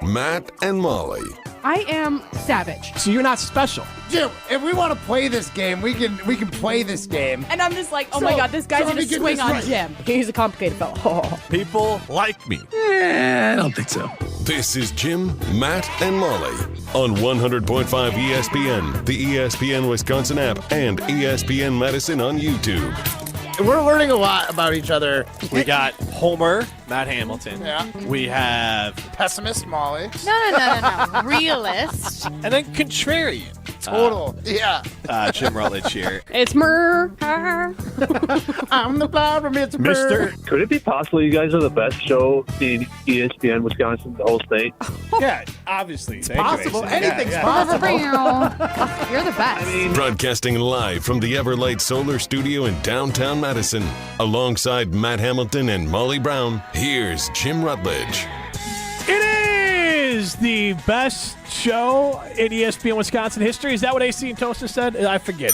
Matt and Molly. I am savage. So you're not special. Jim, if we want to play this game, we can play this game. And I'm just like, oh my God, this guy's going to swing on Jim. He's a complicated fellow. People like me. I don't think so. This is Jim, Matt, and Molly on 100.5 ESPN, the ESPN Wisconsin app, and ESPN Madison on YouTube. We're learning a lot about each other. We got Homer, Matt Hamilton. Yeah. We have... Pessimist Molly. No. Realist. And then Contrarian. Total. Yeah. Jim Rutledge here. It's Murr. I'm the problem. It's Mister. Could it be possible you guys are the best show in ESPN Wisconsin, the whole state? Yeah, obviously. It's possible. Anything's possible. You're the best. Broadcasting live from the Everlight Solar Studio in downtown Madison. Alongside Matt Hamilton and Molly Brown, here's Jim Rutledge. It is the best show in ESPN Wisconsin history. Is that what AC and Toaster said? I forget.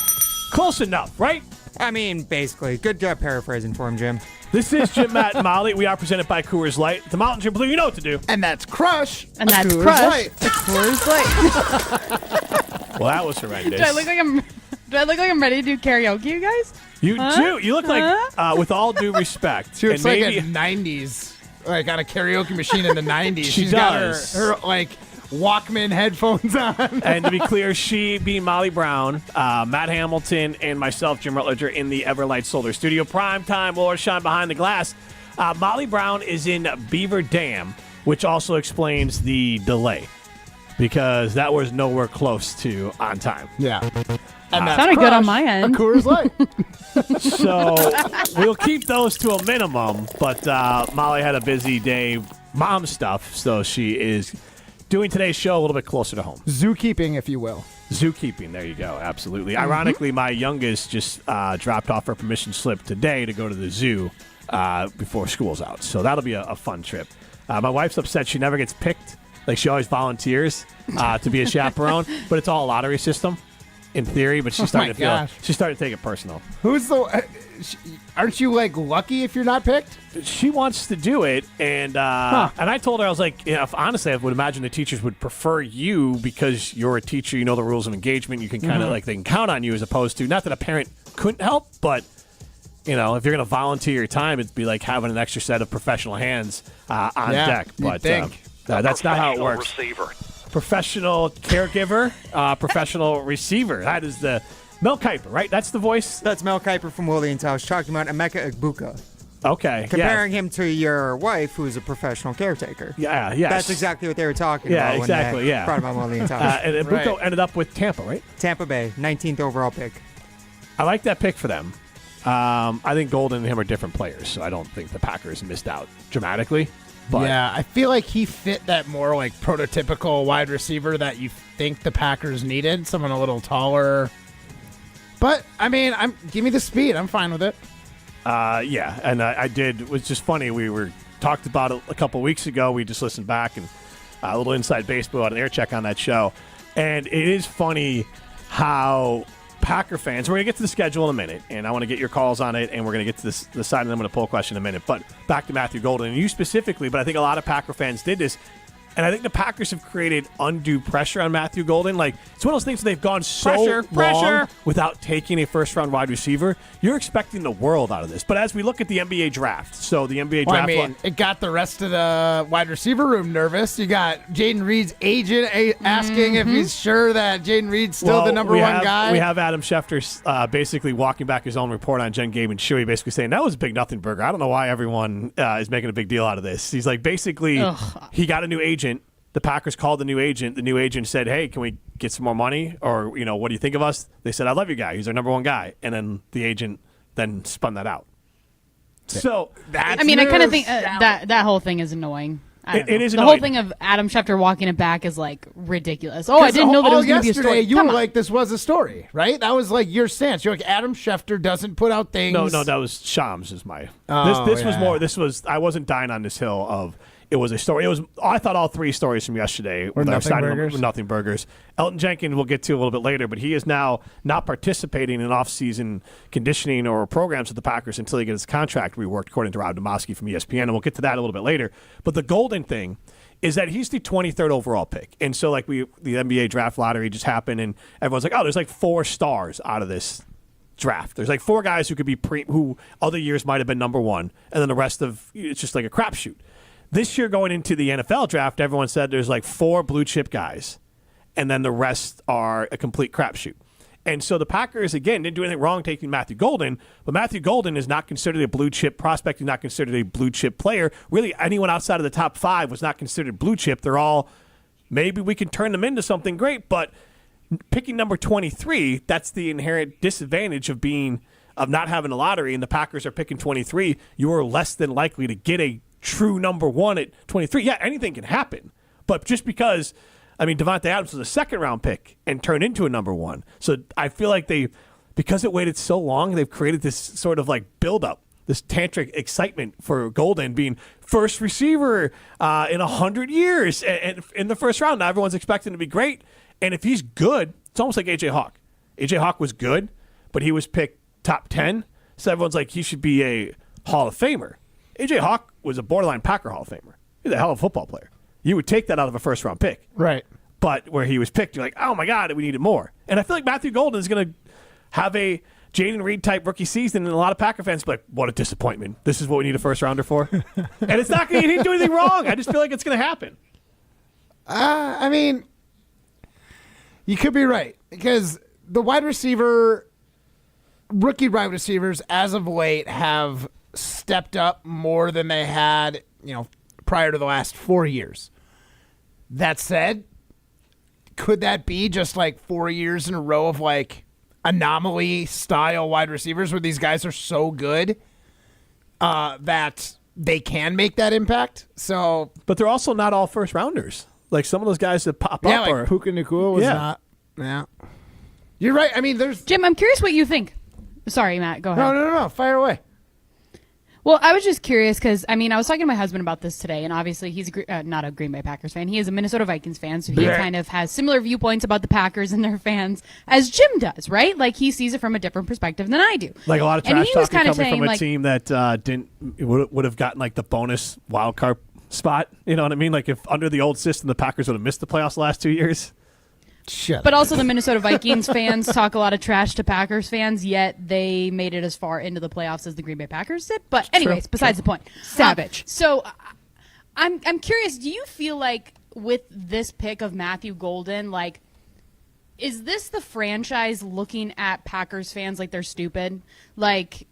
Close enough, right? I mean, basically. Good job paraphrasing for him, Jim. This is Jim, Matt, and Molly. We are presented by Coors Light. The Mountains are blue. You know what to do. And that's Crush. And that's Coors Crush. Light. Coors Light. Well, that was horrendous. Do I look like I'm ready to do karaoke, you guys? You do. You look like, with all due respect. She looks and like maybe, a 90s, like on a karaoke machine in the 90s. She She's does. got her like Walkman headphones on. And to be clear, she being Molly Brown, Matt Hamilton, and myself, Jim Rutledge, are in the Everlight Solar Studio. Prime time, Laura Shine behind the glass. Molly Brown is in Beaver Dam, which also explains the delay, because that was nowhere close to on time. Yeah. And that's Sounded good Crush, on my end. A Coors Light. So we'll keep those to a minimum, but Molly had a busy day, mom stuff, so she is doing today's show a little bit closer to home. Zookeeping, if you will. Zookeeping, there you go, absolutely. Ironically, my youngest just dropped off her permission slip today to go to the zoo before school's out, so that'll be a fun trip. My wife's upset she never gets picked. Like, she always volunteers to be a chaperone, but it's all a lottery system in theory, but she's starting she's starting to take it personal. Who's the... aren't you, like, lucky if you're not picked? She wants to do it, and and I told her, I was like, honestly, I would imagine the teachers would prefer you because you're a teacher, you know the rules of engagement, you can kind of, like, they can count on you as opposed to, not that a parent couldn't help, but, you know, if you're going to volunteer your time, it'd be like having an extra set of professional hands on deck. But that's not how it works. Professional caregiver, professional receiver. That is the Mel Kiper, right? That's the voice? That's Mel Kiper from Williams House talking about Emeka Egbuka. Okay. Comparing him to your wife, who's a professional caretaker. Yeah, yes. That's exactly what they were talking about when they brought him on Williams House. And Egbuka ended up with Tampa, right? Tampa Bay, 19th overall pick. I like that pick for them. I think Golden and him are different players, so I don't think the Packers missed out dramatically. But yeah, I feel like he fit that more like prototypical wide receiver that you think the Packers needed. Someone a little taller. But, I mean, give me the speed. I'm fine with it. Yeah, and I did. It was just funny. We were talked about it a couple weeks ago. We just listened back and a little inside baseball, an air check on that show. And it is funny how Packer fans, we're going to get to the schedule in a minute, and I want to get your calls on it, and we're going to get to the side, and then I'm going to pull a question in a minute. But back to Matthew Golden, and you specifically, but I think a lot of Packer fans did this, and I think the Packers have created undue pressure on Matthew Golden. Like, it's one of those things that they've gone so long without taking a first-round wide receiver. You're expecting the world out of this. But as we look at the NBA draft, so the NBA draft... I mean, it got the rest of the wide receiver room nervous. You got Jaden Reed's agent asking if he's sure that Jaden Reed's still the number one guy. We have Adam Schefter basically walking back his own report on Jen Gabe and Shuey, basically saying, that was a big nothing burger. I don't know why everyone is making a big deal out of this. He's like, basically, he got a new agent. The Packers called the new agent. The new agent said, hey, can we get some more money? Or, you know, what do you think of us? They said, I love your guy. He's our number one guy. And then the agent then spun that out. So I mean, I kind of think that whole thing is annoying. It is the annoying. whole thing of Adam Schefter walking it back is like ridiculous. Oh, I didn't know that it was going to be a story. You were like, this was a story, right? That was like your stance. You're like, Adam Schefter doesn't put out things. No, that was Shams is my. This was I wasn't dying on this hill of. It was a story. I thought all three stories from yesterday were nothing burgers. Elton Jenkins we'll get to a little bit later, but he is now not participating in off-season conditioning or programs with the Packers until he gets his contract reworked, according to Rob Demoski from ESPN, and we'll get to that a little bit later. But the Golden thing is that he's the 23rd overall pick. And so, like, the NBA draft lottery just happened, and everyone's like, oh, there's like 4 stars out of this draft. There's like 4 guys who could be who other years might have been number 1, and then the rest of it's just like a crapshoot. This year going into the NFL draft, everyone said there's like 4 blue chip guys, and then the rest are a complete crapshoot. And so the Packers, again, didn't do anything wrong taking Matthew Golden, but Matthew Golden is not considered a blue chip prospect. He's not considered a blue chip player. Really, anyone outside of the top 5 was not considered blue chip. They're all, maybe we can turn them into something great, but picking number 23, that's the inherent disadvantage of not having a lottery, and the Packers are picking 23. You are less than likely to get a true number 1 at 23. Yeah, anything can happen, but just because, I mean, Devontae Adams was a second-round pick and turned into a number 1. So I feel like because it waited so long, they've created this sort of like build-up, this tantric excitement for Golden being first receiver in 100 years and in the first round. Now everyone's expecting to be great. And if he's good, it's almost like A.J. Hawk. A.J. Hawk was good, but he was picked top 10. So everyone's like, he should be a Hall of Famer. A.J. Hawk was a borderline Packer Hall of Famer. He's a hell of a football player. You would take that out of a first-round pick. Right. But where he was picked, you're like, oh, my God, we needed more. And I feel like Matthew Golden is going to have a Jaden Reed-type rookie season, and a lot of Packer fans will be like, what a disappointment. This is what we need a first-rounder for? And it's not going to he didn't do anything wrong. I just feel like it's going to happen. I mean, you could be right, because the rookie wide receivers as of late have stepped up more than they had, prior to the last 4 years. That said, could that be just like 4 years in a row of like anomaly style wide receivers where these guys are so good that they can make that impact? So, but they're also not all first rounders. Like some of those guys that pop yeah, up like are Puka Nacua was not. Yeah, you're right. I mean, there's Jim, I'm curious what you think. Sorry, Matt. Go ahead. No. Fire away. Well, I was just curious because, I was talking to my husband about this today, and obviously he's not a Green Bay Packers fan. He is a Minnesota Vikings fan, so he kind of has similar viewpoints about the Packers and their fans as Jim does, right? Like, he sees it from a different perspective than I do. Like a lot of trash talking coming from a like, team that would have gotten like the bonus wild card spot. You know what I mean? Like if under the old system, the Packers would have missed the playoffs the last 2 years. But also the Minnesota Vikings fans talk a lot of trash to Packers fans, yet they made it as far into the playoffs as the Green Bay Packers did. But anyways, besides the point. Savage. So I'm curious, do you feel like with this pick of Matthew Golden, like, is this the franchise looking at Packers fans like they're stupid? Like,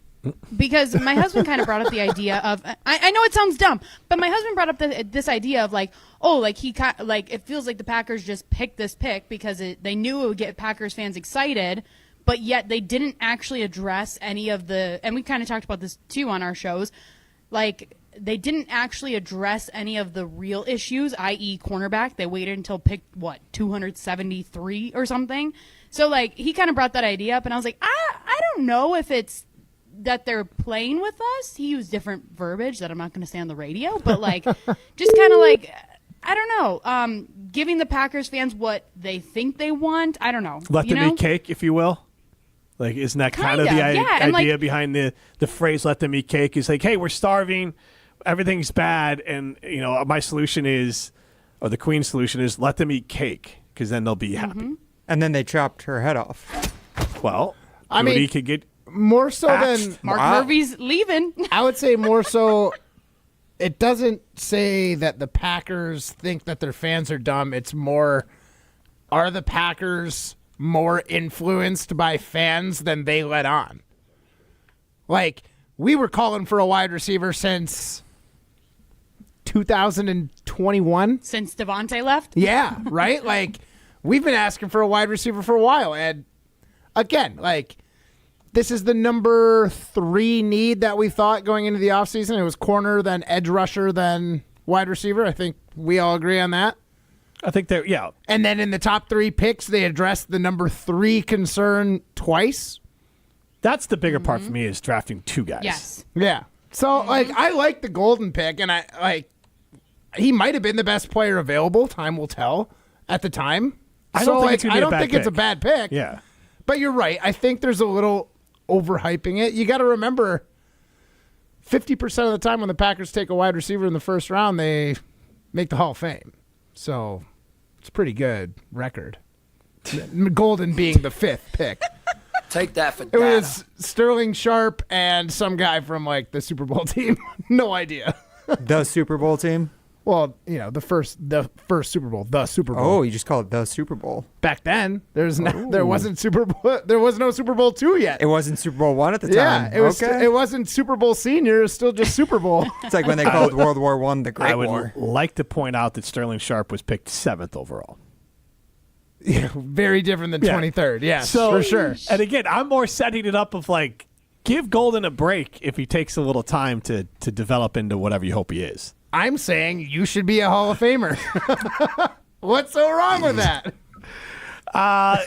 because my husband kind of brought up the idea of, I know it sounds dumb, but my husband brought up this idea of like, oh, like it feels like the Packers just picked this pick because they knew it would get Packers fans excited, but yet they didn't actually address any of and we kind of talked about this too on our shows, like they didn't actually address any of the real issues, i.e. cornerback. They waited until pick 273 or something. So like he kind of brought that idea up, and I was like, I don't know if it's that they're playing with us. He used different verbiage that I'm not going to say on the radio, but like just kind of like, I don't know, giving the Packers fans what they think they want. I don't know. Let them eat cake, if you will. Like, isn't that kind of the idea behind the phrase "let them eat cake"? Is like, hey, we're starving, everything's bad, and my solution is, or the Queen's solution is, let them eat cake because then they'll be happy. And then they chopped her head off. Well, I mean, he could get more so axed. than Mark Murphy's leaving. I would say more so. It doesn't say that the Packers think that their fans are dumb. It's more, are the Packers more influenced by fans than they let on? Like, we were calling for a wide receiver since 2021. Since Devontae left? Yeah, right? Like, we've been asking for a wide receiver for a while. And again, like, this is the number 3 need that we thought going into the offseason. It was corner, then edge rusher, then wide receiver. I think we all agree on that. I think they're, yeah. And then in the top 3 picks, they addressed the number 3 concern twice. That's the bigger part for me, is drafting 2 guys. Yes. Yeah. So, like, I like the Golden pick, and he might have been the best player available. Time will tell at the time. I don't think it's a bad pick. Yeah. But you're right. I think there's a little overhyping it. You got to remember, 50% of the time when the Packers take a wide receiver in the first round, they make the Hall of Fame. So it's a pretty good record. Golden being the 5th pick. Take that for It data. was Sterling Sharp and some guy from like the Super Bowl team. No idea. The Super Bowl team? Well, the first Super Bowl, the Super Bowl. Oh, you just call it the Super Bowl. Back then, there wasn't Super Bowl. There was no Super Bowl II yet. It wasn't Super Bowl I at the Yeah, time. it was. Okay. It wasn't Super Bowl Senior. It was still just Super Bowl. It's like when they called World War I the Great I would War. like to point out that Sterling Sharp was picked 7th overall. Yeah, very different than Yeah. 23rd. Yes, So, for sure. And again, I'm more setting it up of like, give Golden a break if he takes a little time to develop into whatever you hope he is. I'm saying you should be a Hall of Famer. What's so wrong with that?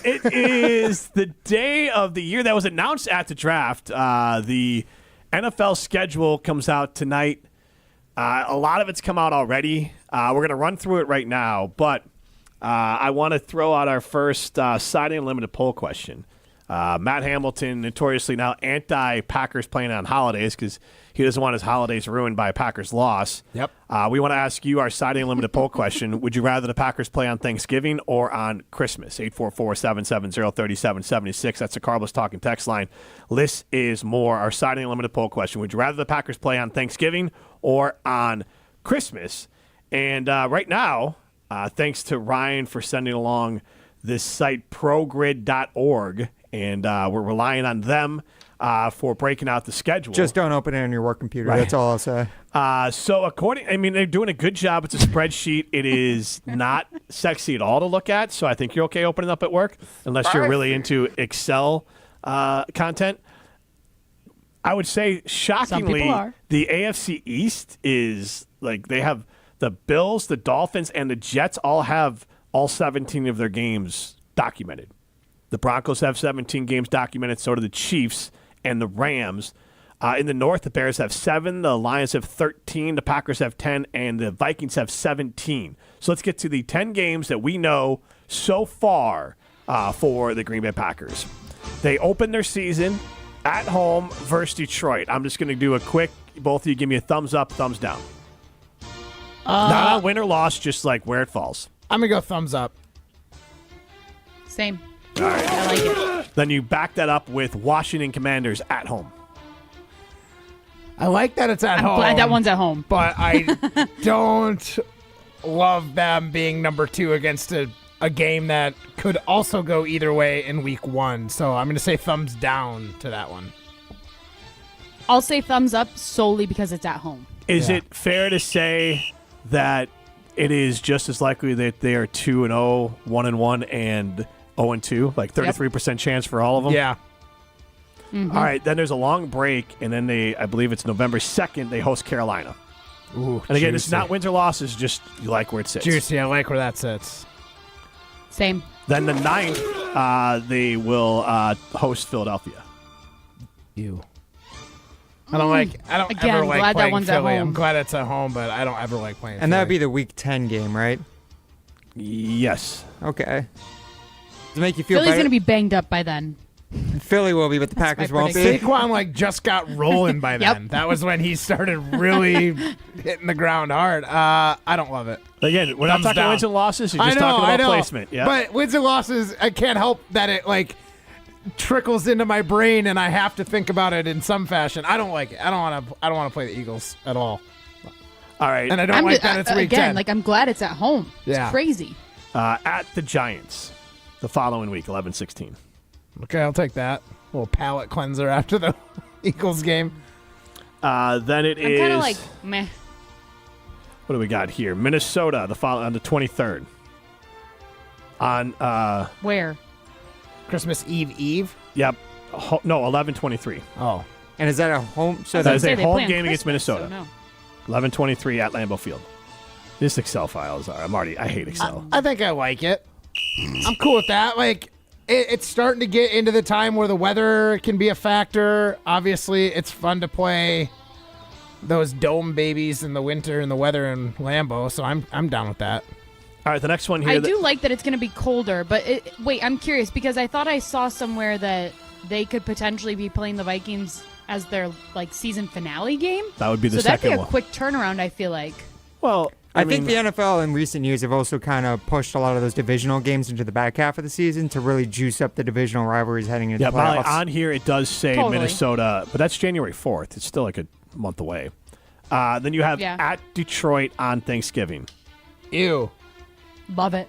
It is the day of the year that was announced at the draft. The NFL schedule comes out tonight. A lot of it's come out already. We're going to run through it right now, but I want to throw out our first Siding Unlimited poll question. Matt Hamilton, notoriously now anti-Packers playing on holidays because he doesn't want his holidays ruined by a Packers loss. Yep. We want to ask you our Siding Unlimited poll question. Would you rather the Packers play on Thanksgiving or on Christmas? 844-770-3776. That's the Carlos Talking text line. Less is more. Our Siding Unlimited poll question. Would you rather the Packers play on Thanksgiving or on Christmas? And right now, thanks to Ryan for sending along this site, progrid.org, and we're relying on them for breaking out the schedule. Just don't open it on your work computer. Right. That's all I'll say. So they're doing a good job. It's a spreadsheet. It is not sexy at all to look at, so I think you're okay opening up at work, unless you're really into Excel content. I would say, shockingly, are. the AFC East is, like, they have the Bills, the Dolphins, and the Jets all have all 17 of their games documented. The Broncos have 17 games documented, so do the Chiefs and the Rams. In the North, the Bears have 7, the Lions have 13, the Packers have 10, and the Vikings have 17. So let's get to the 10 games that we know so far for the Green Bay Packers. They open their season at home versus Detroit. I'm just going to do a quick, both of you give me a thumbs up, thumbs down. Not a win or loss, just like where it falls. I'm gonna go thumbs up. Same. All right. I like it. Then you back that up with Washington Commanders at home. I like that it's at I'm home. glad that one's at home. But I don't love them being number 2 against a game that could also go either way in week 1. So I'm going to say thumbs down to that one. I'll say thumbs up solely because it's at home. Is it fair to say that it is just as likely that they are 2-0, 1-1, and 0-2? Like 33% chance for all of them? Yeah. Mm-hmm. All right, then there's a long break, and then I believe it's November 2nd, they host Carolina. Ooh, And again, this is juicy. not wins or losses, just you like where it sits. Juicy. I like where that sits. Same. Then the 9th, they will host Philadelphia. You. I don't Again, ever like glad that playing one's at Philly. home. I'm glad it's at home, but I don't ever like playing And that would Philly. be the Week 10 game, right? Yes. Okay. Does it make you feel Philly's better? going to be banged up by then. Philly will be, but the Packers my won't be. prediction. Saquon just got rolling by then. Yep. That was when he started really hitting the ground hard. I don't love it. Again, we're not Thumbs talking down. wins and losses. You're just I know, talking I about know. placement. Yeah. But wins and losses, I can't help that it trickles into my brain, and I have to think about it in some fashion. I don't like it. I don't want to play the Eagles at all. All right. And I don't like that it's week again, 10. I'm glad it's at home. Yeah. It's crazy. At the Giants the following week, 11-16. Okay, I'll take that. A little palate cleanser after the Eagles game. Then it I'm is. kind of like, meh. What do we got here? Minnesota on the 23rd. On Where? Christmas Eve. yep, no 11-23. Oh, And is that a home? So That is that's a They home play on game against Christmas, Minnesota. so no. 11-23 at Lambeau Field. This Excel file is. I hate Excel. I think I like it. I'm cool with that. It's starting to get into the time where the weather can be a factor. Obviously, it's fun to play those dome babies in the winter and the weather in Lambeau, so I'm down with that. All right, the next one here. I do like that it's going to be colder, but wait, I'm curious because I thought I saw somewhere that they could potentially be playing the Vikings as their season finale game. That would be the so that'd second be a one. quick turnaround. I feel like. Well, I think the NFL in recent years have also kind of pushed a lot of those divisional games into the back half of the season to really juice up the divisional rivalries heading into the Molly, playoffs. on here it does say Minnesota, but that's January 4th. It's still like a month away. Then you have at Detroit on Thanksgiving. Ew. Love it.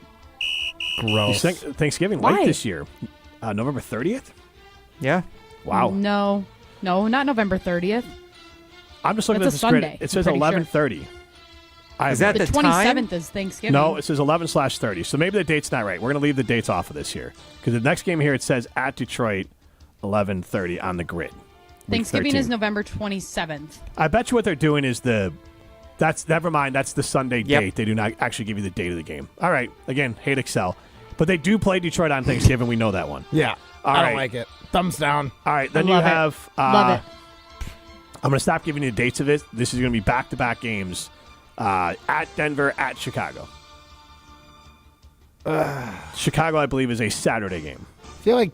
Gross. Thanksgiving Why? late this year. November 30th? Yeah. Wow. No, not November 30th. I'm just looking That's at a this grid. Sunday, It says I'm pretty 11:30. Is that The the 27th time? is Thanksgiving. No, it says 11/30. So maybe the date's not right. We're going to leave the dates off of this here because the next game here it says at Detroit 11:30 on the grid. Week Thanksgiving 13. is November 27th. I bet you what they're doing is that's never mind. That's the Sunday Yep. date. They do not actually give you the date of the game. All right. Again, hate Excel, but they do play Detroit on Thanksgiving. We know that one. Yeah. All I right. don't like it. Thumbs down. All right. Then I you love it. have. Love it. I'm going to stop giving you the dates of it. This is going to be back-to-back games at Denver, at Chicago. Chicago, I believe, is a Saturday game. I feel like,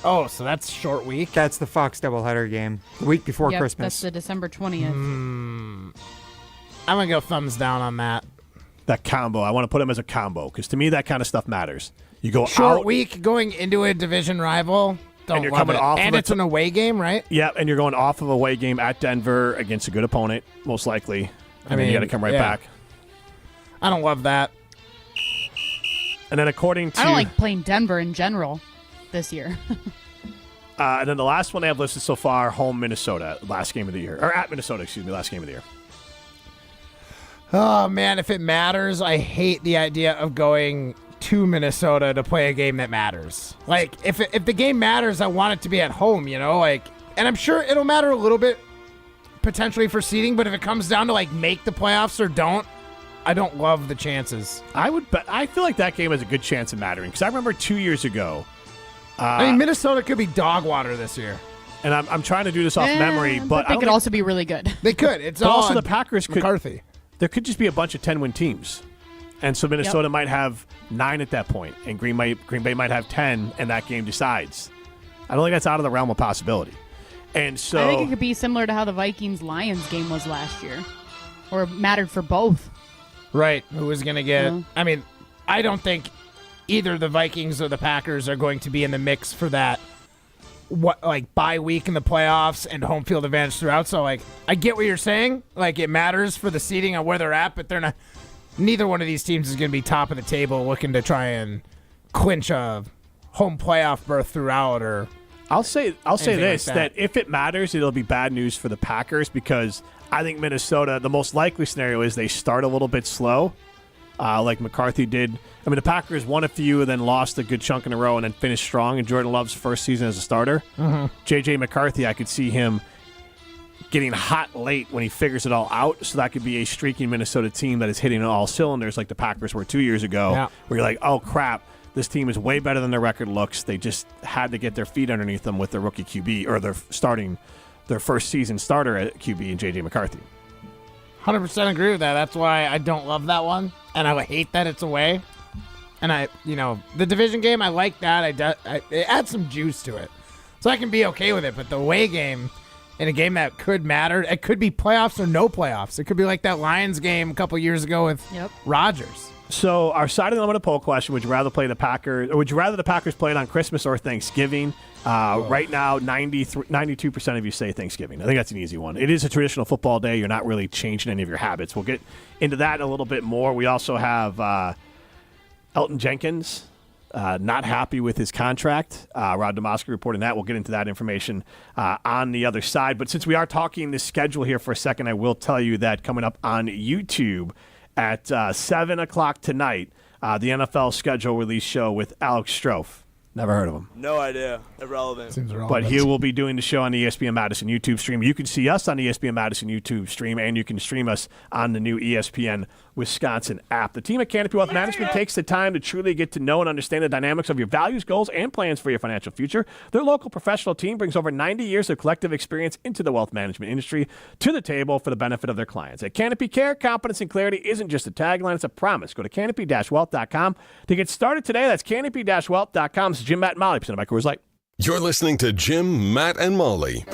so that's short week. That's the Fox doubleheader game, the week before Yep, Christmas. that's the December 20th. I'm going to go thumbs down on that. That combo. I want to put them as a combo because to me that kind of stuff matters. You go Short out. week going into a division rival. Don't you're love coming it. off of and a it's an away game, right? Yeah, and you're going off of a away game at Denver against a good opponent, most likely. And then you got to come right back. I don't love that. And then according to I don't like playing Denver in general this year. and then the last one they have listed so far, home Minnesota, last game of the year. Or at Minnesota, excuse me, last game of the year. Oh, man, if it matters, I hate the idea of going to Minnesota to play a game that matters. Like, if the game matters, I want it to be at home, you know? Like, and I'm sure it'll matter a little bit potentially for seeding, but if it comes down to, like, make the playoffs or don't, I don't love the chances. I feel like that game has a good chance of mattering because I remember 2 years ago. I mean, Minnesota could be dog water this year. And I'm trying to do this off memory, but they could also be really good. They could. It's but all also on the Packers could. McCarthy. There could just be a bunch of 10-win teams. And so Minnesota might have 9 at that point, and Green Bay might have 10, and that game decides. I don't think that's out of the realm of possibility. And so I think it could be similar to how the Vikings-Lions game was last year, or it mattered for both. Right. Who was going to get... Yeah. I mean, I don't think either the Vikings or the Packers are going to be in the mix for that bye week in the playoffs and home field advantage throughout. So, like, I get what you're saying. Like, it matters for the seeding on where they're at, but they're not... Neither one of these teams is going to be top of the table looking to try and clinch a home playoff berth throughout or... I'll say this, like that if it matters, it'll be bad news for the Packers because I think Minnesota, the most likely scenario is they start a little bit slow, like McCarthy did. I mean, the Packers won a few and then lost a good chunk in a row and then finished strong in Jordan Love's first season as a starter. J.J. McCarthy, I could see him getting hot late when he figures it all out, so that could be a streaking Minnesota team that is hitting on all cylinders like the Packers were 2 years ago, where you're like, oh, crap. This team is way better than their record looks. They just had to get their feet underneath them with their rookie QB or their first season starter at QB in J.J. McCarthy. 100% agree with that. That's why I don't love that one, and I hate that it's away. And the division game, I like that. It adds some juice to it, so I can be okay with it. But the away game, in a game that could matter, it could be playoffs or no playoffs. It could be like that Lions game a couple years ago with Rodgers. So our side of the limited poll question: would you rather play the Packers, or would you rather the Packers play it on Christmas or Thanksgiving? Right now, 92% of you say Thanksgiving. I think that's an easy one. It is a traditional football day. You're not really changing any of your habits. We'll get into that a little bit more. We also have Elton Jenkins not happy with his contract. Rod Demoski reporting that. We'll get into that information on the other side. But since we are talking the schedule here for a second, I will tell you that coming up on YouTube at 7 o'clock tonight, the NFL schedule release show with Alex Strofe. Never heard of him. No idea. Irrelevant. Seems irrelevant. But he will be doing the show on the ESPN Madison YouTube stream. You can see us on the ESPN Madison YouTube stream, and you can stream us on the new ESPN Wisconsin app. The team at Canopy Wealth Management takes the time to truly get to know and understand the dynamics of your values, goals, and plans for your financial future. Their local professional team brings over 90 years of collective experience into the wealth management industry to the table for the benefit of their clients. At Canopy Care, confidence and clarity isn't just a tagline, it's a promise. Go to canopy-wealth.com to get started today. That's canopy-wealth.com. This is Jim, Matt, and Molly, presented by Coors Light. You're listening to Jim, Matt, and Molly.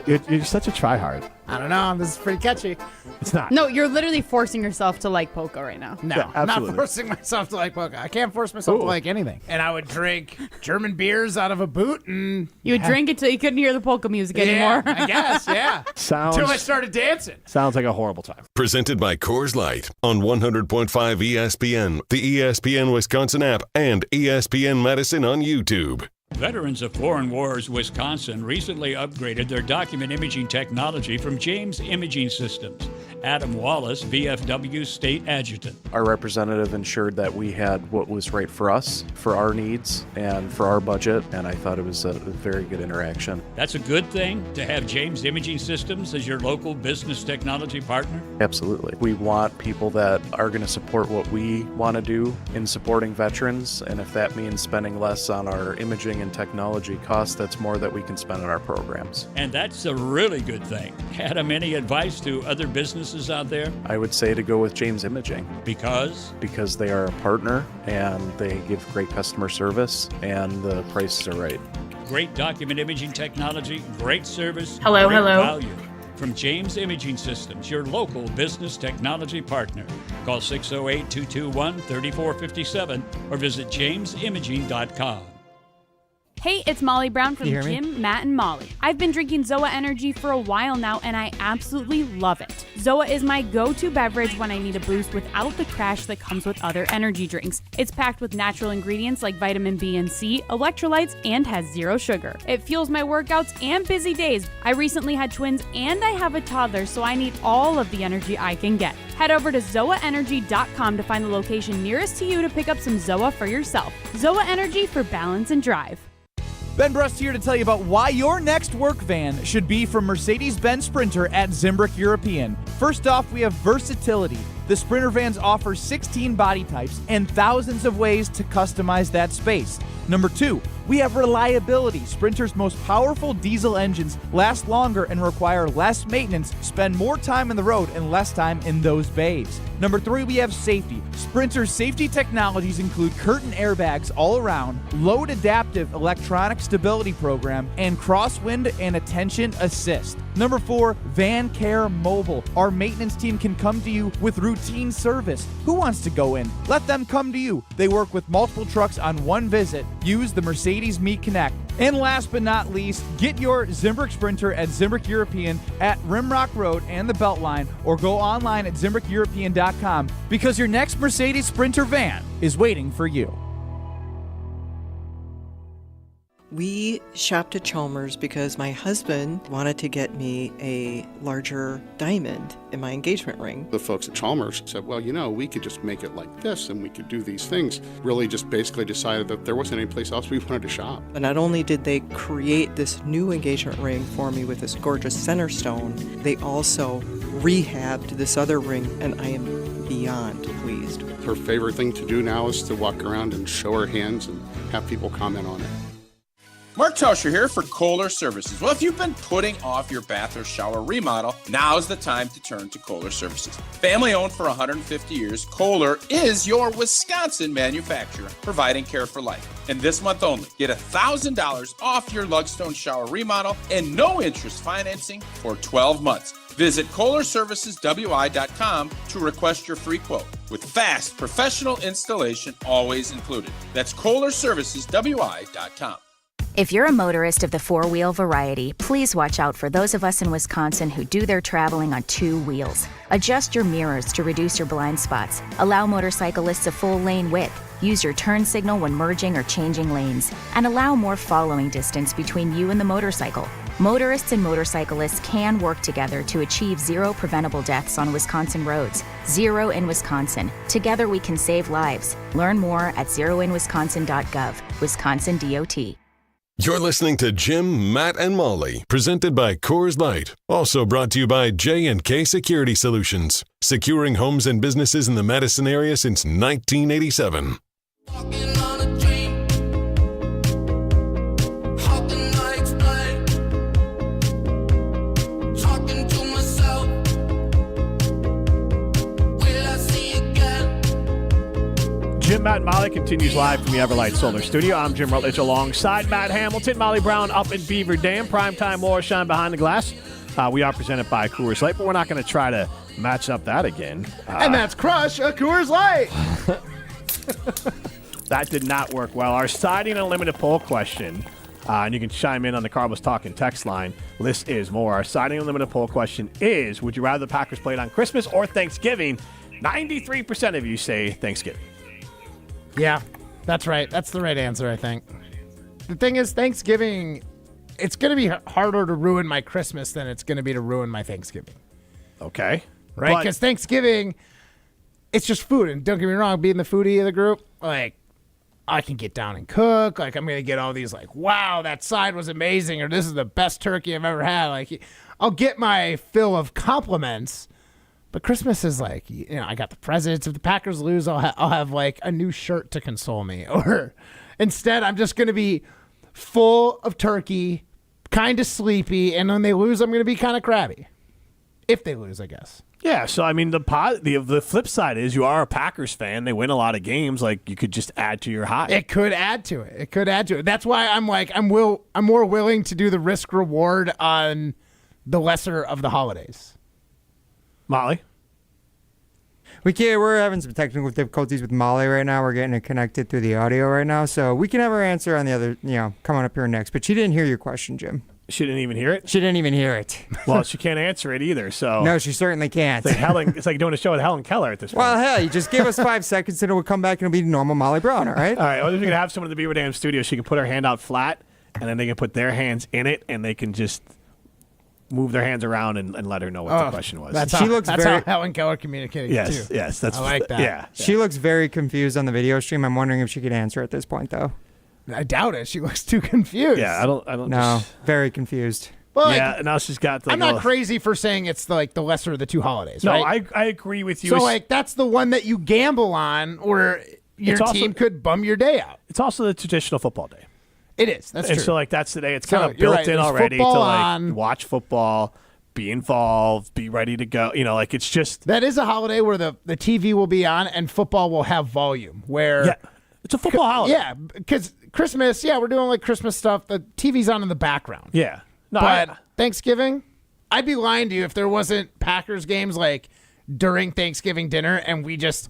You're such a tryhard. I don't know. This is pretty catchy. It's not. No, you're literally forcing yourself to like polka right now. No, Yeah, I'm not absolutely. forcing myself to like polka. I can't force myself to like anything. And I would drink German beers out of a boot and You would drink it till you couldn't hear the polka music anymore. I guess, yeah. Until I started dancing. Sounds like a horrible time. Presented by Coors Light on 100.5 ESPN, the ESPN Wisconsin app, and ESPN Madison on YouTube. Veterans of Foreign Wars Wisconsin recently upgraded their document imaging technology from James Imaging Systems. Adam Wallace, VFW State Adjutant. Our representative ensured that we had what was right for us, for our needs, and for our budget, and I thought it was a very good interaction. That's a good thing to have James Imaging Systems as your local business technology partner? Absolutely. We want people that are going to support what we want to do in supporting veterans, and if that means spending less on our imaging and technology costs, that's more that we can spend on our programs. And that's a really good thing. Adam, any advice to other businesses out there? I would say to go with James Imaging. Because they are a partner and they give great customer service and the prices are right. great document imaging technology, great service, Hello, great hello. value. From James Imaging Systems, your local business technology partner. Call 608-221-3457 or visit jamesimaging.com. Hey, it's Molly Brown from You hear me? Jim, Matt, and Molly. I've been drinking Zoa Energy for a while now, and I absolutely love it. Zoa is my go-to beverage when I need a boost without the crash that comes with other energy drinks. It's packed with natural ingredients like vitamin B and C, electrolytes, and has zero sugar. It fuels my workouts and busy days. I recently had twins, and I have a toddler, so I need all of the energy I can get. Head over to ZoaEnergy.com to find the location nearest to you to pick up some Zoa for yourself. Zoa Energy for balance and drive. Ben Brust here to tell you about why your next work van should be from Mercedes-Benz Sprinter at Zimbrick European. First off, we have versatility. The Sprinter vans offer 16 body types and thousands of ways to customize that space. Number 2, we have reliability. Sprinter's most powerful diesel engines last longer and require less maintenance, spend more time on the road and less time in those bays. Number 3, we have safety. Sprinter's safety technologies include curtain airbags all around, load adaptive electronic stability program, and crosswind and attention assist. Number 4, Van Care Mobile. Our maintenance team can come to you with routine service. Who wants to go in? Let them come to you. They work with multiple trucks on one visit. Use the Mercedes Me Connect. And last but not least, get your Zimbrick Sprinter at Zimbrick European at Rimrock Road and the Beltline, or go online at ZimbrickEuropean.com because your next Mercedes Sprinter van is waiting for you. We shopped at Chalmers because my husband wanted to get me a larger diamond in my engagement ring. The folks at Chalmers said, well, you know, we could just make it like this and we could do these things. Really just basically decided that there wasn't any place else we wanted to shop. But not only did they create this new engagement ring for me with this gorgeous center stone, they also rehabbed this other ring, and I am beyond pleased. Her favorite thing to do now is to walk around and show her hands and have people comment on it. Mark Tauscher here for Kohler Services. Well, if you've been putting off your bath or shower remodel, now's the time to turn to Kohler Services. Family owned for 150 years, Kohler is your Wisconsin manufacturer, providing care for life. And this month only, get $1,000 off your Lugstone shower remodel and no interest financing for 12 months. Visit KohlerServicesWI.com to request your free quote, with fast, professional installation always included. That's KohlerServicesWI.com. If you're a motorist of the four-wheel variety, please watch out for those of us in Wisconsin who do their traveling on two wheels. Adjust your mirrors to reduce your blind spots. Allow motorcyclists a full lane width. Use your turn signal when merging or changing lanes. And allow more following distance between you and the motorcycle. Motorists and motorcyclists can work together to achieve zero preventable deaths on Wisconsin roads. Zero in Wisconsin. Together we can save lives. Learn more at zeroinwisconsin.gov. Wisconsin DOT. You're listening to Jim, Matt, and Molly, presented by Coors Light. Also brought to you by J&K Security Solutions, securing homes and businesses in the Madison area since 1987. Jim, Matt, and Molly continues live from the Everlight Solar Studio. I'm Jim Rutledge alongside Matt Hamilton. Molly Brown up in Beaver Dam. Primetime war shine behind the glass. We are presented by Coors Light, but we're not going to try to match up that again. And that's Crush a Coors Light. That did not work well. Our Siding Unlimited poll question, and you can chime in on the Cardinals Talking text line. This is more. Our Siding Unlimited poll question is, would you rather the Packers played on Christmas or Thanksgiving? 93% of you say Thanksgiving. Yeah, that's right. That's the right answer, I think. The thing is, Thanksgiving, it's going to be harder to ruin my Christmas than it's going to be to ruin my Thanksgiving. Okay. Right? Because Thanksgiving, it's just food. And don't get me wrong, being the foodie of the group, like, I can get down and cook. Like, I'm going to get all these, like, wow, that side was amazing, or this is the best turkey I've ever had. Like, I'll get my fill of compliments. But Christmas is like, I got the presents. If the Packers lose, I'll have like a new shirt to console me. Or instead, I'm just going to be full of turkey, kind of sleepy, and when they lose, I'm going to be kind of crabby. If they lose, I guess. Yeah, so I mean, the flip side is you are a Packers fan. They win a lot of games. Like, you could just add to your high. It could add to it. That's why I'm like, I'm more willing to do the risk reward on the lesser of the holidays. Molly? We're having some technical difficulties with Molly right now. We're getting it connected through the audio right now. So we can have her answer on the other, coming up here next. But she didn't hear your question, Jim. She didn't even hear it? She didn't even hear it. Well, she can't answer it either, so. No, she certainly can't. It's like doing a show with Helen Keller at this point. Well, hell, you just give us 5 seconds and it will come back and it'll be normal Molly Brown, all right? All right, well, if we can have someone in the Beaver Dam studio, she can put her hand out flat, and then they can put their hands in it, and they can just move their hands around and let her know what the question was. That's how Helen Keller communicated too. Yes, I like that. Yeah. She looks very confused on the video stream. I'm wondering if she could answer at this point, though. I doubt it. She looks too confused. Yeah, I don't. No, very confused. Well, yeah, now she's got. I'm not crazy for saying it's the lesser of the two holidays. No, right? I agree with you. So that's the one that you gamble on, or your team could bum your day out. It's also the traditional football day. It is. That's true. And so that's the day. It's kind of built in already to watch football, be involved, be ready to go. It's just that is a holiday where the TV will be on and football will have volume. Where it's a football holiday. Yeah, because Christmas, we're doing like Christmas stuff. The TV's on in the background. Yeah. No, but Thanksgiving, I'd be lying to you if there wasn't Packers games like during Thanksgiving dinner and we just,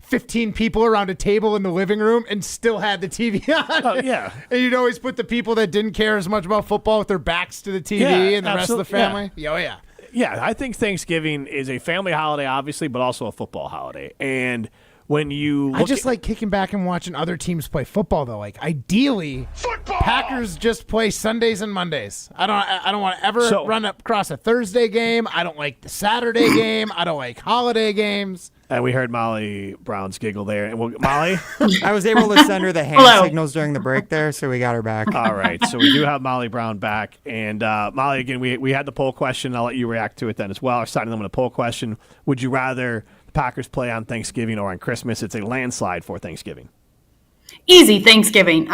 15 people around a table in the living room and still had the TV on. Oh, yeah. And you'd always put the people that didn't care as much about football with their backs to the TV and the rest of the family. Yeah. Oh, yeah. Yeah, I think Thanksgiving is a family holiday, obviously, but also a football holiday. And when you I just like kicking back and watching other teams play football, though. Like, ideally, Packers just play Sundays and Mondays. I don't want to ever run across a Thursday game. I don't like the Saturday game. I don't like holiday games. And we heard Molly Brown's giggle there. And Molly? I was able to send her the hand signals during the break there, so we got her back. All right, so we do have Molly Brown back. And Molly, again, we had the poll question. I'll let you react to it then as well. Our signing them with a poll question. Would you rather the Packers play on Thanksgiving or on Christmas? It's a landslide for Thanksgiving. Easy Thanksgiving.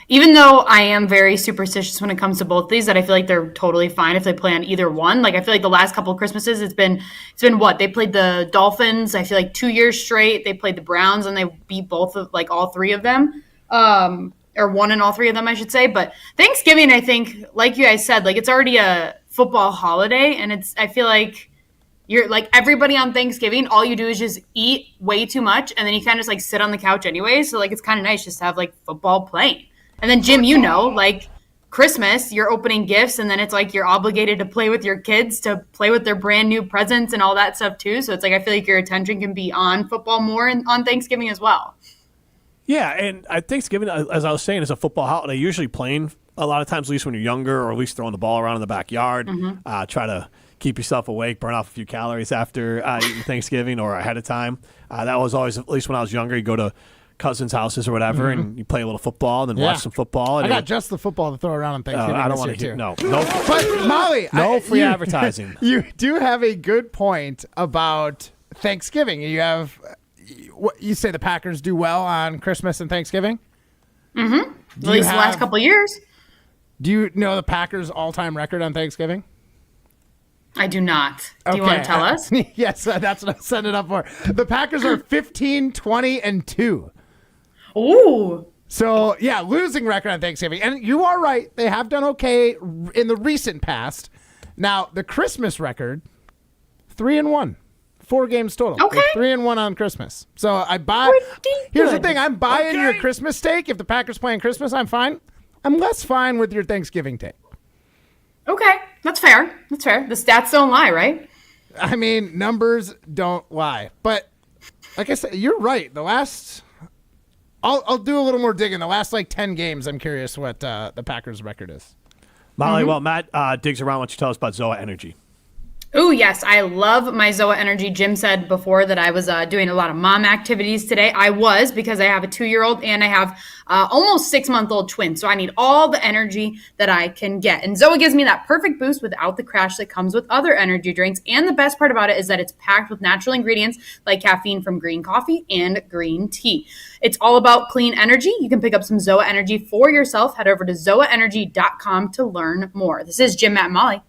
Even though I am very superstitious when it comes to both these, that I feel like they're totally fine if they play on either one. Like, I feel like the last couple of Christmases, it's been what? They played the Dolphins, I feel like 2 years straight. They played the Browns and they beat all three of them. Or one in all three of them, I should say. But Thanksgiving, I think, like you guys said, like, it's already a football holiday, and I feel like you're like everybody on Thanksgiving, all you do is just eat way too much, and then you kind of just like sit on the couch anyway. So like it's kind of nice just to have like football playing. And then Jim, like Christmas, you're opening gifts, and then it's like you're obligated to play with your kids, to play with their brand new presents and all that stuff too. So it's like I feel like your attention can be on football more on Thanksgiving as well. Yeah, and Thanksgiving, as I was saying, is a football holiday. Usually playing a lot of times, at least when you're younger, or at least throwing the ball around in the backyard. Try to keep yourself awake, burn off a few calories after eating Thanksgiving or ahead of time. That was always, at least when I was younger, you go to cousins' houses or whatever, and you play a little football, and then watch some football. And I got just the football to throw around on Thanksgiving. I don't want to hear no. But Molly, no free advertising. You do have a good point about Thanksgiving. You say the Packers do well on Christmas and Thanksgiving? Mm-hmm. At least the last couple of years. Do you know the Packers' all-time record on Thanksgiving? I do not. Do you want to tell us? Yes, that's what I'm setting it up for. The Packers are 15-20-2. Ooh. So, losing record on Thanksgiving. And you are right. They have done okay in the recent past. Now, the Christmas record, 3-1. 4 games total. Okay. 3-1 on Christmas. So I buy. Here's the thing. I'm buying your Christmas take. If the Packers playing Christmas, I'm fine. I'm less fine with your Thanksgiving take. Okay, that's fair. That's fair. The stats don't lie, right? I mean, numbers don't lie. But like I said, you're right. The last, I'll do a little more digging. The last 10 games, I'm curious what the Packers record is. Molly, well, Matt digs around. Why don't you tell us about Zoa Energy? Oh, yes. I love my Zoa Energy. Jim said before that I was doing a lot of mom activities today. I was, because I have a 2-year-old and I have almost 6-month-old twins. So I need all the energy that I can get. And Zoa gives me that perfect boost without the crash that comes with other energy drinks. And the best part about it is that it's packed with natural ingredients like caffeine from green coffee and green tea. It's all about clean energy. You can pick up some Zoa Energy for yourself. Head over to zoaenergy.com to learn more. This is Jim, Matt, and Molly.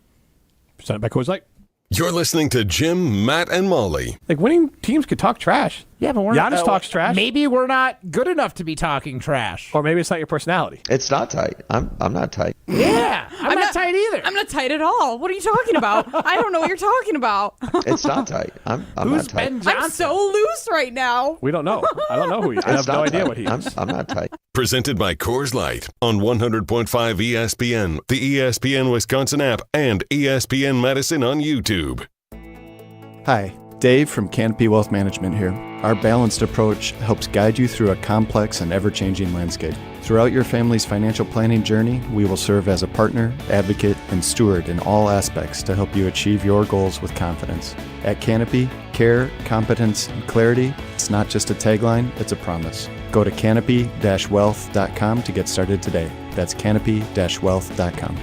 Presented by Coors Light. You're listening to Jim, Matt, and Molly. Winning teams could talk trash. Yeah, but Giannis talks trash. Maybe we're not good enough to be talking trash. Or maybe it's not your personality. It's not tight. I'm not tight. Yeah, I'm not tight either. I'm not tight at all. What are you talking about? I don't know what you're talking about. It's not tight. I'm not tight. I'm so loose right now. We don't know. I don't know who he is. I have no idea what he is. I'm not tight. Presented by Coors Light on 100.5 ESPN, the ESPN Wisconsin app, and ESPN Medicine on YouTube. Hi, Dave from Canopy Wealth Management here. Our balanced approach helps guide you through a complex and ever-changing landscape. Throughout your family's financial planning journey, we will serve as a partner, advocate, and steward in all aspects to help you achieve your goals with confidence. At Canopy, care, competence, and clarity, it's not just a tagline, it's a promise. Go to canopy-wealth.com to get started today. That's canopy-wealth.com.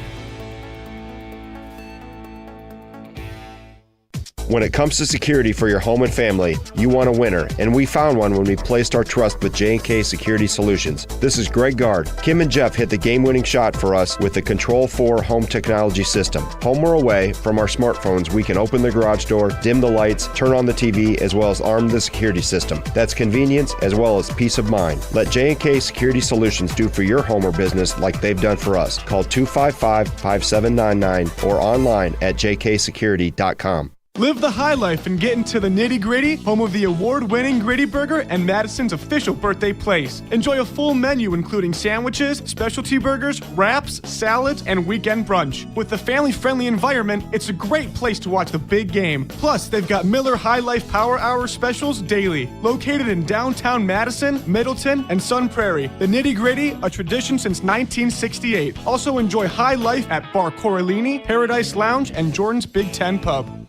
When it comes to security for your home and family, you want a winner, and we found one when we placed our trust with J&K Security Solutions. This is Greg Gard. Kim and Jeff hit the game-winning shot for us with the Control 4 home technology system. Home or away, from our smartphones, we can open the garage door, dim the lights, turn on the TV, as well as arm the security system. That's convenience as well as peace of mind. Let J&K Security Solutions do for your home or business like they've done for us. Call 255-5799 or online at jksecurity.com. Live the high life and get into the nitty-gritty, home of the award-winning Gritty Burger and Madison's official birthday place. Enjoy a full menu including sandwiches, specialty burgers, wraps, salads, and weekend brunch. With the family-friendly environment, it's a great place to watch the big game. Plus, they've got Miller High Life Power Hour specials daily. Located in downtown Madison, Middleton, and Sun Prairie. The nitty-gritty, a tradition since 1968. Also enjoy high life at Bar Coralini, Paradise Lounge, and Jordan's Big Ten Pub.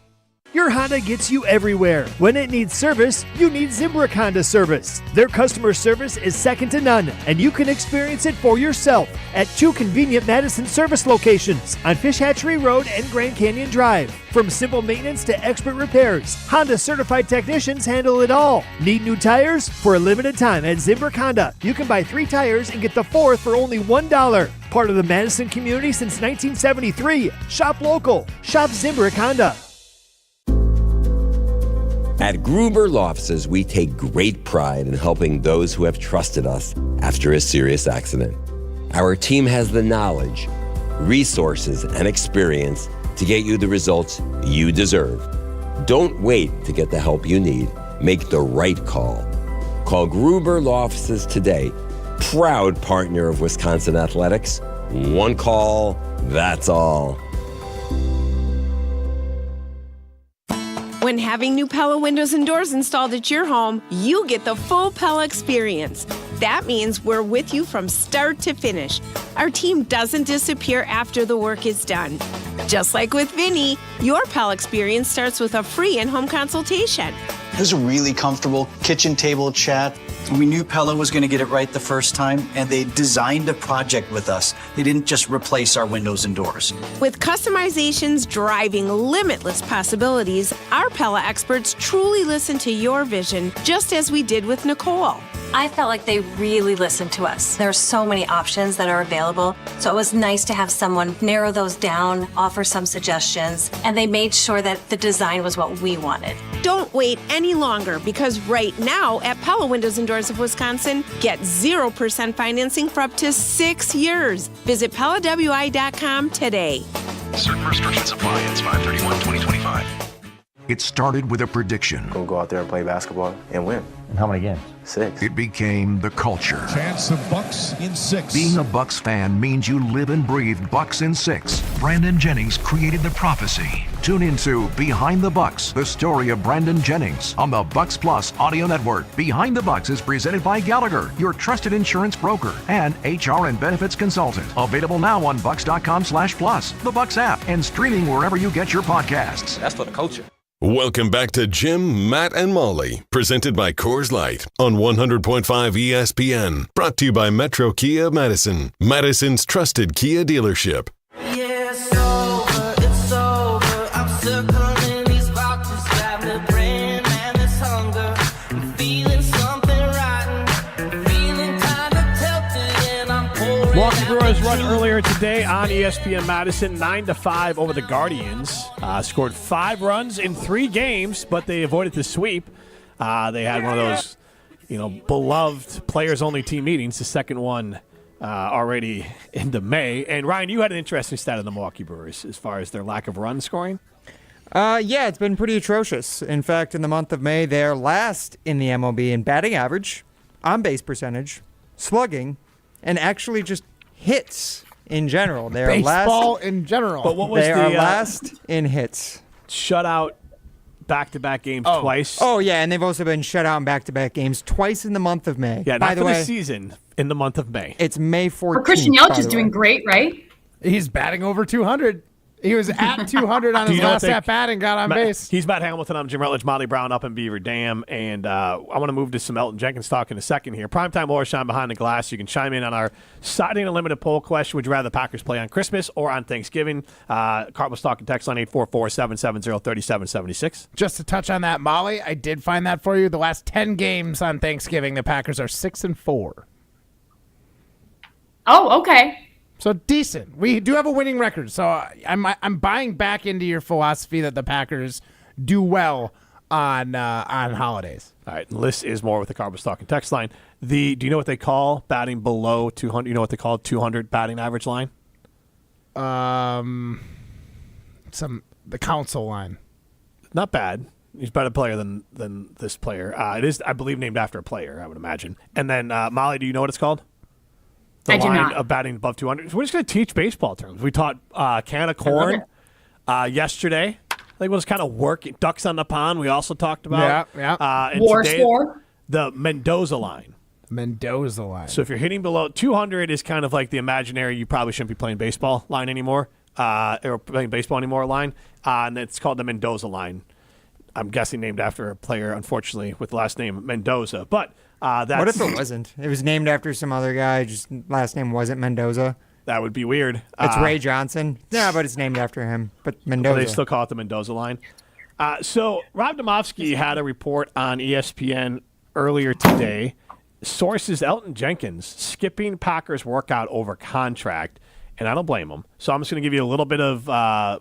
Your Honda gets you everywhere. When it needs service, you need Zimbrick Honda service. Their customer service is second to none, and you can experience it for yourself at 2 convenient Madison service locations on Fish Hatchery Road and Grand Canyon Drive. From simple maintenance to expert repairs, Honda certified technicians handle it all. Need new tires? For a limited time at Zimbrick Honda, you can buy 3 tires and get the 4th for only $1. Part of the Madison community since 1973. Shop local. Shop Zimbrick Honda. At Gruber Law Offices, we take great pride in helping those who have trusted us after a serious accident. Our team has the knowledge, resources, and experience to get you the results you deserve. Don't wait to get the help you need. Make the right call. Call Gruber Law Offices today. Proud partner of Wisconsin Athletics. One call, that's all. When having new Pella windows and doors installed at your home, you get the full Pella experience. That means we're with you from start to finish. Our team doesn't disappear after the work is done. Just like with Vinny, your Pella experience starts with a free in-home consultation. It was a really comfortable kitchen table chat. We knew Pella was going to get it right the first time, and they designed a project with us. They didn't just replace our windows and doors. With customizations driving limitless possibilities, our Pella experts truly listen to your vision, just as we did with Nicole. I felt like they really listened to us. There are so many options that are available, so it was nice to have someone narrow those down, offer some suggestions, and they made sure that the design was what we wanted. Don't wait any longer, because right now at Pella Windows and Doors of Wisconsin, get 0% financing for up to 6 years. Visit PellaWI.com today. Certain restrictions apply. Ends 5/31/2025. It started with a prediction. Go out there and play basketball and win. And how many games? 6. It became the culture. Chance of Bucks in 6. Being a Bucks fan means you live and breathe Bucks in 6. Brandon Jennings created the prophecy. Tune into Behind the Bucks, the story of Brandon Jennings on the Bucks Plus audio network. Behind the Bucks is presented by Gallagher, your trusted insurance broker and HR and benefits consultant. Available now on bucks.com/plus, the Bucks app, and streaming wherever you get your podcasts. That's for the culture. Welcome back to Jim, Matt, and Molly, presented by Coors Light on 100.5 ESPN. Brought to you by Metro Kia Madison, Madison's trusted Kia dealership. Yeah, it's over, I'm circling these boxes, got me praying, man, this hunger, I'm feeling something rotten, I'm feeling kind of tilted, and I'm pouring. Milwaukee Brewers run earlier today on ESPN Madison, 9-5 over the Guardians. Scored 5 runs in 3 games, but they avoided the sweep. They had one of those, beloved players-only team meetings, the second one already into May. And, Ryan, you had an interesting stat on the Milwaukee Brewers as far as their lack of run scoring. Yeah, it's been pretty atrocious. In fact, in the month of May, they're last in the MLB in batting average, on-base percentage, slugging, and actually just hits in general. They're Baseball last in general. But what was they are last in hits. Shutout back-to-back games twice. Oh, yeah, and they've also been shut out in back-to-back games twice in the month of May. Yeah, by not the for way, the season, in the month of May. It's May 14th. But Christian Yelich is doing great, right? He's batting over 200. He was at 200 on his last at-bat and got on base. He's Matt Hamilton. I'm Jim Rutledge, Molly Brown up in Beaver Dam. And I want to move to some Elton Jenkins talk in a second here. Primetime Laura Shine Behind the Glass. You can chime in on our Saturday Unlimited poll question. Would you rather the Packers play on Christmas or on Thanksgiving? Cardinals talking text line 844-770-3776. Just to touch on that, Molly, I did find that for you. The last 10 games on Thanksgiving, the Packers are 6-4. Oh, okay. So decent. We do have a winning record. So I'm buying back into your philosophy that the Packers do well on holidays. All right, the list is more with the Cardinals talking text line. Do you know what they call batting below 200? You know what they call 200 batting average line? The council line. Not bad. He's a better player than this player. It is, I believe, named after a player, I would imagine. And then, Molly, do you know what it's called? The line of batting above 200. So we're just going to teach baseball terms. We taught can of corn yesterday. I think we'll just kind of work it. Ducks on the pond. We also talked about. And War today, score. The Mendoza line. Mendoza line. So if you're hitting below 200 is kind of like the imaginary you probably shouldn't be playing baseball line anymore, or playing baseball anymore line. And it's called the Mendoza line. I'm guessing named after a player, unfortunately, with the last name Mendoza. But that's... What if it wasn't? It was named after some other guy, just last name wasn't Mendoza. That would be weird. It's Ray Johnson. Yeah, but it's named after him. But Mendoza. Well, they still call it the Mendoza line. So Rob Domofsky had a report on ESPN earlier today. Sources Elton Jenkins skipping Packers workout over contract, and I don't blame him. So I'm just going to give you a little bit of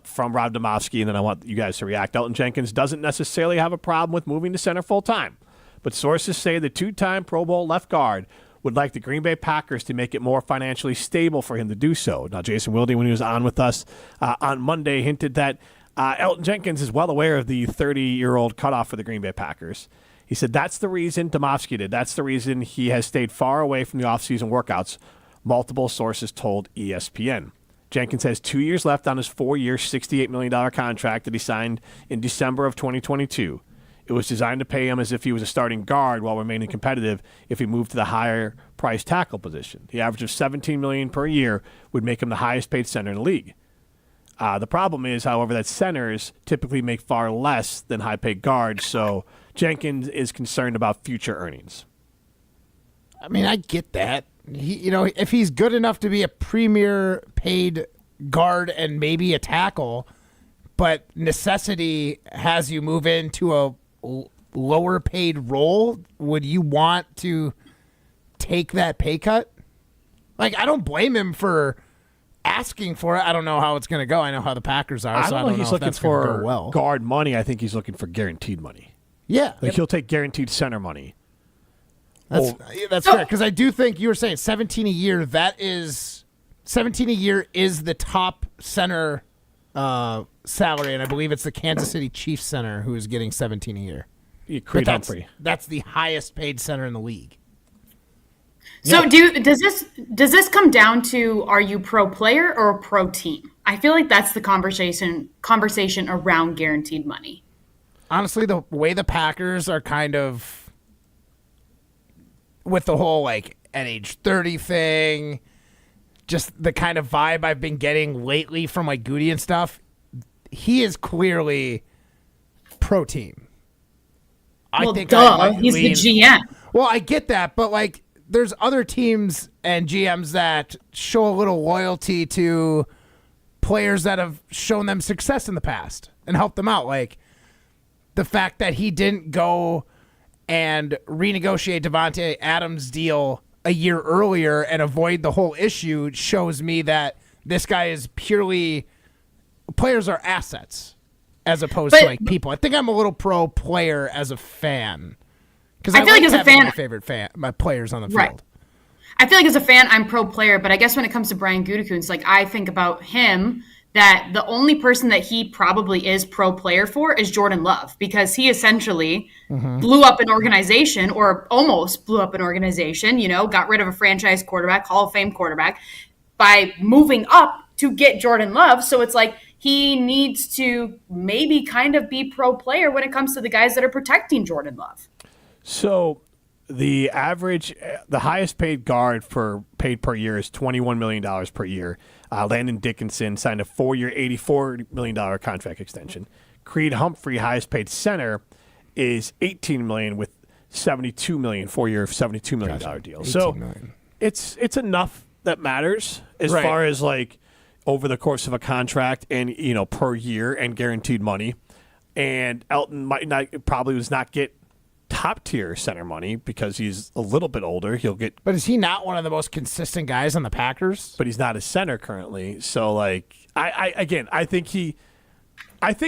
from Rob Domofsky, and then I want you guys to react. Elton Jenkins doesn't necessarily have a problem with moving to center full-time, but sources say the 2-time Pro Bowl left guard would like the Green Bay Packers to make it more financially stable for him to do so. Now, Jason Wilde, when he was on with us on Monday, hinted that Elton Jenkins is well aware of the 30-year-old cutoff for the Green Bay Packers. He said that's the reason Domofsky did. That's the reason he has stayed far away from the offseason workouts, multiple sources told ESPN. Jenkins has 2 years left on his 4-year, $68 million contract that he signed in December of 2022. It was designed to pay him as if he was a starting guard while remaining competitive if he moved to the higher price tackle position. The average of $17 million per year would make him the highest paid center in the league. The problem is, however, that centers typically make far less than high-paid guards, so Jenkins is concerned about future earnings. I mean, I get that. If he's good enough to be a premier paid guard and maybe a tackle, but necessity has you move into a lower paid role, would you want to take that pay cut? Like, I don't blame him for asking for it. I don't know how it's going to go. I know how the Packers are, so I don't know he's if looking that's going to for go well. guard money. I think he's looking for guaranteed money. Yeah. He'll take guaranteed center money. That's fair, because I do think you were saying 17 a year. That is 17 a year is the top center salary, and I believe it's the Kansas City Chiefs center who is getting $17 a year. Creed Humphrey. That's the highest paid center in the league. So does this come down to, are you pro player or pro team? I feel like that's the conversation around guaranteed money. Honestly, the way the Packers are kind of with the whole like at age 30 thing, just the kind of vibe I've been getting lately from like Goody and stuff, he is clearly pro team. Well, he's the GM. Well, I get that, but like there's other teams and GMs that show a little loyalty to players that have shown them success in the past and helped them out. Like the fact that he didn't go and renegotiate Devontae Adams' deal a year earlier and avoid the whole issue shows me that this guy is purely players are assets as opposed to like people. I think I'm a little pro player as a fan because I feel like as a fan, my favorite my players on the field. Right. I feel like as a fan, I'm pro player, but I guess when it comes to Brian Gutekunst, like I think about him that the only person that he probably is pro player for is Jordan Love, because he essentially blew up an organization, or almost blew up an organization, got rid of a franchise quarterback, Hall of Fame quarterback, by moving up to get Jordan Love. So it's like he needs to maybe kind of be pro player when it comes to the guys that are protecting Jordan Love. So the highest paid guard paid per year is $21 million per year. Landon Dickinson signed a 4-year, $84 million contract extension. Creed Humphrey, highest paid center, is $18 million with $72 million, 4-year, $72 million deal. So it's enough that matters as far as like over the course of a contract and per year and guaranteed money. And Elton probably does not get top tier center money because he's a little bit older. He'll get, but is he not one of the most consistent guys on the Packers? But he's not a center currently. So like, I think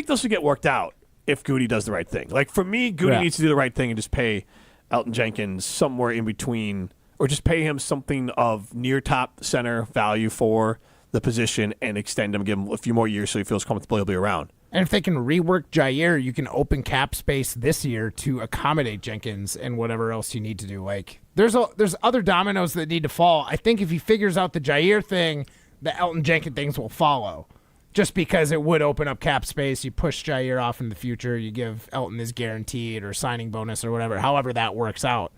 this will get worked out if Goody does the right thing. Like for me, Goody needs to do the right thing and just pay Elton Jenkins somewhere in between, or just pay him something of near top center value for the position and extend him, give him a few more years so he feels comfortable he'll be around. And if they can rework Jair, you can open cap space this year to accommodate Jenkins and whatever else you need to do. Like there's other dominoes that need to fall. I think if he figures out the Jair thing, the Elton Jenkins things will follow. Just because it would open up cap space, you push Jair off in the future, you give Elton his guaranteed or signing bonus or whatever, however that works out.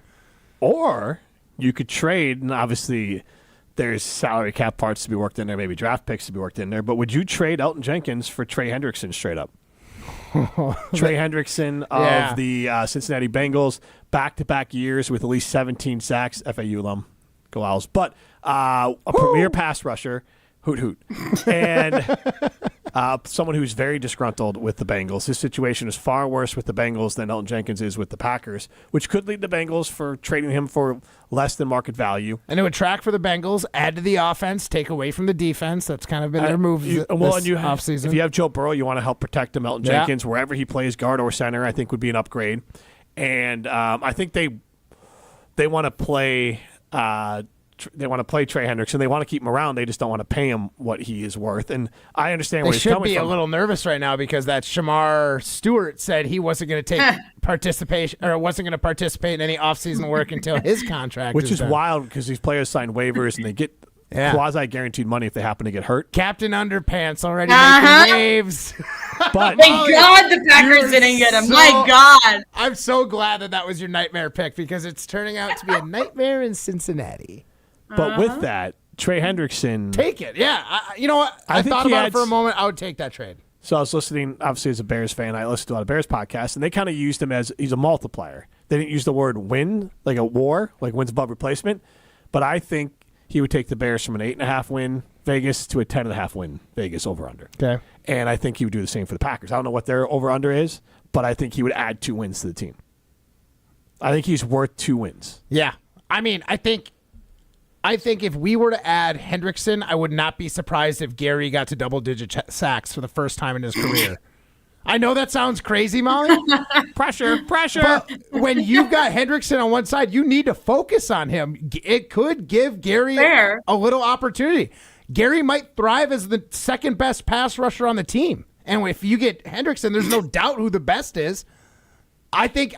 Or you could trade, and obviously there's salary cap parts to be worked in there, maybe draft picks to be worked in there. But would you trade Elton Jenkins for Trey Hendrickson straight up? Trey Hendrickson of the Cincinnati Bengals, back-to-back years with at least 17 sacks, FAU alum, go Owls. But a premier pass rusher, hoot, and someone who's very disgruntled with the Bengals. His situation is far worse with the Bengals than Elton Jenkins is with the Packers, which could lead the Bengals for trading him for less than market value. And it would track for the Bengals, add to the offense, take away from the defense. That's kind of been their move offseason. If you have Joe Burrow, you want to help protect him. Elton Jenkins, wherever he plays, guard or center, I think would be an upgrade. And I think they want to play Trey Hendrickson. They want to keep him around. They just don't want to pay him what he is worth. And I understand where he's coming from. They should be a little nervous right now because that Shamar Stewart said he wasn't going to take participation or wasn't going to participate in any offseason work until his contract. Which is wild because these players sign waivers and they get quasi-guaranteed money if they happen to get hurt. Captain Underpants already making waves. But thank God the Packers didn't get him. My God. I'm so glad that was your nightmare pick because it's turning out to be a nightmare in Cincinnati. But with that, Trey Hendrickson... Take it, yeah. You know what? I thought about it for a moment. I would take that trade. So I was listening, obviously, as a Bears fan. I listened to a lot of Bears podcasts, and they kind of used him as he's a multiplier. They didn't use the word win, like a war, like wins above replacement. But I think he would take the Bears from an 8.5 win Vegas to a 10.5 win Vegas over-under. Okay. And I think he would do the same for the Packers. I don't know what their over-under is, but I think he would add 2 wins to the team. I think he's worth 2 wins. Yeah. I mean, I think if we were to add Hendrickson, I would not be surprised if Gary got to double-digit sacks for the first time in his career. I know that sounds crazy, Molly. Pressure. But when you've got Hendrickson on one side, you need to focus on him. It could give Gary a little opportunity. Gary might thrive as the second best pass rusher on the team. And if you get Hendrickson, there's no doubt who the best is. I think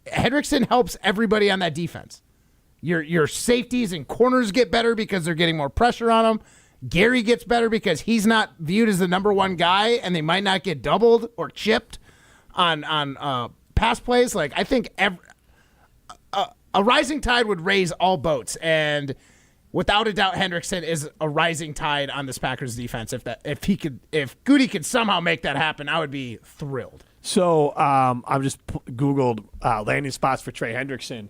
Hendrickson helps everybody on that defense. Your safeties and corners get better because they're getting more pressure on them. Gary gets better because he's not viewed as the number one guy, and they might not get doubled or chipped on pass plays. Like, I think a rising tide would raise all boats, and without a doubt, Hendrickson is a rising tide on this Packers defense. If Goody could somehow make that happen, I would be thrilled. So I've just Googled landing spots for Trey Hendrickson.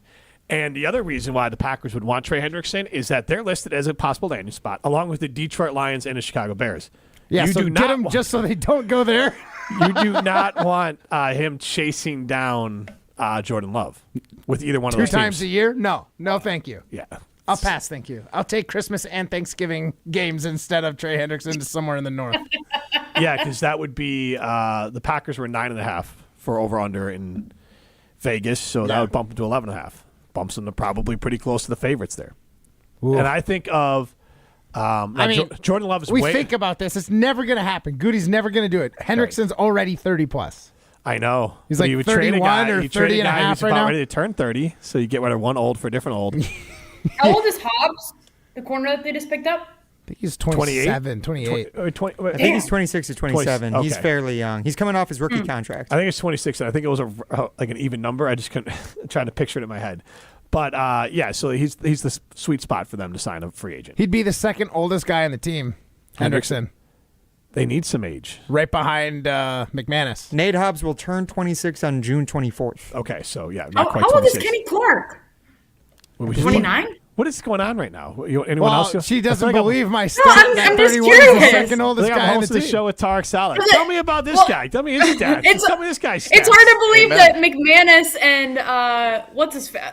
And the other reason why the Packers would want Trey Hendrickson is that they're listed as a possible landing spot, along with the Detroit Lions and the Chicago Bears. Yeah, so get him just so they don't go there. You do not want him chasing down Jordan Love with either one of those 2 times teams. a year? No, thank you. Yeah. I'll pass, thank you. I'll take Christmas and Thanksgiving games instead of Trey Hendrickson to somewhere in the north. Yeah, because that would be the Packers were 9.5 for over/under in Vegas, so that would bump them to 11.5. Bumps them to probably pretty close to the favorites there. Ooh. And I think of Jordan Love is we think about this. It's never going to happen. Goody's never going to do it. Hendrickson's already 30+. I know. He's like 31 or 30 and a half right now. Ready to turn 30, so you get rid of one old for a different old. How old is Hobbs, the corner that they just picked up? I think he's 27, 28. I think he's 26 or 27. Okay. He's fairly young. He's coming off his rookie contract. I think it's 26, and I think it was like an even number. I just couldn't trying to picture it in my head. But so he's the sweet spot for them to sign a free agent. He'd be the second oldest guy on the team, Hendrickson. They need some age. Right behind McManus. Nate Hobbs will turn 26 on June 24th. Okay, so not quite how old 26. is Kenny Clark? 29? What is going on right now? Anyone else? She doesn't believe my stat. I'm that just 31 is the curious. second oldest guy on the team. The show with Tarek Saleh. Tell me about this guy. Tell me his stats. Tell me this guy's stats. It's hard to believe that McManus and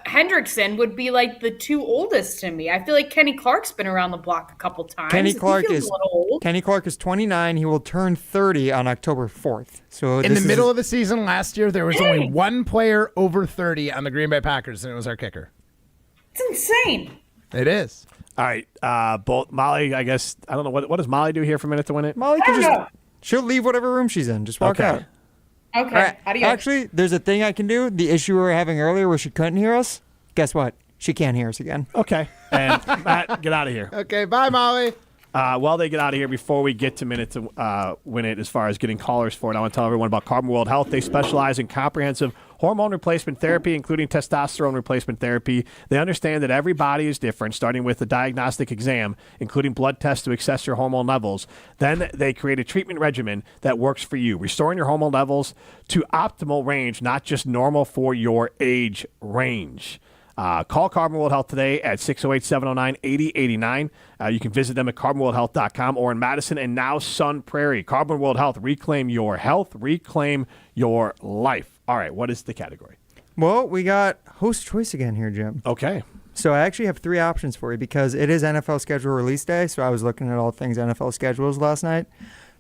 Hendrickson would be like the two oldest to me. I feel like Kenny Clark's been around the block a couple times. Kenny He Clark feels a little old. Kenny Clark is 29. He will turn 30 on October 4th. So in the middle of the season last year, there was only one player over 30 on the Green Bay Packers, and it was our kicker. It's insane. It is. All right, both Molly. I guess I don't know what does Molly do here for a minute to win it. Molly can she'll leave whatever room she's in. Just walk out. Okay. Right. Adios. Actually, there's a thing I can do. The issue we were having earlier where she couldn't hear us. Guess what? She can't hear us again. Okay. And Matt, get out of here. Okay. Bye, Molly. While they get out of here, before we get to minute to win it, as far as getting callers for it, I want to tell everyone about Carbon World Health. They specialize in comprehensive hormone replacement therapy, including testosterone replacement therapy. They understand that every body is different, starting with a diagnostic exam, including blood tests to assess your hormone levels. Then they create a treatment regimen that works for you, restoring your hormone levels to optimal range, not just normal for your age range. Call Carbon World Health today at 608-709-8089. You can visit them at carbonworldhealth.com or in Madison and now Sun Prairie. Carbon World Health. Reclaim your health. Reclaim your life. All right, what is the category? Well, we got host choice again here, Jim. Okay. So I actually have 3 options for you because it is NFL schedule release day, so I was looking at all things NFL schedules last night.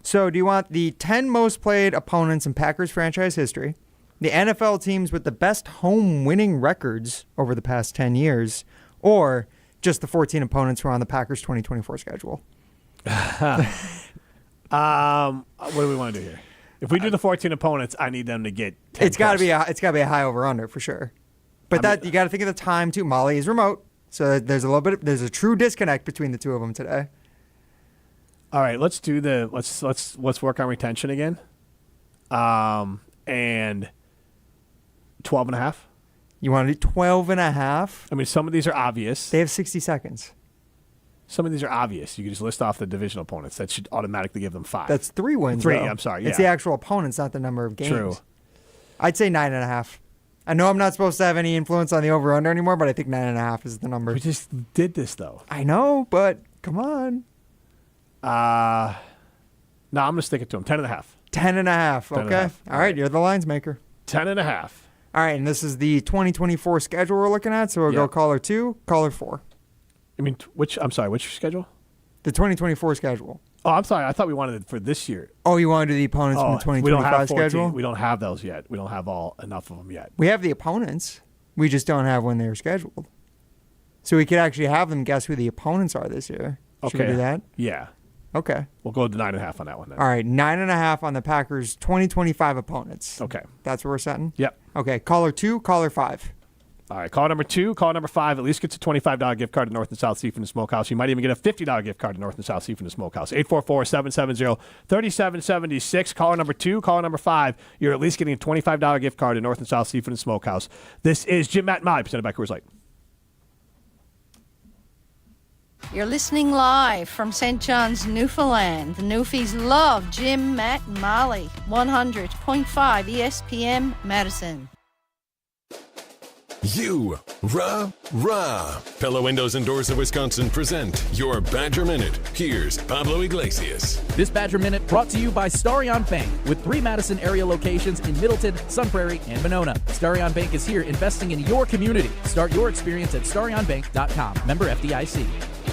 So do you want the 10 most played opponents in Packers franchise history, the NFL teams with the best home winning records over the past 10 years, or just the 14 opponents who are on the Packers 2024 schedule? What do we want to do here? If we do the 14 opponents, I need them to get 10 It's got to be a high over under for sure. But you got to think of the time too. Molly is remote, so there's a true disconnect between the two of them today. All right, let's do let's work on retention again. And 12.5. You want to do 12.5? I mean, some of these are obvious. They have 60 seconds. Some of these are obvious. You can just list off the divisional opponents. That should automatically give them 5. That's 3 wins. 3. Though. I'm sorry. Yeah. It's the actual opponents, not the number of games. True. I'd say 9.5. I know I'm not supposed to have any influence on the over/under anymore, but I think 9.5 is the number. We just did this though. I know, but come on. No, I'm gonna stick it to him. 10.5. 10.5. Okay. All right, you're the lines maker. 10.5. All right, and this is the 2024 schedule we're looking at. So we'll go caller 2, caller 4. I mean, which schedule? The 2024 schedule. Oh, I'm sorry. I thought we wanted it for this year. Oh, you wanted the opponents from the 2025 schedule? We don't have those yet. We don't have enough of them yet. We have the opponents. We just don't have when they're scheduled. So we could actually have them guess who the opponents are this year. Should we do that? Yeah. Okay. We'll go to 9.5 on that one then. All right, 9.5 on the Packers' 2025 opponents. Okay. That's what we're setting? Yep. Okay, caller 2, caller 5. All right, caller number 2, caller number 5 at least gets a $25 gift card to North and South Seafood and Smokehouse. You might even get a $50 gift card to North and South Seafood and Smokehouse. 844-770-3776. Caller number 2, caller number 5. You're at least getting a $25 gift card to North and South Seafood and Smokehouse. This is Jim, Matt, and Molly, presented by Coors Light. You're listening live from St. John's, Newfoundland. The Newfies love Jim, Matt, and Molly. 100.5 ESPN Madison. You, rah. Pella Windows and Doors of Wisconsin present your Badger Minute. Here's Pablo Iglesias. This Badger Minute brought to you by Starion Bank with 3 Madison area locations in Middleton, Sun Prairie, and Monona. Starion Bank is here investing in your community. Start your experience at starionbank.com. Member FDIC.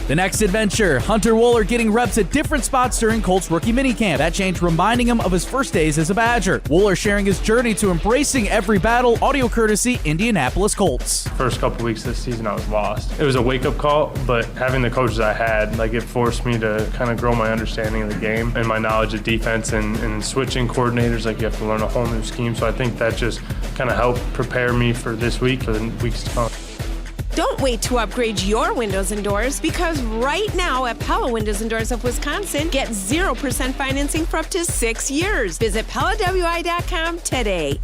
The next adventure, Hunter Wohler getting reps at different spots during Colts rookie minicamp. That change reminding him of his first days as a Badger. Wohler sharing his journey to embracing every battle, audio courtesy Indianapolis Colts. First couple weeks this season I was lost. It was a wake-up call, but having the coaches I had, it forced me to kind of grow my understanding of the game and my knowledge of defense and switching coordinators. You have to learn a whole new scheme, so I think that just kind of helped prepare me for this week, for the weeks to come. Don't wait to upgrade your windows and doors, because right now at Pella Windows and Doors of Wisconsin, get 0% financing for up to 6 years. Visit PellaWI.com today.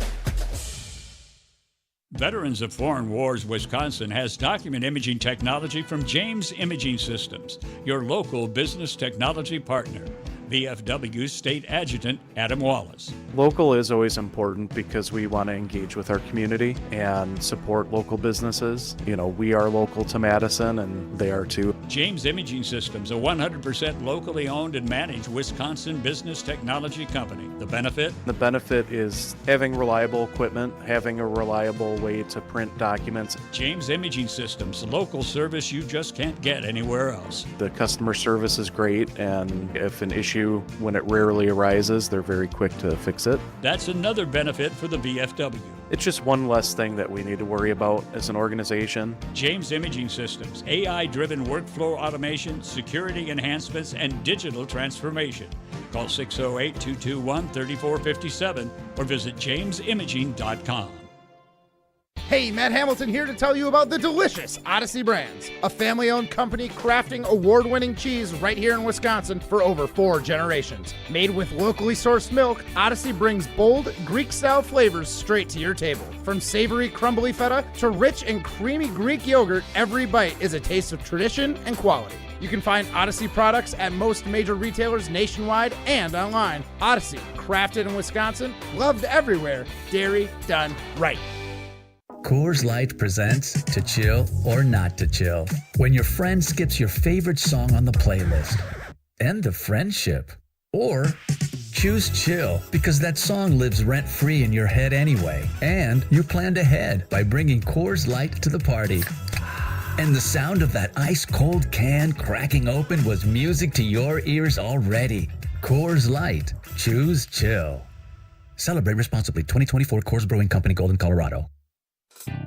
Veterans of Foreign Wars Wisconsin has document imaging technology from James Imaging Systems, your local business technology partner. VFW State Adjutant Adam Wallace. Local is always important because we want to engage with our community and support local businesses. We are local to Madison and they are too. James Imaging Systems, a 100% locally owned and managed Wisconsin business technology company. The benefit? The benefit is having reliable equipment, having a reliable way to print documents. James Imaging Systems, local service you just can't get anywhere else. The customer service is great, and if an issue, when it rarely arises, they're very quick to fix it. That's another benefit for the VFW. It's just one less thing that we need to worry about as an organization. James Imaging Systems, AI-driven workflow automation, security enhancements, and digital transformation. Call 608-221-3457 or visit jamesimaging.com. Hey, Matt Hamilton here to tell you about the delicious Odyssey Brands, a family-owned company crafting award-winning cheese right here in Wisconsin for over 4 generations. Made with locally sourced milk, Odyssey brings bold, Greek-style flavors straight to your table. From savory, crumbly feta to rich and creamy Greek yogurt, every bite is a taste of tradition and quality. You can find Odyssey products at most major retailers nationwide and online. Odyssey, crafted in Wisconsin, loved everywhere, dairy done right. Coors Light presents To Chill or Not to Chill. When your friend skips your favorite song on the playlist. End the friendship. Or choose chill because that song lives rent-free in your head anyway. And you planned ahead by bringing Coors Light to the party. And the sound of that ice-cold can cracking open was music to your ears already. Coors Light. Choose chill. Celebrate responsibly. 2024 Coors Brewing Company, Golden, Colorado.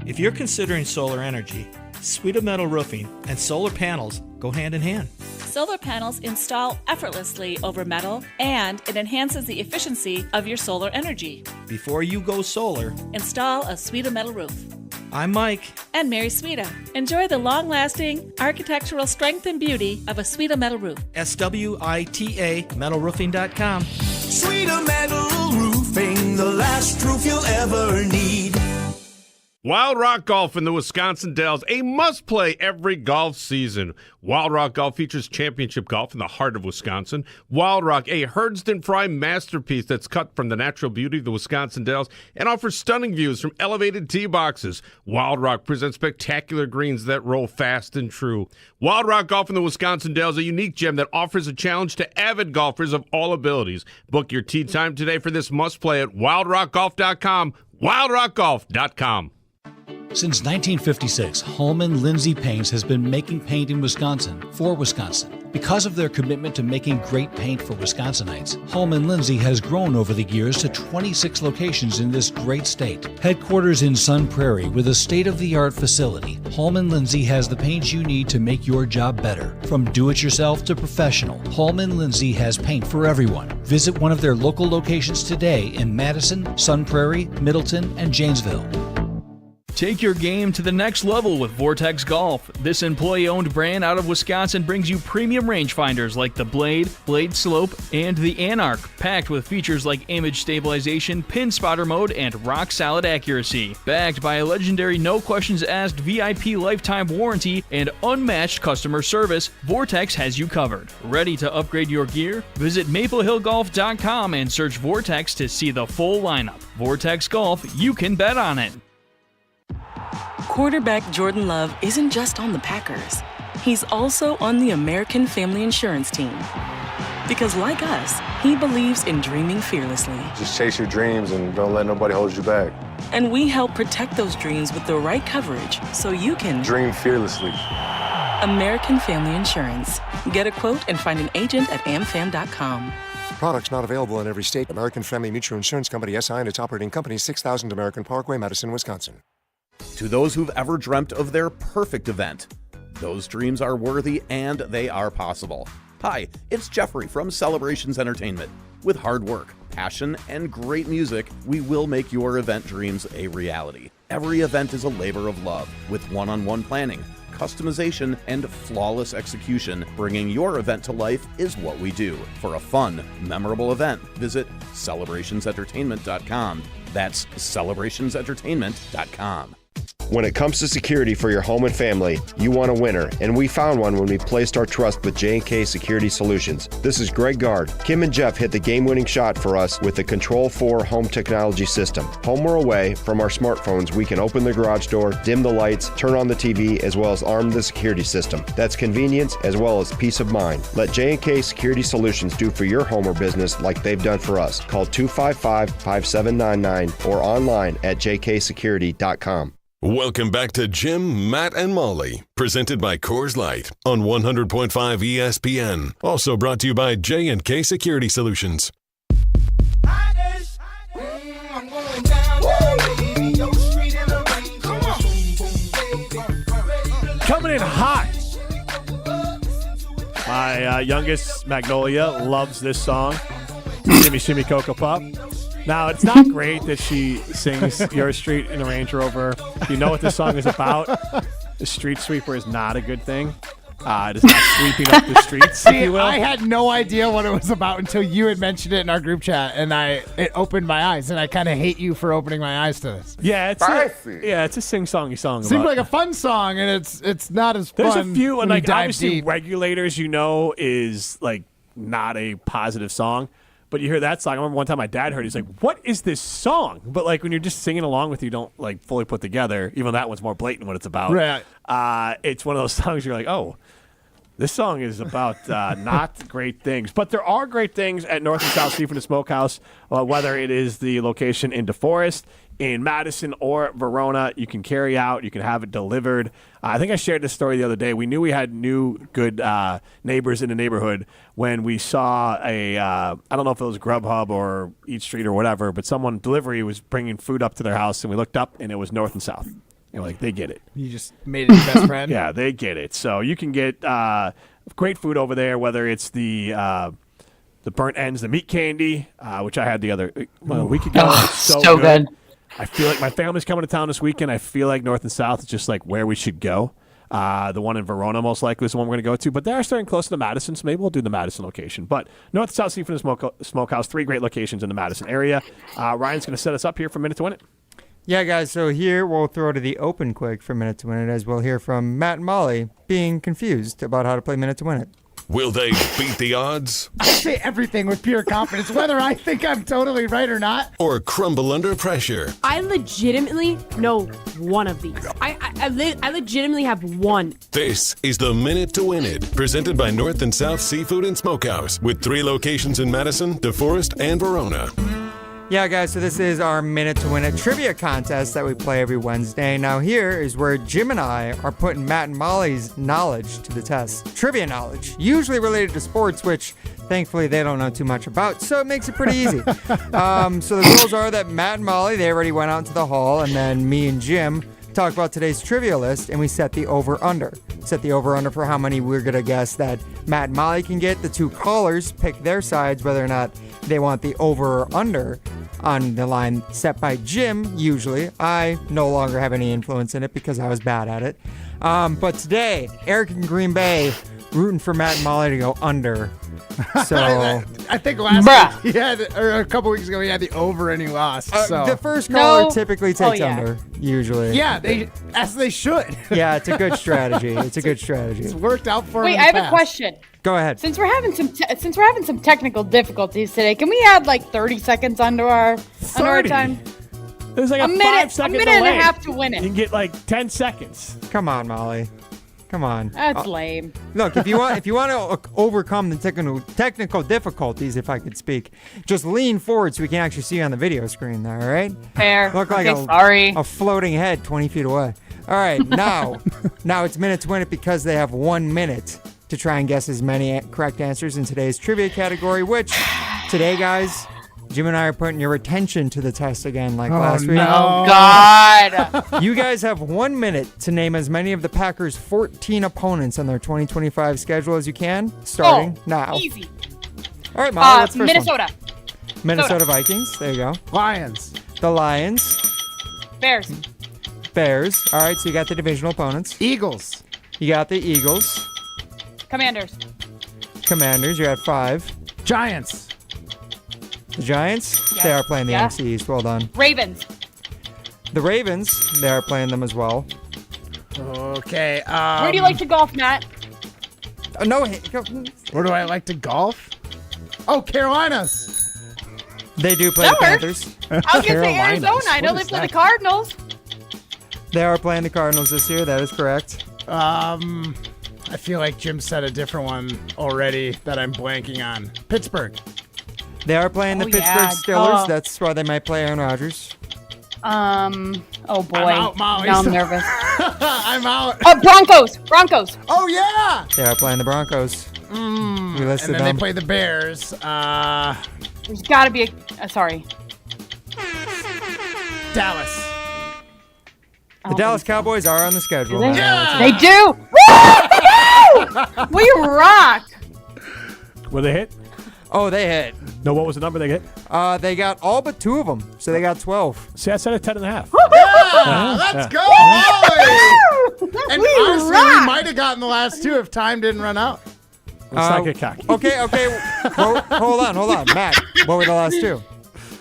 If you're considering solar energy, Suite of Metal Roofing and solar panels go hand in hand. Solar panels install effortlessly over metal, and it enhances the efficiency of your solar energy. Before you go solar, install a Suite of Metal roof. I'm Mike. And Mary Suita. Enjoy the long-lasting architectural strength and beauty of a Suite of Metal roof. SWITA metalroofing.com. Suite of Metal Roofing, the last roof you'll ever need. Wild Rock Golf in the Wisconsin Dells, a must-play every golf season. Wild Rock Golf features championship golf in the heart of Wisconsin. Wild Rock, a Herdston Fry masterpiece that's cut from the natural beauty of the Wisconsin Dells and offers stunning views from elevated tee boxes. Wild Rock presents spectacular greens that roll fast and true. Wild Rock Golf in the Wisconsin Dells, a unique gem that offers a challenge to avid golfers of all abilities. Book your tee time today for this must-play at wildrockgolf.com, wildrockgolf.com. Since 1956, Holman Lindsay Paints has been making paint in Wisconsin for Wisconsin. Because of their commitment to making great paint for Wisconsinites, Holman Lindsay has grown over the years to 26 locations in this great state. Headquarters in Sun Prairie with a state-of-the-art facility, Holman Lindsay has the paint you need to make your job better. From do-it-yourself to professional, Holman Lindsay has paint for everyone. Visit one of their local locations today in Madison, Sun Prairie, Middleton, and Janesville. Take your game to the next level with Vortex Golf. This employee-owned brand out of Wisconsin brings you premium rangefinders like the Blade, Blade Slope, and the Anarch, packed with features like image stabilization, pin spotter mode, and rock-solid accuracy. Backed by a legendary no-questions-asked VIP lifetime warranty and unmatched customer service, Vortex has you covered. Ready to upgrade your gear? Visit maplehillgolf.com and search Vortex to see the full lineup. Vortex Golf, you can bet on it. Quarterback Jordan Love isn't just on the Packers. He's also on the American Family Insurance team. Because like us, he believes in dreaming fearlessly. Just chase your dreams and don't let nobody hold you back. And we help protect those dreams with the right coverage so you can dream fearlessly. American Family Insurance. Get a quote and find an agent at amfam.com. Products not available in every state. American Family Mutual Insurance Company, SI, and its operating company, 6000 American Parkway, Madison, Wisconsin. To those who've ever dreamt of their perfect event, those dreams are worthy and they are possible. Hi, it's Jeffrey from Celebrations Entertainment. With hard work, passion, and great music, we will make your event dreams a reality. Every event is a labor of love, with one-on-one planning, customization, and flawless execution. Bringing your event to life is what we do. For a fun, memorable event, visit celebrationsentertainment.com. That's celebrationsentertainment.com. When it comes to security for your home and family, you want a winner, and we found one when we placed our trust with J&K Security Solutions. This is Greg Gard. Kim and Jeff hit the game-winning shot for us with the Control 4 home technology system. Home or away, from our smartphones, we can open the garage door, dim the lights, turn on the TV, as well as arm the security system. That's convenience as well as peace of mind. Let J&K Security Solutions do for your home or business like they've done for us. Call 255-5799 or online at jksecurity.com. Welcome back to Jim, Matt, and Molly, presented by Coors Light on 100.5 ESPN. Also brought to you by J&K Security Solutions. Coming in hot. My youngest, Magnolia, loves this song, Shimmy Shimmy Cocoa Pop. Now, it's not great that she sings Your Street in a Range Rover. You know what this song is about. The street sweeper is not a good thing. It is not sweeping up the streets, if you will. I had no idea what it was about until you had mentioned it in our group chat, and it opened my eyes, and I kind of hate you for opening my eyes to this. Yeah, it's a sing-songy song. Seems like a fun song, and it's not as fun. There's a few, and like obviously deep. Regulators, is like not a positive song. But you hear that song. I remember one time my dad heard it. He's like, what is this song? But like when you're just singing along with it, you don't like fully put together, even though that one's more blatant what it's about. Right. It's one of those songs you're like, oh, this song is about not great things. But there are great things at North and South Seafood and Smokehouse, whether it is the location in DeForest, in Madison, or Verona. You can carry out. You can have it delivered. I think I shared this story the other day. We knew we had new good neighbors in the neighborhood when we saw I don't know if it was Grubhub or Eat Street or whatever, but someone delivery was bringing food up to their house, and we looked up, and it was North and South. And we're like, they get it. You just made it your best friend? Yeah, they get it. So you can get great food over there, whether it's the burnt ends, the meat candy, which I had the other week ago. So good. I feel like my family's coming to town this weekend. I feel like North and South is just like where we should go. The one in Verona most likely is the one we're going to go to. But they are starting close to Madison, so maybe we'll do the Madison location. But North and South Seafood and Smokehouse, 3 great locations in the Madison area. Ryan's going to set us up here for Minute to Win It. Yeah, guys, so here we'll throw to the open quick for Minute to Win It, as we'll hear from Matt and Molly being confused about how to play Minute to Win It. Will they beat the odds? I say everything with pure confidence, whether I think I'm totally right or not. Or crumble under pressure? I legitimately know one of these. I legitimately have one. This is the Minute to Win It, presented by North and South Seafood and Smokehouse, with 3 locations in Madison, DeForest, and Verona. Yeah, guys, so this is our Minute to Win It trivia contest that we play every Wednesday. Now, here is where Jim and I are putting Matt and Molly's knowledge to the test. Trivia knowledge, usually related to sports, which thankfully they don't know too much about, so it makes it pretty easy. So the rules are that Matt and Molly, they already went out into the hall, and then me and Jim talk about today's trivia list, and we set the over-under. Set the over-under for how many we're going to guess that Matt and Molly can get. The two callers pick their sides, whether or not they want the over or under on the line set by Jim, usually. I no longer have any influence in it because I was bad at it. But today, Eric in Green Bay rooting for Matt and Molly to go under. So I think last week he had, or a couple weeks ago, he had the over and he lost. So. The first caller typically takes under, usually. Yeah, as they should. Yeah, it's a good strategy. It's a good strategy. It's worked out for Wait, him. I have a question. Go ahead. Since we're having some technical difficulties today, can we add like 30 seconds under our time? There's like a minute, 5 second a minute delay. and a half to win it. You can get like 10 seconds. Come on, Molly. Come on. That's lame. Look, if you want to overcome the technical difficulties, if I could speak, just lean forward so we can actually see you on the video screen there, all right? Fair. Look like a floating head 20 feet away. All right, now it's Minute to Win It because they have 1 minute to try and guess as many correct answers in today's trivia category, which today, guys, Jim and I are putting your attention to the test again like last week. Oh, God. You guys have 1 minute to name as many of the Packers' 14 opponents on their 2025 schedule as you can, starting now. Easy. All right, Molly, what's the first Minnesota. one? Minnesota Vikings. There you go. Lions. The Lions. Bears. Bears. All right, so you got the divisional opponents. Eagles. You got the Eagles. Commanders. Commanders, you're at 5. Giants. The Giants, Yes. they are playing the Yeah. NFC East. Well done. Ravens. The Ravens, they are playing them as well. Okay. Where do you like to golf, Matt? No, where do I like to golf? Oh, Carolinas. They do play That the works. Panthers. I was going to say Arizona. I know they play the Cardinals. They are playing the Cardinals this year. That is correct. I feel like Jim said a different one already that I'm blanking on. Pittsburgh. They are playing the Pittsburgh Steelers. That's why they might play Aaron Rodgers. Oh boy. I'm out, Molly. Now I'm nervous. I'm out. Oh, Broncos. Oh, yeah. They are playing the Broncos. We listed And then them. they play the Bears. There's got to be sorry. Dallas. The Dallas Cowboys are on the schedule. They? now. They do. Woo! We rock. Were they hit? Oh, they hit. No, what was the number they hit? They got all but 2 of them, so they got 12. See, I said a 10.5. Yeah, let's go, Molly! And honestly, we might have gotten the last 2 if time didn't run out. Let's not get cocky. Okay. Well, hold on. Matt, what were the last 2?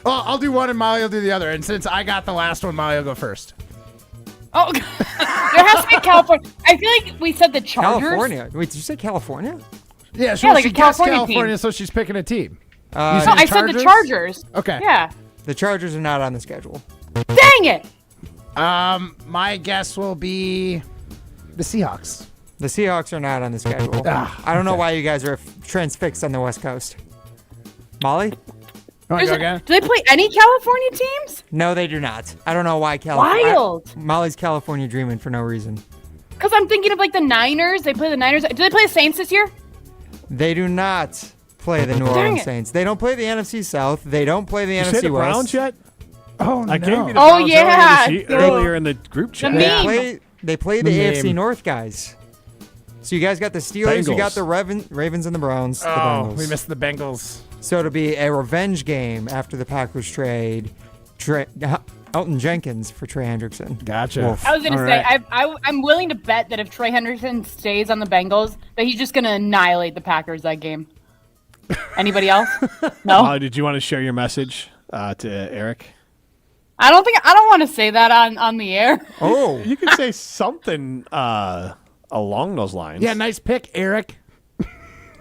Well, I'll do one and Molly will do the other. And since I got the last one, Molly will go first. Oh, there has to be California. I feel like we said the Chargers. California. Wait, did you say California? Yeah, Yeah, like she a guessed California California, team. so she's picking a team. No, I said the Chargers. Okay. Yeah. The Chargers are not on the schedule. Dang it. My guess will be the Seahawks. The Seahawks are not on the schedule. I don't know why you guys are transfixed on the West Coast. Molly? Do they play any California teams? No, they do not. I don't know why California. Wild. Molly's California dreaming for no reason. Because I'm thinking of like the Niners. They play the Niners. Do they play the Saints this year? They do not play the New Dang Orleans it. Saints. They don't play the NFC South. They don't play the Did you NFC say the West. Browns yet? Oh, I gave you the Oh, Browns yeah. earlier in the group chat. They play the The AFC name. North guys. So you guys got the Steelers, you got the Ravens and the Browns. The Oh, Bengals. we missed the Bengals. So it'll be a revenge game after the Packers trade Elton Jenkins for Trey Hendrickson. Gotcha. Wolf. I was going to say, I'm willing to bet that if Trey Henderson stays on the Bengals, that he's just going to annihilate the Packers that game. Anybody else? No? Did you want to share your message to Eric? I don't want to say that on the air. Oh. You could say something along those lines. Yeah, nice pick, Eric.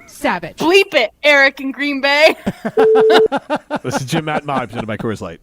Savage. Bleep it, Eric in Green Bay. This is Jim, Matt, and Molly, presented by Coors Light.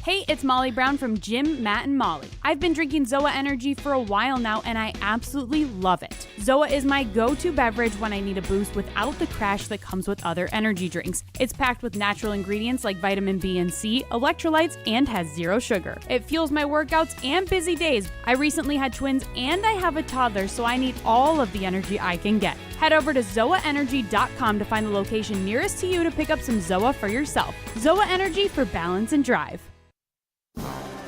Hey, it's Molly Brown from Jim, Matt, and Molly. I've been drinking ZOA Energy for a while now, and I absolutely love it. ZOA is my go-to beverage when I need a boost without the crash that comes with other energy drinks. It's packed with natural ingredients like vitamin B and C, electrolytes, and has 0 sugar. It fuels my workouts and busy days. I recently had twins, and I have a toddler, so I need all of the energy I can get. Head over to ZOAEnergy.com to find the location nearest to you to pick up some ZOA for yourself. ZOA Energy for balance and drive.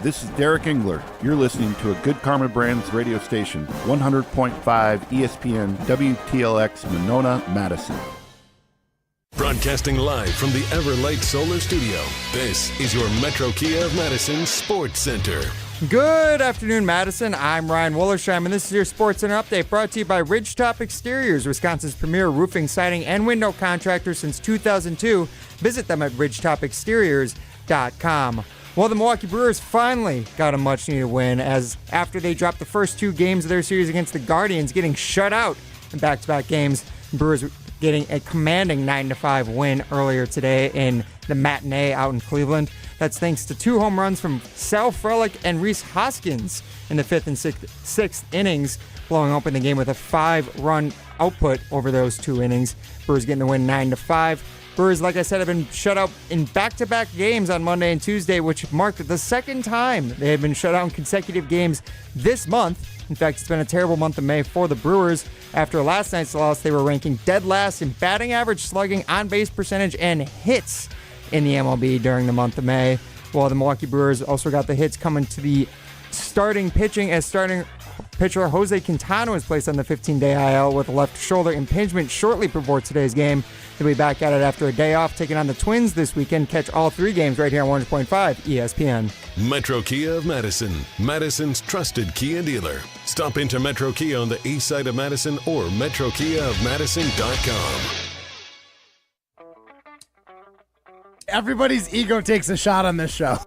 This is Derek Engler. You're listening to a Good Karma Brands radio station, 100.5 ESPN WTLX Monona, Madison. Broadcasting live from the Everlight Solar Studio, this is your Metro Kia of Madison Sports Center. Good afternoon, Madison. I'm Ryan Wollersheim, and this is your Sports Center update brought to you by Ridgetop Exteriors, Wisconsin's premier roofing, siding, and window contractor since 2002. Visit them at ridgetopexteriors.com. Well, the Milwaukee Brewers finally got a much-needed win as after they dropped the first 2 games of their series against the Guardians, getting shut out in back-to-back games. The Brewers getting a commanding 9-5 win earlier today in the matinee out in Cleveland. That's thanks to 2 home runs from Sal Frelick and Rhys Hoskins in the 5th and 6th innings, blowing open the game with a 5-run output over those 2 innings. Brewers getting the win 9-5. Brewers, like I said, have been shut out in back-to-back games on Monday and Tuesday, which marked the second time they have been shut out in consecutive games this month. In fact, it's been a terrible month of May for the Brewers. After last night's loss, they were ranking dead last in batting average, slugging, on-base percentage, and hits in the MLB during the month of May. While the Milwaukee Brewers also got the hits coming to the starting pitching as starting pitcher Jose Quintana was placed on the 15-day IL with a left shoulder impingement shortly before today's game. He'll be back at it after a day off, taking on the Twins this weekend. Catch all 3 games right here on 100.5 ESPN. Metro Kia of Madison, Madison's trusted Kia dealer. Stop into Metro Kia on the east side of Madison or metrokiaofmadison.com. Everybody's ego takes a shot on this show.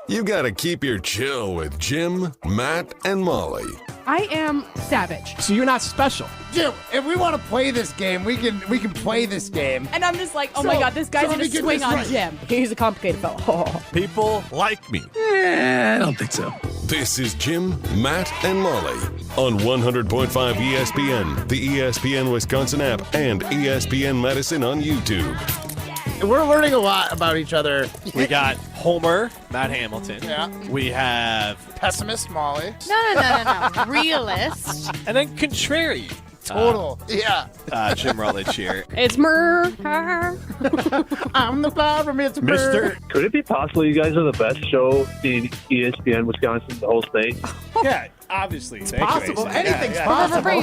You gotta keep your chill with Jim, Matt, and Molly. I am savage. So you're not special. Jim, if we want to play this game, we can play this game. And I'm just like, oh my God, this guy's so going to swing on Jim. He's a complicated fellow. People like me. I don't think so. This is Jim, Matt, and Molly on 100.5 ESPN, the ESPN Wisconsin app, and ESPN Madison on YouTube. We're learning a lot about each other. We got Homer, Matt Hamilton. Yeah. We have Pessimist Molly. No. Realist. and then Contrary. Total. Yeah. Jim Rutledge here. It's Mer. I'm the problem. It's Mr. Could it be possible you guys are the best show in ESPN Wisconsin, the whole state? Yeah, obviously. It's possible. Anything's possible.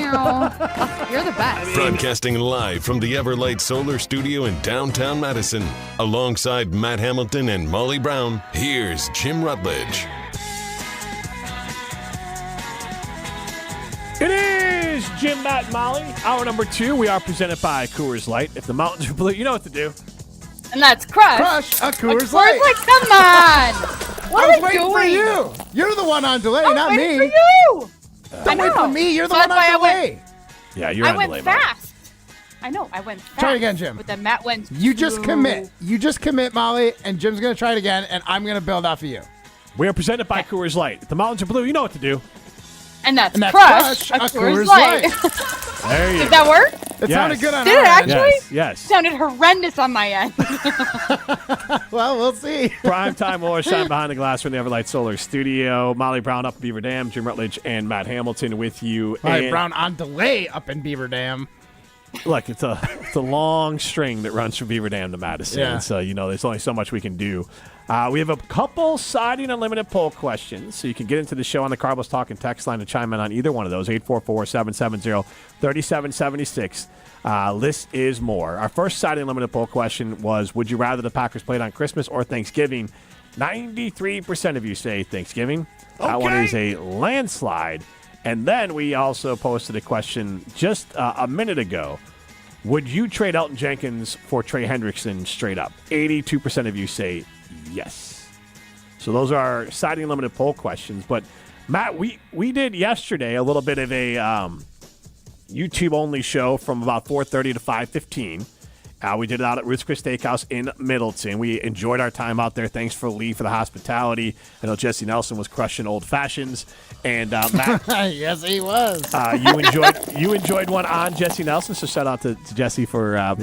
You're the best. Broadcasting live from the Everlight Solar Studio in downtown Madison. Alongside Matt Hamilton and Molly Brown, here's Jim Rutledge. It is Jim, Matt, and Molly. Hour number 2, we are presented by Coors Light. If the mountains are blue, you know what to do. And that's Crush. Crush a Coors Light. Come on. What I are was we waiting doing? for you. You're the one on delay, not me. For you. Don't wait for me. You're the one on delay. Yeah, you're on I delay, went fast. I know. I went fast. Try it again, Jim. But then Matt went. You just slow. commit. You just commit, Molly, and Jim's going to try it again, and I'm going to build off of you. We are presented by Coors Light. If the mountains are blue, you know what to do. And that's Crush a a Coors Coors Light. There you Did go. that work? It sounded good on Did our it end. actually? Yes. Sounded horrendous on my end. Well, we'll see. Prime time Wollersheim behind the glass from the Everlight Solar Studio. Molly Brown up in Beaver Dam, Jim Rutledge, and Matt Hamilton with you. Molly And Brown on delay up in Beaver Dam. Look, it's a long string that runs from Beaver Dam to Madison. Yeah. So, there's only so much we can do. We have a couple Siding Unlimited poll questions, so you can get into the show on the Carbos Talk and text line to chime in on either one of those, 844-770-3776. Less is more. Our first Siding Unlimited poll question was, would you rather the Packers played on Christmas or Thanksgiving? 93% of you say Thanksgiving. That one is a landslide. And then we also posted a question just a minute ago. Would you trade Elton Jenkins for Trey Hendrickson straight up? 82% of you say yes. So those are our Siding Limited poll questions. But, Matt, we did yesterday a little bit of a YouTube-only show from about 4:30 to 5:15. We did it out at Ruth's Chris Steakhouse in Middleton. We enjoyed our time out there. Thanks for Lee for the hospitality. I know Jesse Nelson was crushing old fashions, and Matt, yes, he was. you enjoyed one on Jesse Nelson. So shout out to Jesse for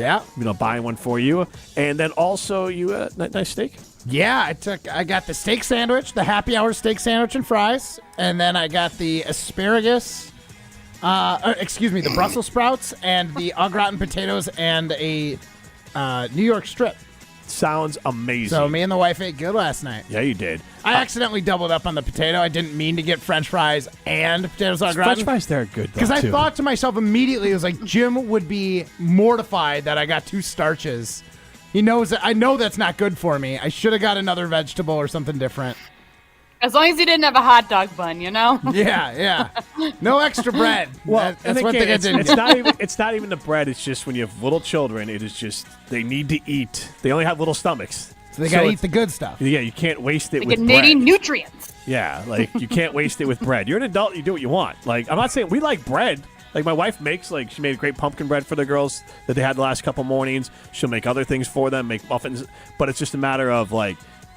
buying one for you, and then also you nice steak. Yeah, I got the steak sandwich, the happy hour steak sandwich and fries, and then I got the asparagus. The Brussels sprouts and the au gratin potatoes and a New York strip. Sounds amazing. So me and the wife ate good last night. Yeah, you did. I accidentally doubled up on the potato. I didn't mean to get French fries and potatoes au gratin. French fries, they're good, though, because I too. thought to myself immediately, it was like, Jim would be mortified that I got 2 starches. He knows that I know that's not good for me. I should have got another vegetable or something different. As long as he didn't have a hot dog bun, Yeah. No extra bread. Well, that's one thing I didn't get. It's not even the bread. It's just when you have little children, it is just they need to eat. They only have little stomachs. So they got to eat the good stuff. Yeah, you can't waste it They with get bread. nutrients. Yeah, like you can't waste it with bread. You're an adult, you do what you want. Like, I'm not saying we like bread. Like, my wife makes, she made great pumpkin bread for the girls that they had the last couple mornings. She'll make other things for them, make muffins. But it's just a matter of,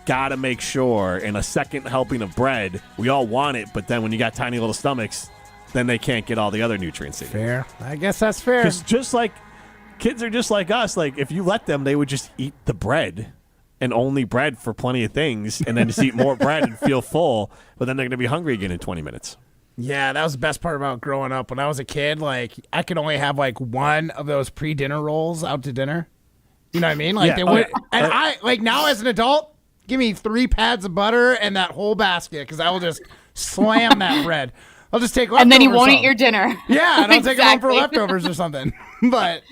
gotta make sure in a second helping of bread, we all want it, but then when you got tiny little stomachs, then they can't get all the other nutrients in. Fair. I guess that's fair. Because just like kids are just like us, if you let them, they would just eat the bread and only bread for plenty of things and then just eat more bread and feel full, but then they're going to be hungry again in 20 minutes. Yeah, that was the best part about growing up. When I was a kid, I could only have one of those pre-dinner rolls out to dinner. You know what I mean? They would, and I now as an adult, give me 3 pads of butter and that whole basket because I will just slam that bread. I'll just take leftovers. And then you won't eat your dinner. Yeah, and I'll take it home for leftovers or something. But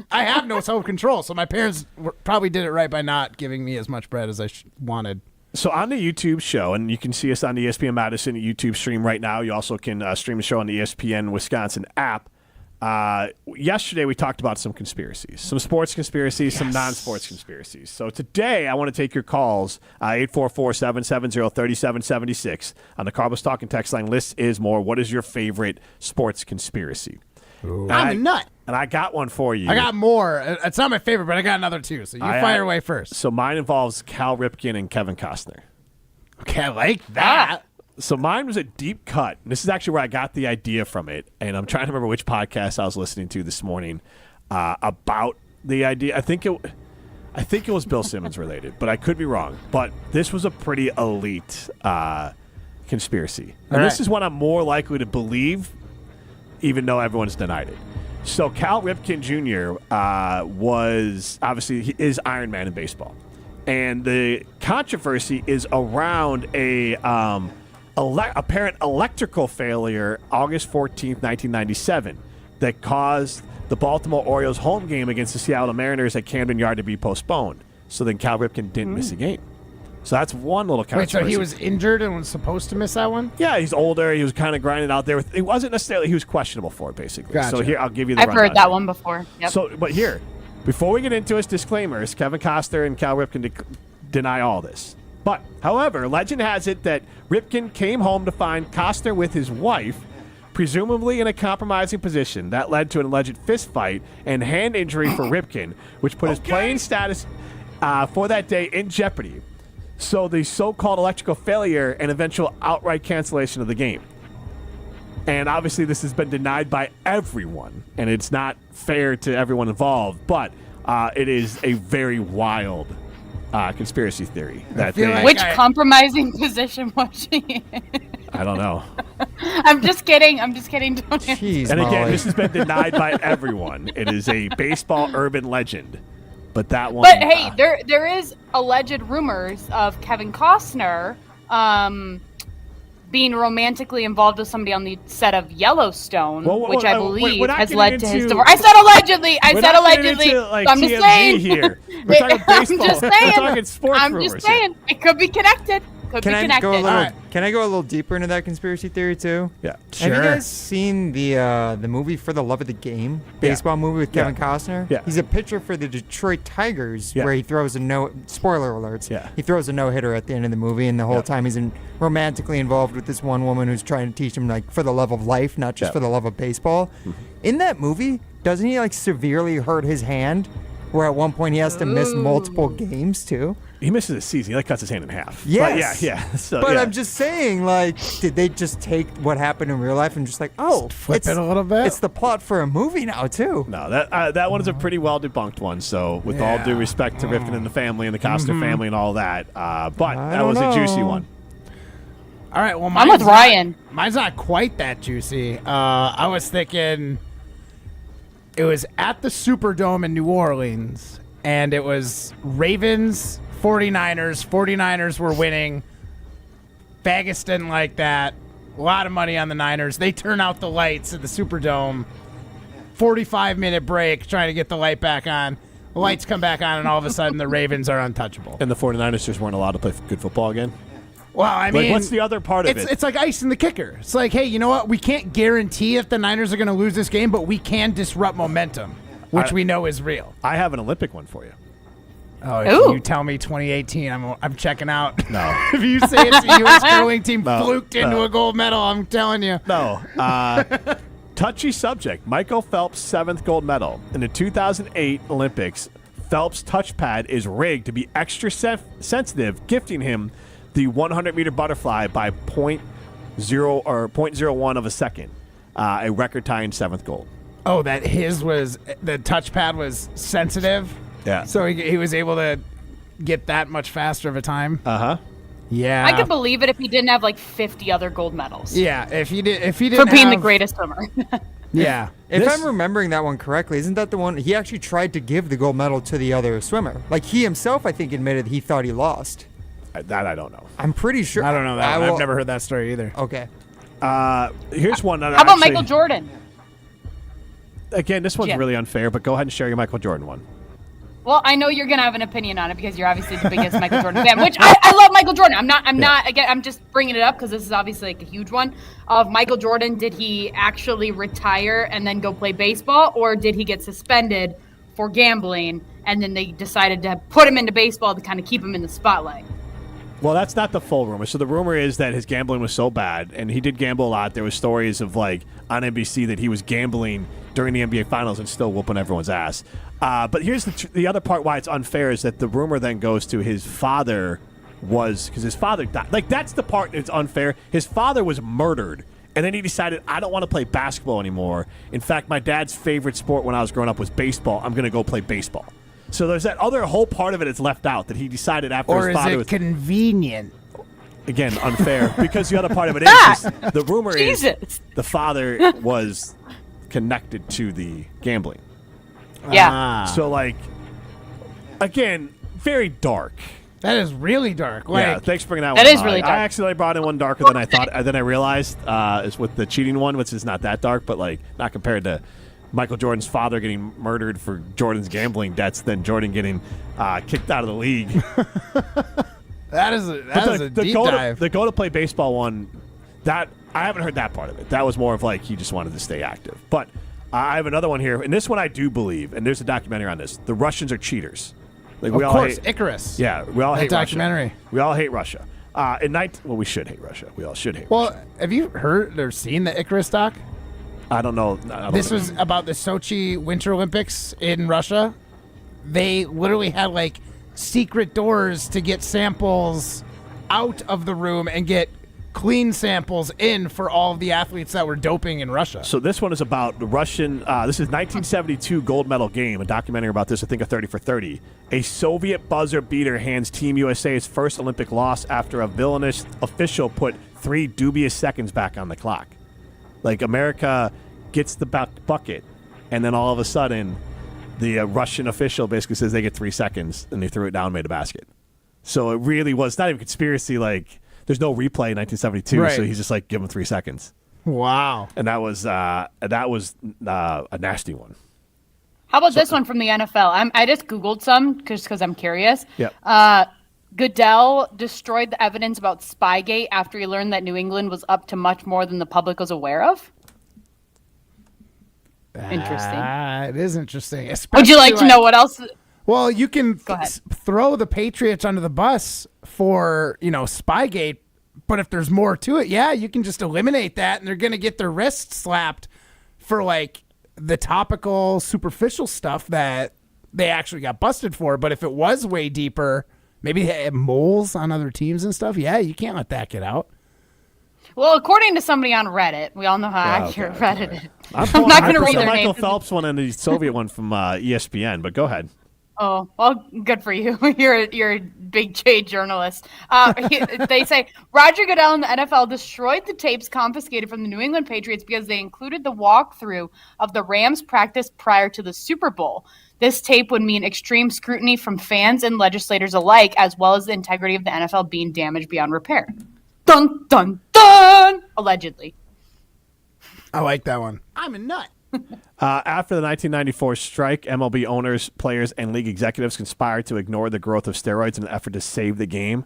I have no self-control, so my parents probably did it right by not giving me as much bread as I wanted. So on the YouTube show, and you can see us on the ESPN Madison YouTube stream right now. You also can stream the show on the ESPN Wisconsin app. Yesterday we talked about some conspiracies, some sports conspiracies, some non-sports conspiracies. So today I want to take your calls, 844-770-3776 on the Carbos Talk and text line. List is more. What is your favorite sports conspiracy? I'm a nut. And I got one for you. I got more. It's not my favorite, but I got another 2. So you fire away first. So mine involves Cal Ripken and Kevin Costner. Okay, I like that. So mine was a deep cut. This is actually where I got the idea from it, and I'm trying to remember which podcast I was listening to this morning about the idea. I think it was Bill Simmons related, but I could be wrong. But this was a pretty elite conspiracy, and this is what I'm more likely to believe, even though everyone's denied it. So Cal Ripken Jr. Was obviously is Iron Man in baseball, and the controversy is around a apparent electrical failure August 14th, 1997 that caused the Baltimore Orioles home game against the Seattle Mariners at Camden Yard to be postponed. So then Cal Ripken didn't miss a game. So that's one little controversy. Wait, so he was injured and was supposed to miss that one? Yeah, he's older. He was kind of grinding out there. It wasn't necessarily he was questionable for it, basically. Gotcha. So here, I'll give you the I've rundown. heard that one before. Yep. So, but here, before we get into his disclaimers, Kevin Costner and Cal Ripken deny all this. But, however, legend has it that Ripken came home to find Costner with his wife, presumably in a compromising position. That led to an alleged fist fight and hand injury for Ripken, which put his playing status for that day in jeopardy. So the so-called electrical failure and eventual outright cancellation of the game. And obviously this has been denied by everyone, and it's not fair to everyone involved, but it is a very wild conspiracy theory. Which compromising position was she in? I don't know. I'm just kidding. Jeez, and again, this has been denied by everyone. It is a baseball urban legend. But that one. But hey, there is alleged rumors of Kevin Costner being romantically involved with somebody on the set of Yellowstone, which I believe has led to his divorce. I said allegedly. So I'm just saying. Here. We're talking baseball. I'm just saying. We're talking sports rumors. I'm just saying. It could be connected. Can I go a little deeper into that conspiracy theory too? Yeah, sure. Have you guys seen the movie For the Love of the Game? Baseball movie with Kevin Costner? Yeah. He's a pitcher for the Detroit Tigers where he throws spoiler alerts. Yeah. He throws a no-hitter at the end of the movie, and the whole time he's romantically involved with this one woman who's trying to teach him for the love of life, not just for the love of baseball. In that movie, doesn't he severely hurt his hand? where at one point he has to miss multiple games too. He misses a season. He like cuts his hand in half. Yes. But yeah. So, but yeah. I'm just saying, like, did they just take what happened in real life and just like, flip it a little bit? It's the plot for a movie now too. No, that one is a pretty well debunked one. So with all due respect to Riffin and the family and the Costa family and all that, but that was a juicy one. All right, well, I'm with Ryan. Mine's not quite that juicy. I was thinking it was at the Superdome in New Orleans, and it was Ravens, 49ers. 49ers were winning. Vegas didn't like that. A lot of money on the Niners. They turn out the lights at the Superdome. 45-minute break trying to get the light back on. The lights come back on, and all of a sudden the Ravens are untouchable. And the 49ers just weren't allowed to play good football again? Well, I mean, what's the other part of it? It's like ice in the kicker. It's like, hey, you know what? We can't guarantee if the Niners are going to lose this game, but we can disrupt momentum, which we know is real. I have an Olympic one for you. Oh, if you tell me 2018, I'm checking out. No. If you say it's the U.S. curling team fluked into a gold medal, I'm telling you. No. Touchy subject. Michael Phelps' 7th gold medal. In the 2008 Olympics, Phelps' touchpad is rigged to be extra sensitive, gifting him the 100-meter butterfly by 0.01 of a second, a record-tying 7th gold. Oh, that the touchpad was sensitive? Yeah. So he was able to get that much faster of a time? Uh-huh. Yeah. I could believe it if he didn't have like 50 other gold medals. Yeah, if he didn't for being the greatest swimmer. Yeah. If I'm remembering that one correctly, isn't that the one he actually tried to give the gold medal to the other swimmer? Like he himself, I think, admitted he thought he lost. That I don't know. I'm pretty sure. I don't know that one. I've never heard that story either. Okay. Here's one. How about Michael Jordan? Again, this one's Jim. really unfair, but go ahead and share your Michael Jordan one. Well, I know you're gonna have an opinion on it because you're obviously the biggest Michael Jordan fan. Which I love Michael Jordan. I'm not. Again, I'm just bringing it up because this is obviously like a huge one. Of Michael Jordan, did he actually retire and then go play baseball, or did he get suspended for gambling and then they decided to put him into baseball to kind of keep him in the spotlight? Well, that's not the full rumor. So the rumor is that his gambling was so bad, and he did gamble a lot. There was stories of, like, on NBC that he was gambling during the NBA Finals and still whooping everyone's ass. But here's the other part why it's unfair is that the rumor then goes to his father because his father died. Like, that's the part that's unfair. His father was murdered, and then he decided, I don't want to play basketball anymore. In fact, my dad's favorite sport when I was growing up was baseball. I'm going to go play baseball. So there's that other whole part of it that's left out that he decided after his father was... Or is it convenient? Again, unfair, because the other part of it is the rumor is the father was connected to the gambling. Yeah. So, like, again, very dark. That is really dark. Yeah, thanks for bringing that one. That is really dark. I accidentally brought in one darker than I thought. Then I realized is with the cheating one, which is not that dark, but, like, not compared to Michael Jordan's father getting murdered for Jordan's gambling debts, then Jordan getting kicked out of the league. That is a deep dive. The go to play baseball one, that I haven't heard that part of it. That was more of like he just wanted to stay active. But I have another one here, and this one I do believe, and there's a documentary on this. The Russians are cheaters. Like, of course, Icarus. Yeah, we all hate documentary. Russia. We all hate Russia. We should hate Russia. We all should hate Well, Russia. have you heard or seen the Icarus doc? I don't know. This was about the Sochi Winter Olympics in Russia. They literally had like secret doors to get samples out of the room and get clean samples in for all of the athletes that were doping in Russia. So this one is about the Russian, this is 1972 gold medal game, a documentary about this, I think a 30 for 30. A Soviet buzzer beater hands Team USA its first Olympic loss after a villainous official put 3 dubious seconds back on the clock. Like, America gets the bucket, and then all of a sudden, the Russian official basically says they get 3 seconds, and they threw it down and made a basket. So it really was not even conspiracy. Like, there's no replay in 1972, right. So he's just like, give him 3 seconds. Wow. And that was a nasty one. How about this one from the NFL? I just Googled some because I'm curious. Yeah. Goodell destroyed the evidence about Spygate after he learned that New England was up to much more than the public was aware of. Interesting. It is interesting. Would you like to know what else? Well, you can throw the Patriots under the bus for, Spygate, but if there's more to it, yeah, you can just eliminate that, and they're going to get their wrists slapped for, like, the topical, superficial stuff that they actually got busted for. But if it was way deeper, maybe they had moles on other teams and stuff. Yeah, you can't let that get out. Well, according to somebody on Reddit, we all know how accurate Reddit is. I'm not going to read their Michael names. Phelps one and the Soviet one from ESPN, but go ahead. Oh, well, good for you. You're a big J journalist. They say Roger Goodell and the NFL destroyed the tapes confiscated from the New England Patriots because they included the walkthrough of the Rams practice prior to the Super Bowl. This tape would mean extreme scrutiny from fans and legislators alike, as well as the integrity of the NFL being damaged beyond repair. Dun, dun, dun! Allegedly. I like that one. I'm a nut. After the 1994 strike, MLB owners, players, and league executives conspired to ignore the growth of steroids in an effort to save the game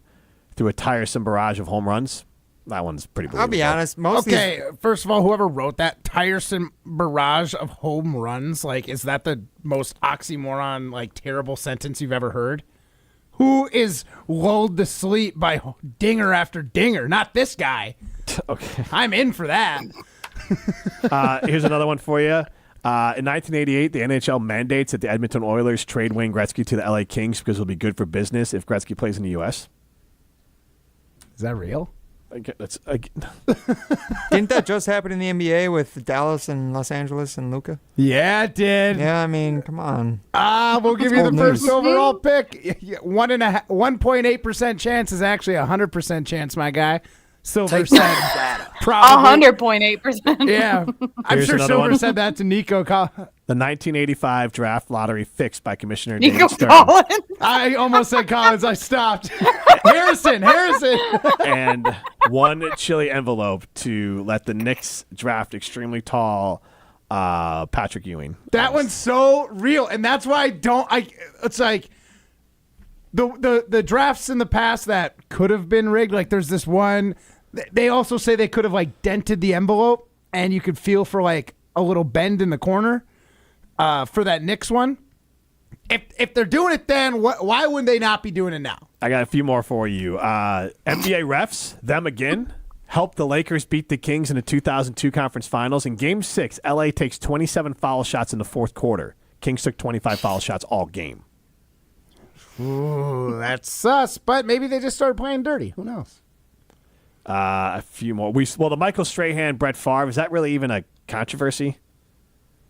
through a tiresome barrage of home runs. That one's pretty believable. I'll be honest. First of all, whoever wrote that tiresome barrage of home runs, like, is that the most oxymoron, like, terrible sentence you've ever heard? Who is lulled to sleep by dinger after dinger? Not this guy. Okay. I'm in for that. Here's another one for you. In 1988, the NHL mandates that the Edmonton Oilers trade Wayne Gretzky to the LA Kings because it'll be good for business if Gretzky plays in the U.S. Is that real? Didn't that just happen in the NBA with Dallas and Los Angeles and Luka? Yeah, it did. Yeah, I mean, come on. We'll give That's you the old first news. overall pick. 1.8% chance is actually 100% chance, my guy. Silver said probably 100.8%. Yeah, I'm Here's sure another Silver one. said that to Nico. The 1985 draft lottery fixed by Commissioner Nico David Stern. Collins. I almost said Collins. I stopped. Harrison. And one chili envelope to let the Knicks draft extremely tall Patrick Ewing. That one's so real, and that's why it's like the drafts in the past that could have been rigged. Like there's this one. They also say they could have like dented the envelope, and you could feel for like a little bend in the corner for that Knicks one. If they're doing it then, why would they not be doing it now? I got a few more for you. NBA refs, them again, helped the Lakers beat the Kings in the 2002 conference finals. In Game 6, LA takes 27 foul shots in the fourth quarter. Kings took 25 foul shots all game. Ooh, that's sus. But maybe they just started playing dirty. Who knows? A few more. The Michael Strahan, Brett Favre, is that really even a controversy?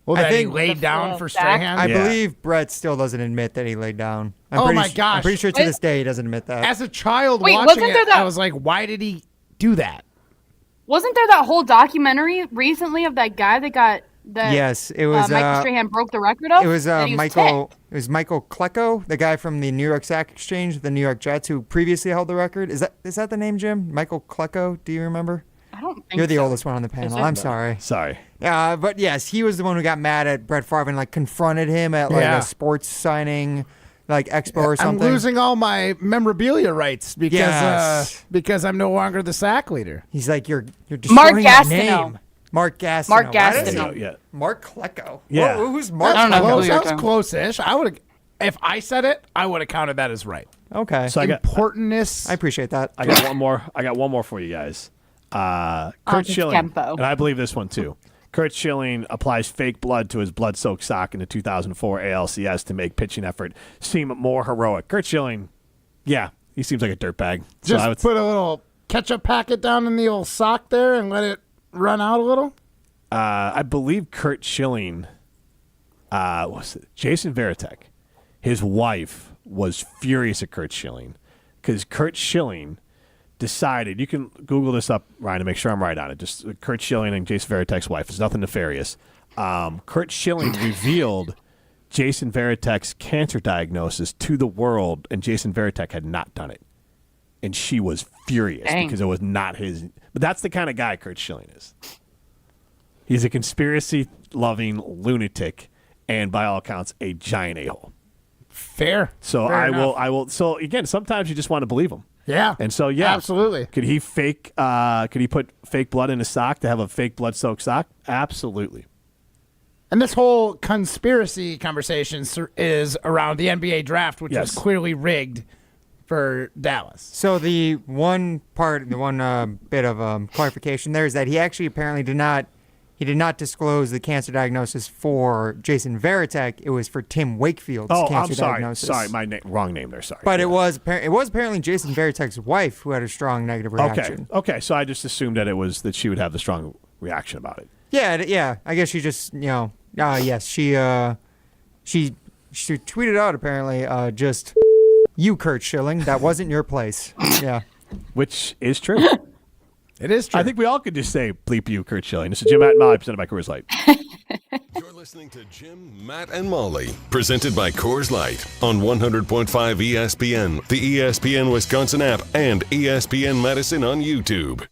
Well, I that he think laid down for Strahan. I believe Brett still doesn't admit that he laid down. Oh my gosh. I'm pretty sure to this day he doesn't admit that. As a child Wait, watching wasn't it, there that- I was like, why did he do that? Wasn't there that whole documentary recently of that guy that got that? Yes, it was Michael Strahan broke the record of. It was that he Michael. It was Michael Klecko, the guy from the New York Stock Exchange, the New York Jets, who previously held the record. Is that the name, Jim? Michael Klecko? Do you remember? I don't think You're the so. oldest one on the panel. I'm sorry. Sorry. But yes, he was the one who got mad at Brett Favre and like confronted him at like a sports signing, like expo or something. I'm losing all my memorabilia rights because I'm no longer the sack leader. He's like, you're Mark destroying my Gastineau. name. Mark Gastineau. Mark Why Gastineau. does he- Yeah. Mark Klecko. Yeah. Who's Mark? I don't know who Close, you're that was talking. close-ish. I would have, if I said it, I would have counted that as right. Okay. So I Importantness. appreciate that. got one more. I got one more for you guys. Kurt Schilling, Kempo. and I believe this one too. Kurt Schilling applies fake blood to his blood-soaked sock in the 2004 ALCS to make pitching effort seem more heroic. Kurt Schilling, yeah, he seems like a dirtbag. Just put a little ketchup packet down in the old sock there and let it run out a little. I believe Kurt Schilling, Jason Varitek, his wife was furious at Kurt Schilling because Kurt Schilling decided, you can Google this up, Ryan, to make sure I'm right on it. Just Kurt Schilling and Jason Varitek's wife. It's nothing nefarious. Kurt Schilling revealed Jason Varitek's cancer diagnosis to the world, and Jason Varitek had not done it. And she was furious because it was not his. But that's the kind of guy Kurt Schilling is. He's a conspiracy-loving lunatic, and by all accounts, a giant a-hole. Fair. So Fair enough. I will. So again, sometimes you just want to believe him. Yeah. And so yeah, absolutely. Could he fake? Could he put fake blood in his sock to have a fake blood-soaked sock? Absolutely. And this whole conspiracy conversation is around the NBA draft, which was clearly rigged for Dallas. So the one bit of clarification there is that he actually apparently did not he did not disclose the cancer diagnosis for Jason Varitek. It was for Tim Wakefield's cancer diagnosis. Sorry, wrong name there. Sorry. But it was apparently Jason Veritek's wife who had a strong negative reaction. Okay. So I just assumed that it was that she would have the strong reaction about it. Yeah. I guess she just, yes, she tweeted out apparently just, "You, Kurt Schilling, that wasn't your place." Yeah. Which is true. It is true. I think we all could just say, "Bleep you, Kurt Schilling." This is Jim, Matt, and Molly, presented by Coors Light. You're listening to Jim, Matt, and Molly, presented by Coors Light on 100.5 ESPN, the ESPN Wisconsin app, and ESPN Madison on YouTube.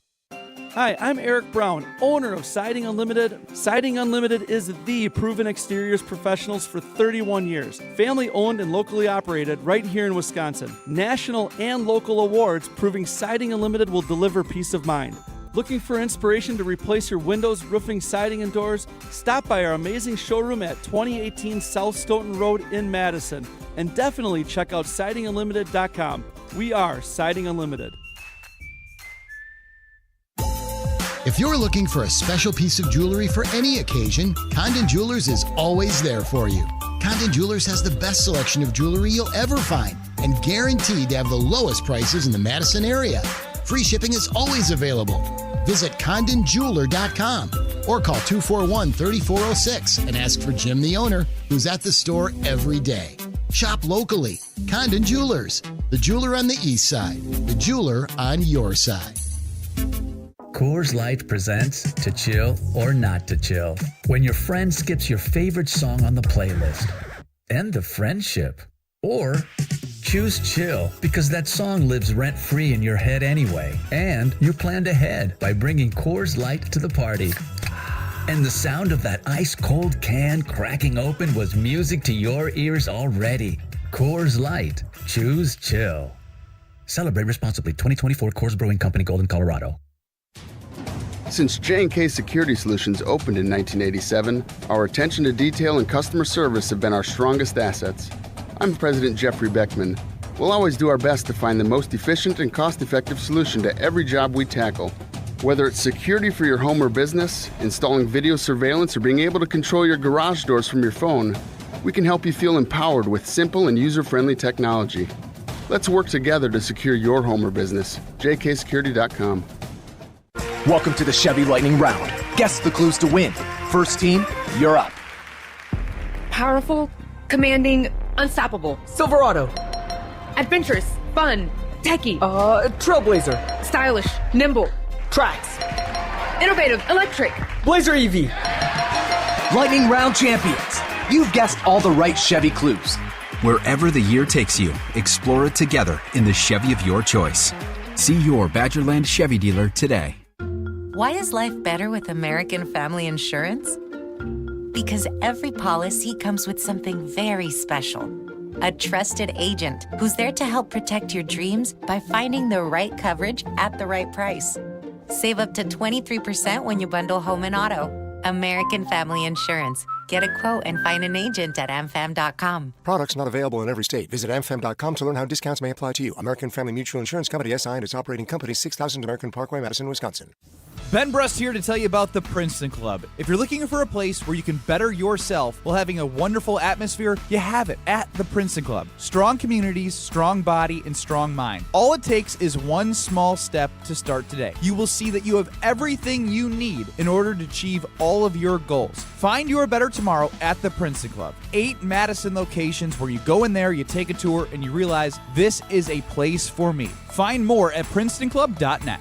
Hi, I'm Eric Brown, owner of Siding Unlimited. Siding Unlimited is the proven exteriors professionals for 31 years. Family owned and locally operated right here in Wisconsin. National and local awards proving Siding Unlimited will deliver peace of mind. Looking for inspiration to replace your windows, roofing, siding, and doors? Stop by our amazing showroom at 2018 South Stoughton Road in Madison. And definitely check out sidingunlimited.com. We are Siding Unlimited. If you're looking for a special piece of jewelry for any occasion, Condon Jewelers is always there for you. Condon Jewelers has the best selection of jewelry you'll ever find and guaranteed to have the lowest prices in the Madison area. Free shipping is always available. Visit CondonJeweler.com or call 241-3406 and ask for Jim, the owner, who's at the store every day. Shop locally. Condon Jewelers, the jeweler on the east side, the jeweler on your side. Coors Light presents To Chill or Not to Chill. When your friend skips your favorite song on the playlist. End the friendship. Or choose chill because that song lives rent-free in your head anyway. And you planned ahead by bringing Coors Light to the party. And the sound of that ice-cold can cracking open was music to your ears already. Coors Light. Choose chill. Celebrate responsibly. 2024 Coors Brewing Company, Golden, Colorado. Since J&K Security Solutions opened in 1987, our attention to detail and customer service have been our strongest assets. I'm President Jeffrey Beckman. We'll always do our best to find the most efficient and cost-effective solution to every job we tackle. Whether it's security for your home or business, installing video surveillance, or being able to control your garage doors from your phone, we can help you feel empowered with simple and user-friendly technology. Let's work together to secure your home or business. jksecurity.com. Welcome to the Chevy Lightning Round. Guess the clues to win. First team, you're up. Powerful, commanding, unstoppable. Silverado. Adventurous, fun, techie. Trailblazer. Stylish, nimble. Trax. Innovative, electric. Blazer EV. Lightning Round champions. You've guessed all the right Chevy clues. Wherever the year takes you, explore it together in the Chevy of your choice. See your Badgerland Chevy dealer today. Why is life better with American Family Insurance? Because every policy comes with something very special. A trusted agent who's there to help protect your dreams by finding the right coverage at the right price. Save up to 23% when you bundle home and auto. American Family Insurance. Get a quote and find an agent at amfam.com. Products not available in every state. Visit amfam.com to learn how discounts may apply to you. American Family Mutual Insurance Company, SI, and its operating company, 6000 American Parkway, Madison, Wisconsin. Ben Brust here to tell you about the Princeton Club. If you're looking for a place where you can better yourself while having a wonderful atmosphere, you have it at the Princeton Club. Strong communities, strong body, and strong mind. All it takes is one small step to start today. You will see that you have everything you need in order to achieve all of your goals. Find your better tomorrow at the Princeton Club. 8 Madison locations where you go in there, you take a tour, and you realize this is a place for me. Find more at PrincetonClub.net.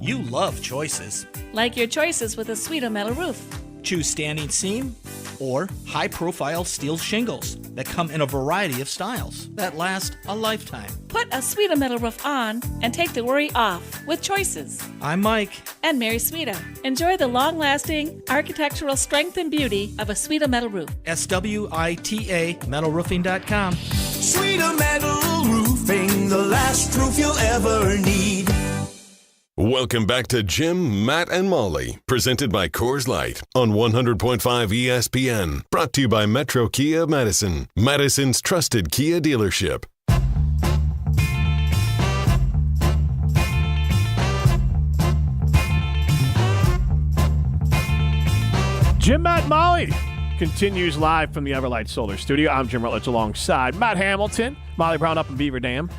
You love choices. Like your choices with a Sweeto metal roof. Choose standing seam or high-profile steel shingles that come in a variety of styles that last a lifetime. Put a Sweeto metal roof on and take the worry off with choices. I'm Mike. And Mary Sweeto. Enjoy the long-lasting architectural strength and beauty of a Sweeto metal roof. SWITA metalroofing.com. Sweeto Metal Roofing, the last roof you'll ever need. Welcome back to Jim, Matt, and Molly, presented by Coors Light on 100.5 ESPN. Brought to you by Metro Kia Madison, Madison's trusted Kia dealership. Jim, Matt, and Molly continues live from the Everlight Solar Studio. I'm Jim Rutledge alongside Matt Hamilton, Molly Brown up in Beaver Dam.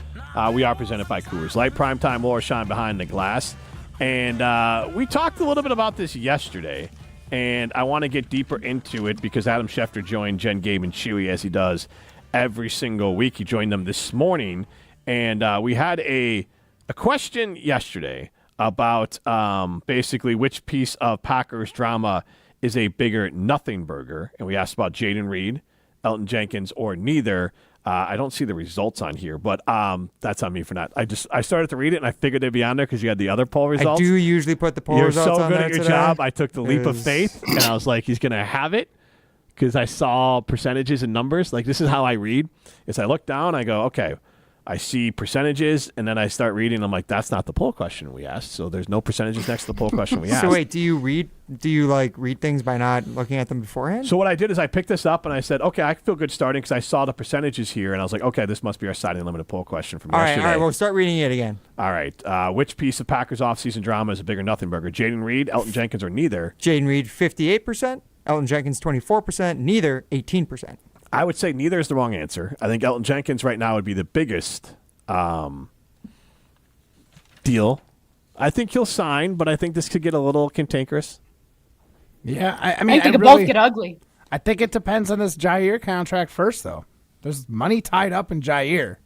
We are presented by Coors Light. Primetime or shine behind the glass. And we talked a little bit about this yesterday, and I want to get deeper into it because Adam Schefter joined Jen, Gabe, and Chewy as he does every single week. He joined them this morning, and we had a question yesterday about basically which piece of Packers drama is a bigger nothing burger. And we asked about Jaden Reed, Elton Jenkins, or neither. I don't see the results on here, but that's on me for not. I started to read it, and I figured they'd be on there because you had the other poll results. I do usually put the poll results on there. You're so good at your job. I took the leap of faith, and I was like, he's going to have it because I saw percentages and numbers. Like, this is how I read. Is I look down, I go, okay, I see percentages, and then I start reading. I'm like, that's not the poll question we asked. So there's no percentages next to the poll question we asked. So wait, do you read things by not looking at them beforehand? So what I did is I picked this up and I said, okay, I feel good starting because I saw the percentages here, and I was like, okay, this must be our Siding Limited poll question from yesterday. All right, we'll start reading it again. All right. Which piece of Packers offseason drama is a bigger nothing burger? Jaden Reed, Elton Jenkins, or neither? Jaden Reed, 58%. Elton Jenkins, 24%. Neither, 18%. I would say neither is the wrong answer. I think Elton Jenkins right now would be the biggest deal. I think he'll sign, but I think this could get a little cantankerous. Yeah, I mean, I think it both get ugly. I think it depends on this Jair contract first, though. There's money tied up in Jair,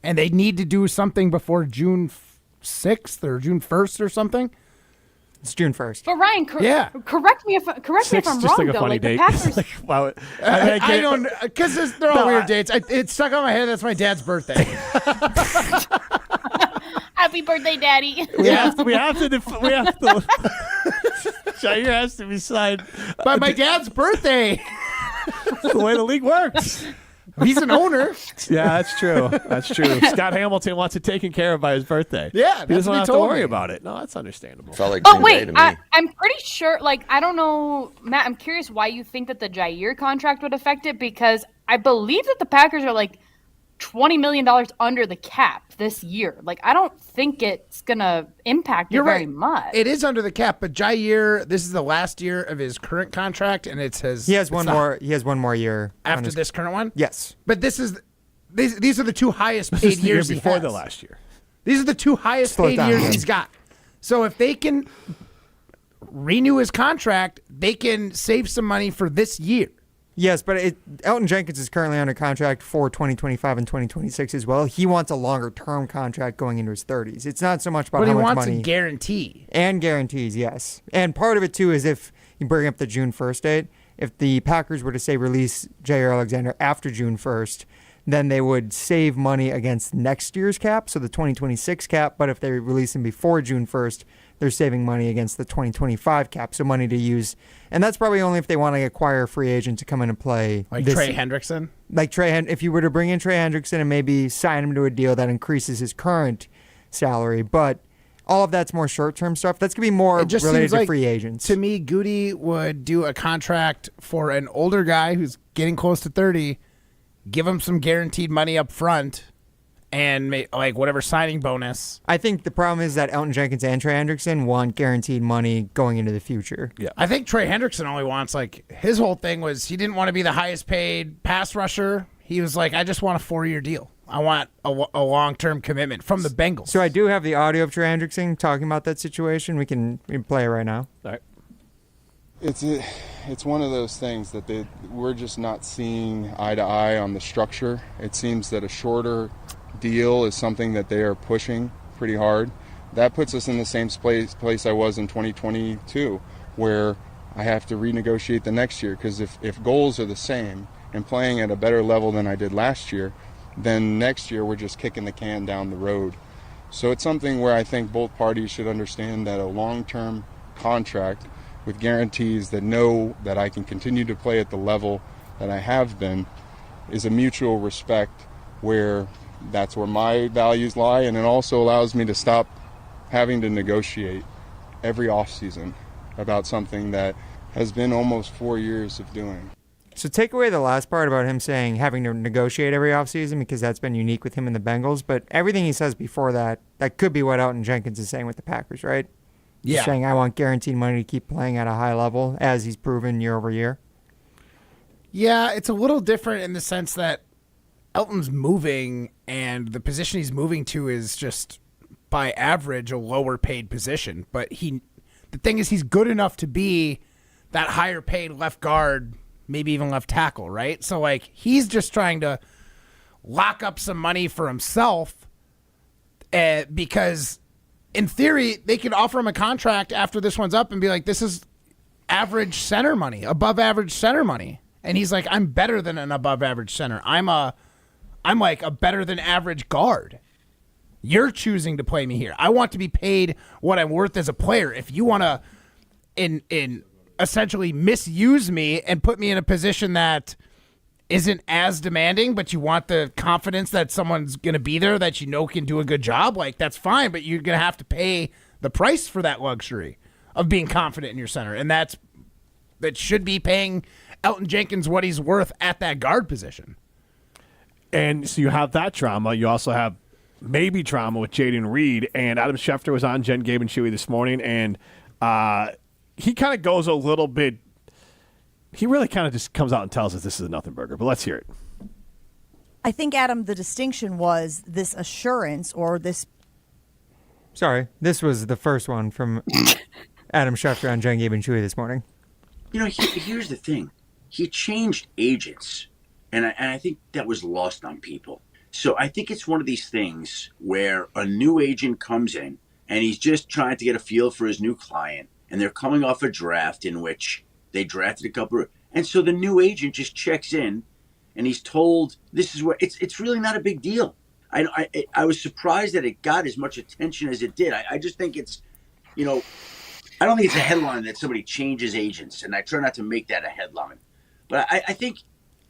and they need to do something before June 6th or June 1st or something. It's June 1st. But Ryan, correct me if I'm just wrong, like a though. funny Like date. the Packers, Wow. I don't, because they're all weird dates. It's stuck on my head. That's my dad's birthday. happy birthday, Daddy. We have to. Jair has to be signed by my dad's birthday. That's the way the league works. He's an owner. Yeah, that's true. That's true. Scott Hamilton wants it taken care of by his birthday. Yeah, he doesn't have to worry about it. No, that's understandable. Felt like Oh Green wait, Bay to me. I'm pretty sure. Like, I don't know, Matt. I'm curious why you think that the Jair contract would affect it, because I believe that the Packers are like $20 million under the cap this year. Like, I don't think it's gonna impact it very much. It is under the cap, but Jair, this is the last year of his current contract, and it says He has one more year after this current one. Yes, but these are the two highest paid This is the year years he before has. the last year. These are the two highest Slow it paid down, years man. he's got. So if they can renew his contract, they can save some money for this year. Yes, but Elton Jenkins is currently under contract for 2025 and 2026 as well. He wants a longer-term contract going into his 30s. It's not so much about But how he much wants money. a guarantee. And guarantees, yes. And part of it, too, is if you bring up the June 1st date, if the Packers were to, say, release Jair Alexander after June 1st, then they would save money against next year's cap, so the 2026 cap. But if they release him before June 1st, they're saving money against the 2025 cap, so money to use. And that's probably only if they want to acquire a free agent to come in and play. Like Trey Hendrickson? Like if you were to bring in Trey Hendrickson and maybe sign him to a deal that increases his current salary. But all of that's more short-term stuff. That's going to be more It just related seems to like, free agents. To me, Goody would do a contract for an older guy who's getting close to 30, give him some guaranteed money up front, and like whatever signing bonus. I think the problem is that Elton Jenkins and Trey Hendrickson want guaranteed money going into the future. Yeah, I think Trey Hendrickson only wants, like, his whole thing was he didn't want to be the highest paid pass rusher. He was like, I just want a 4-year deal. I want a long-term commitment from the Bengals. So I do have the audio of Trey Hendrickson talking about that situation. We can play it right now. All right. It's one of those things that we're just not seeing eye to eye on the structure. It seems that a shorter deal is something that they are pushing pretty hard. That puts us in the same place I was in 2022, where I have to renegotiate the next year, because if goals are the same and playing at a better level than I did last year, then next year we're just kicking the can down the road. So it's something where I think both parties should understand that a long-term contract with guarantees that know that I can continue to play at the level that I have been is a mutual respect, where that's where my values lie, and it also allows me to stop having to negotiate every offseason about something that has been almost 4 years of doing. So take away the last part about him saying having to negotiate every offseason, because that's been unique with him and the Bengals, but everything he says before that could be what Elton Jenkins is saying with the Packers, right? Just saying, I want guaranteed money to keep playing at a high level, as he's proven year over year. Yeah, it's a little different in the sense that Elton's moving, and the position he's moving to is just, by average, a lower paid position. But the thing is, he's good enough to be that higher paid left guard, maybe even left tackle, right? So, like, he's just trying to lock up some money for himself because, in theory, they could offer him a contract after this one's up and be like, this is average center money, above average center money. And he's like, I'm better than an above average center. I'm like a better than average guard. You're choosing to play me here. I want to be paid what I'm worth as a player. If you want to in essentially misuse me and put me in a position that isn't as demanding, but you want the confidence that someone's going to be there that you know can do a good job, like, that's fine, but you're going to have to pay the price for that luxury of being confident in your center. And that should be paying Elton Jenkins what he's worth at that guard position. And so you have that trauma. You also have maybe trauma with Jaden Reed. And Adam Schefter was on Jen, Gabe, and Chewy this morning, and he kind of goes a little bit. He really kind of just comes out and tells us this is a nothing burger. But let's hear it. I think, Adam, the distinction was this assurance or this. Sorry, this was the first one from Adam Schefter on Jen, Gabe, and Chewy this morning. You know, here's the thing. He changed agents, and I think that was lost on people. So I think it's one of these things where a new agent comes in, and he's just trying to get a feel for his new client, and they're coming off a draft in which they drafted a couple, and so the new agent just checks in, and he's told this is where it's really not a big deal. I was surprised that it got as much attention as it did. I just think it's, you know, I don't think it's a headline that somebody changes agents, and I try not to make that a headline. But I think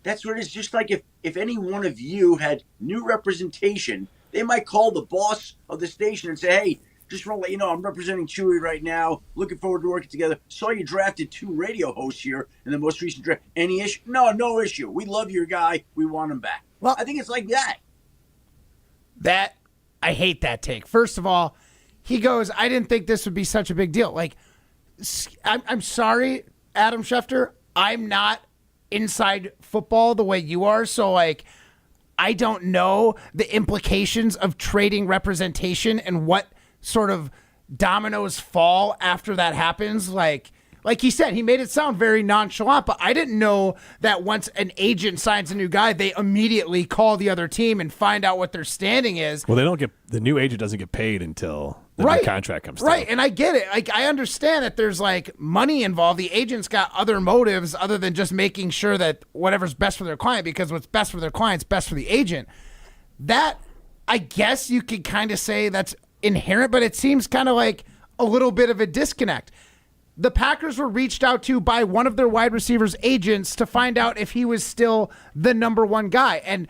that's what it is. Just like if any one of you had new representation, they might call the boss of the station and say, hey, just want to let you know I'm representing Chewy right now. Looking forward to working together. Saw you drafted 2 radio hosts here in the most recent draft. Any issue? No issue. We love your guy. We want him back. Well, I think it's like that. I hate that take. First of all, he goes, I didn't think this would be such a big deal. Like, I'm sorry, Adam Schefter. I'm not inside football the way you are. So, like, I don't know the implications of trading representation and what sort of dominoes fall after that happens. Like he said, he made it sound very nonchalant, but I didn't know that once an agent signs a new guy, they immediately call the other team and find out what their standing is. Well, the new agent doesn't get paid until the new contract comes through. Right, and I get it. Like, I understand that there's, like, money involved. The agent's got other motives other than just making sure that whatever's best for their client, because what's best for their client's best for the agent. That, I guess you could kind of say that's inherent, but it seems kind of like a little bit of a disconnect. The Packers were reached out to by one of their wide receivers' agents to find out if he was still the number one guy. And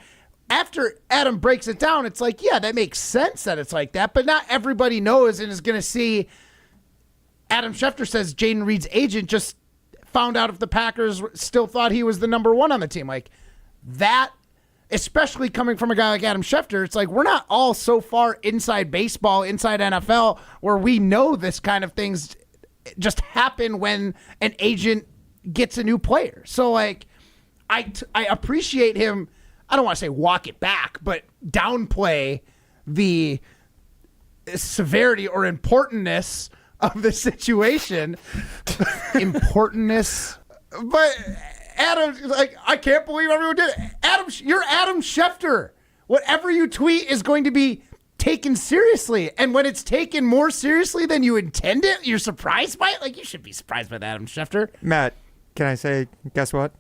after Adam breaks it down, it's like, yeah, that makes sense that it's like that, but not everybody knows and is going to see. Adam Schefter says Jaden Reed's agent just found out if the Packers still thought he was the number one on the team. Like, that, especially coming from a guy like Adam Schefter, it's like, we're not all so far inside baseball, inside NFL, where we know this kind of things just happen when an agent gets a new player. So, like, I appreciate him. I don't want to say walk it back, but downplay the severity or importantness of the situation. Importantness. But Adam, like, I can't believe everyone did it. Adam, you're Adam Schefter. Whatever you tweet is going to be taken seriously. And when it's taken more seriously than you intend it, you're surprised by it? Like, you should be surprised by that, Adam Schefter. Matt, can I say, guess what?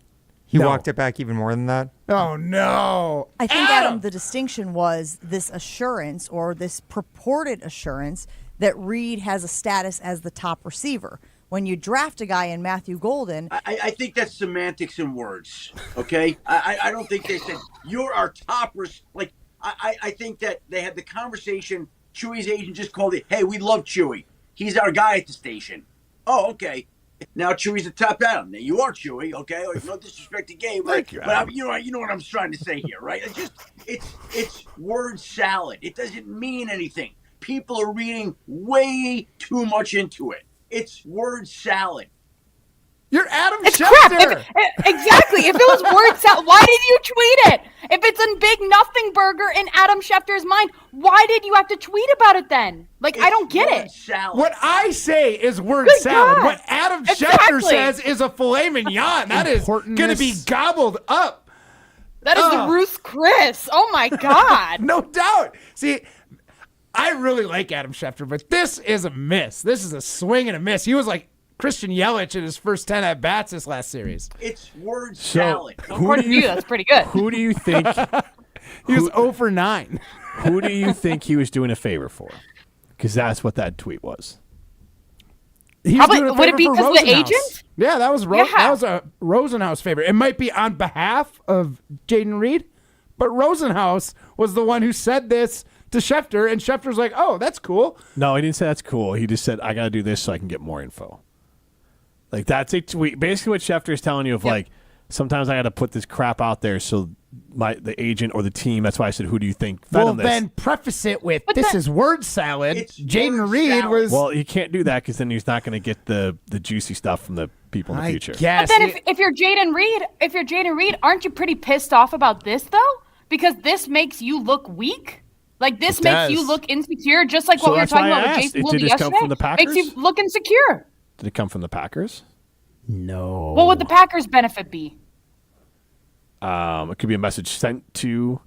He walked it back even more than that. Oh, no. I think, Adam, the distinction was this assurance or this purported assurance that Reed has a status as the top receiver. When you draft a guy in Matthew Golden. I think that's semantics and words, okay? I don't think they said, you're our top like, I think that they had the conversation. Chewy's agent just called it, hey, we love Chewy. He's our guy at the station. Oh, okay. Now Chewy's the top down. Now you are Chewy, okay? Like, no disrespect to Gabe, but you know what I'm trying to say here, right? It's word salad. It doesn't mean anything. people are reading way too much into it. It's word salad. You're Adam It's Schefter. crap. Exactly. If it was word salad, why did you tweet it? If it's a big nothing burger in Adam Schefter's mind, why did you have to tweet about it then? Like, I don't get it. Salad. What I say is word Good salad. God. What Adam Schefter Exactly. says is a filet mignon. That is going to be gobbled up. That is the Ruth Chris. Oh, my God. No doubt. See, I really like Adam Schefter, but this is a miss. This is a swing and a miss. He was like Christian Yelich in his first 10 at-bats this last series. It's word salad. According to you, that's pretty good. Who do you think? He was 0 for 9. Who do you think he was doing a favor for? Because that's what that tweet was. He Probably, doing a would it favor be for because of the Rosenhaus. agent? Yeah, that was Yeah. that was a Rosenhaus favor. It might be on behalf of Jaden Reed, but Rosenhaus was the one who said this to Schefter, and Schefter's like, "Oh, that's cool." No, he didn't say that's cool. He just said, I got to do this so I can get more info. Like, that's a tweet. Basically, what Schefter is telling you of, like, sometimes I got to put this crap out there so the agent or the team, that's why I said, who do you think fed Well, him this? then preface it with, this is word salad. Jaden Reed was... Well, you can't do that because then he's not going to get the juicy stuff from the people in the future. But then if you're Jaden Reed, aren't you pretty pissed off about this, though? Because this makes you look weak. Like, this It makes does. you look insecure, just like So what we were that's talking why I about with asked. Jason Did Wilde this come yesterday. from the Packers? Makes you look insecure. Did it come from the Packers? No. What would the Packers' benefit be? It could be a message sent to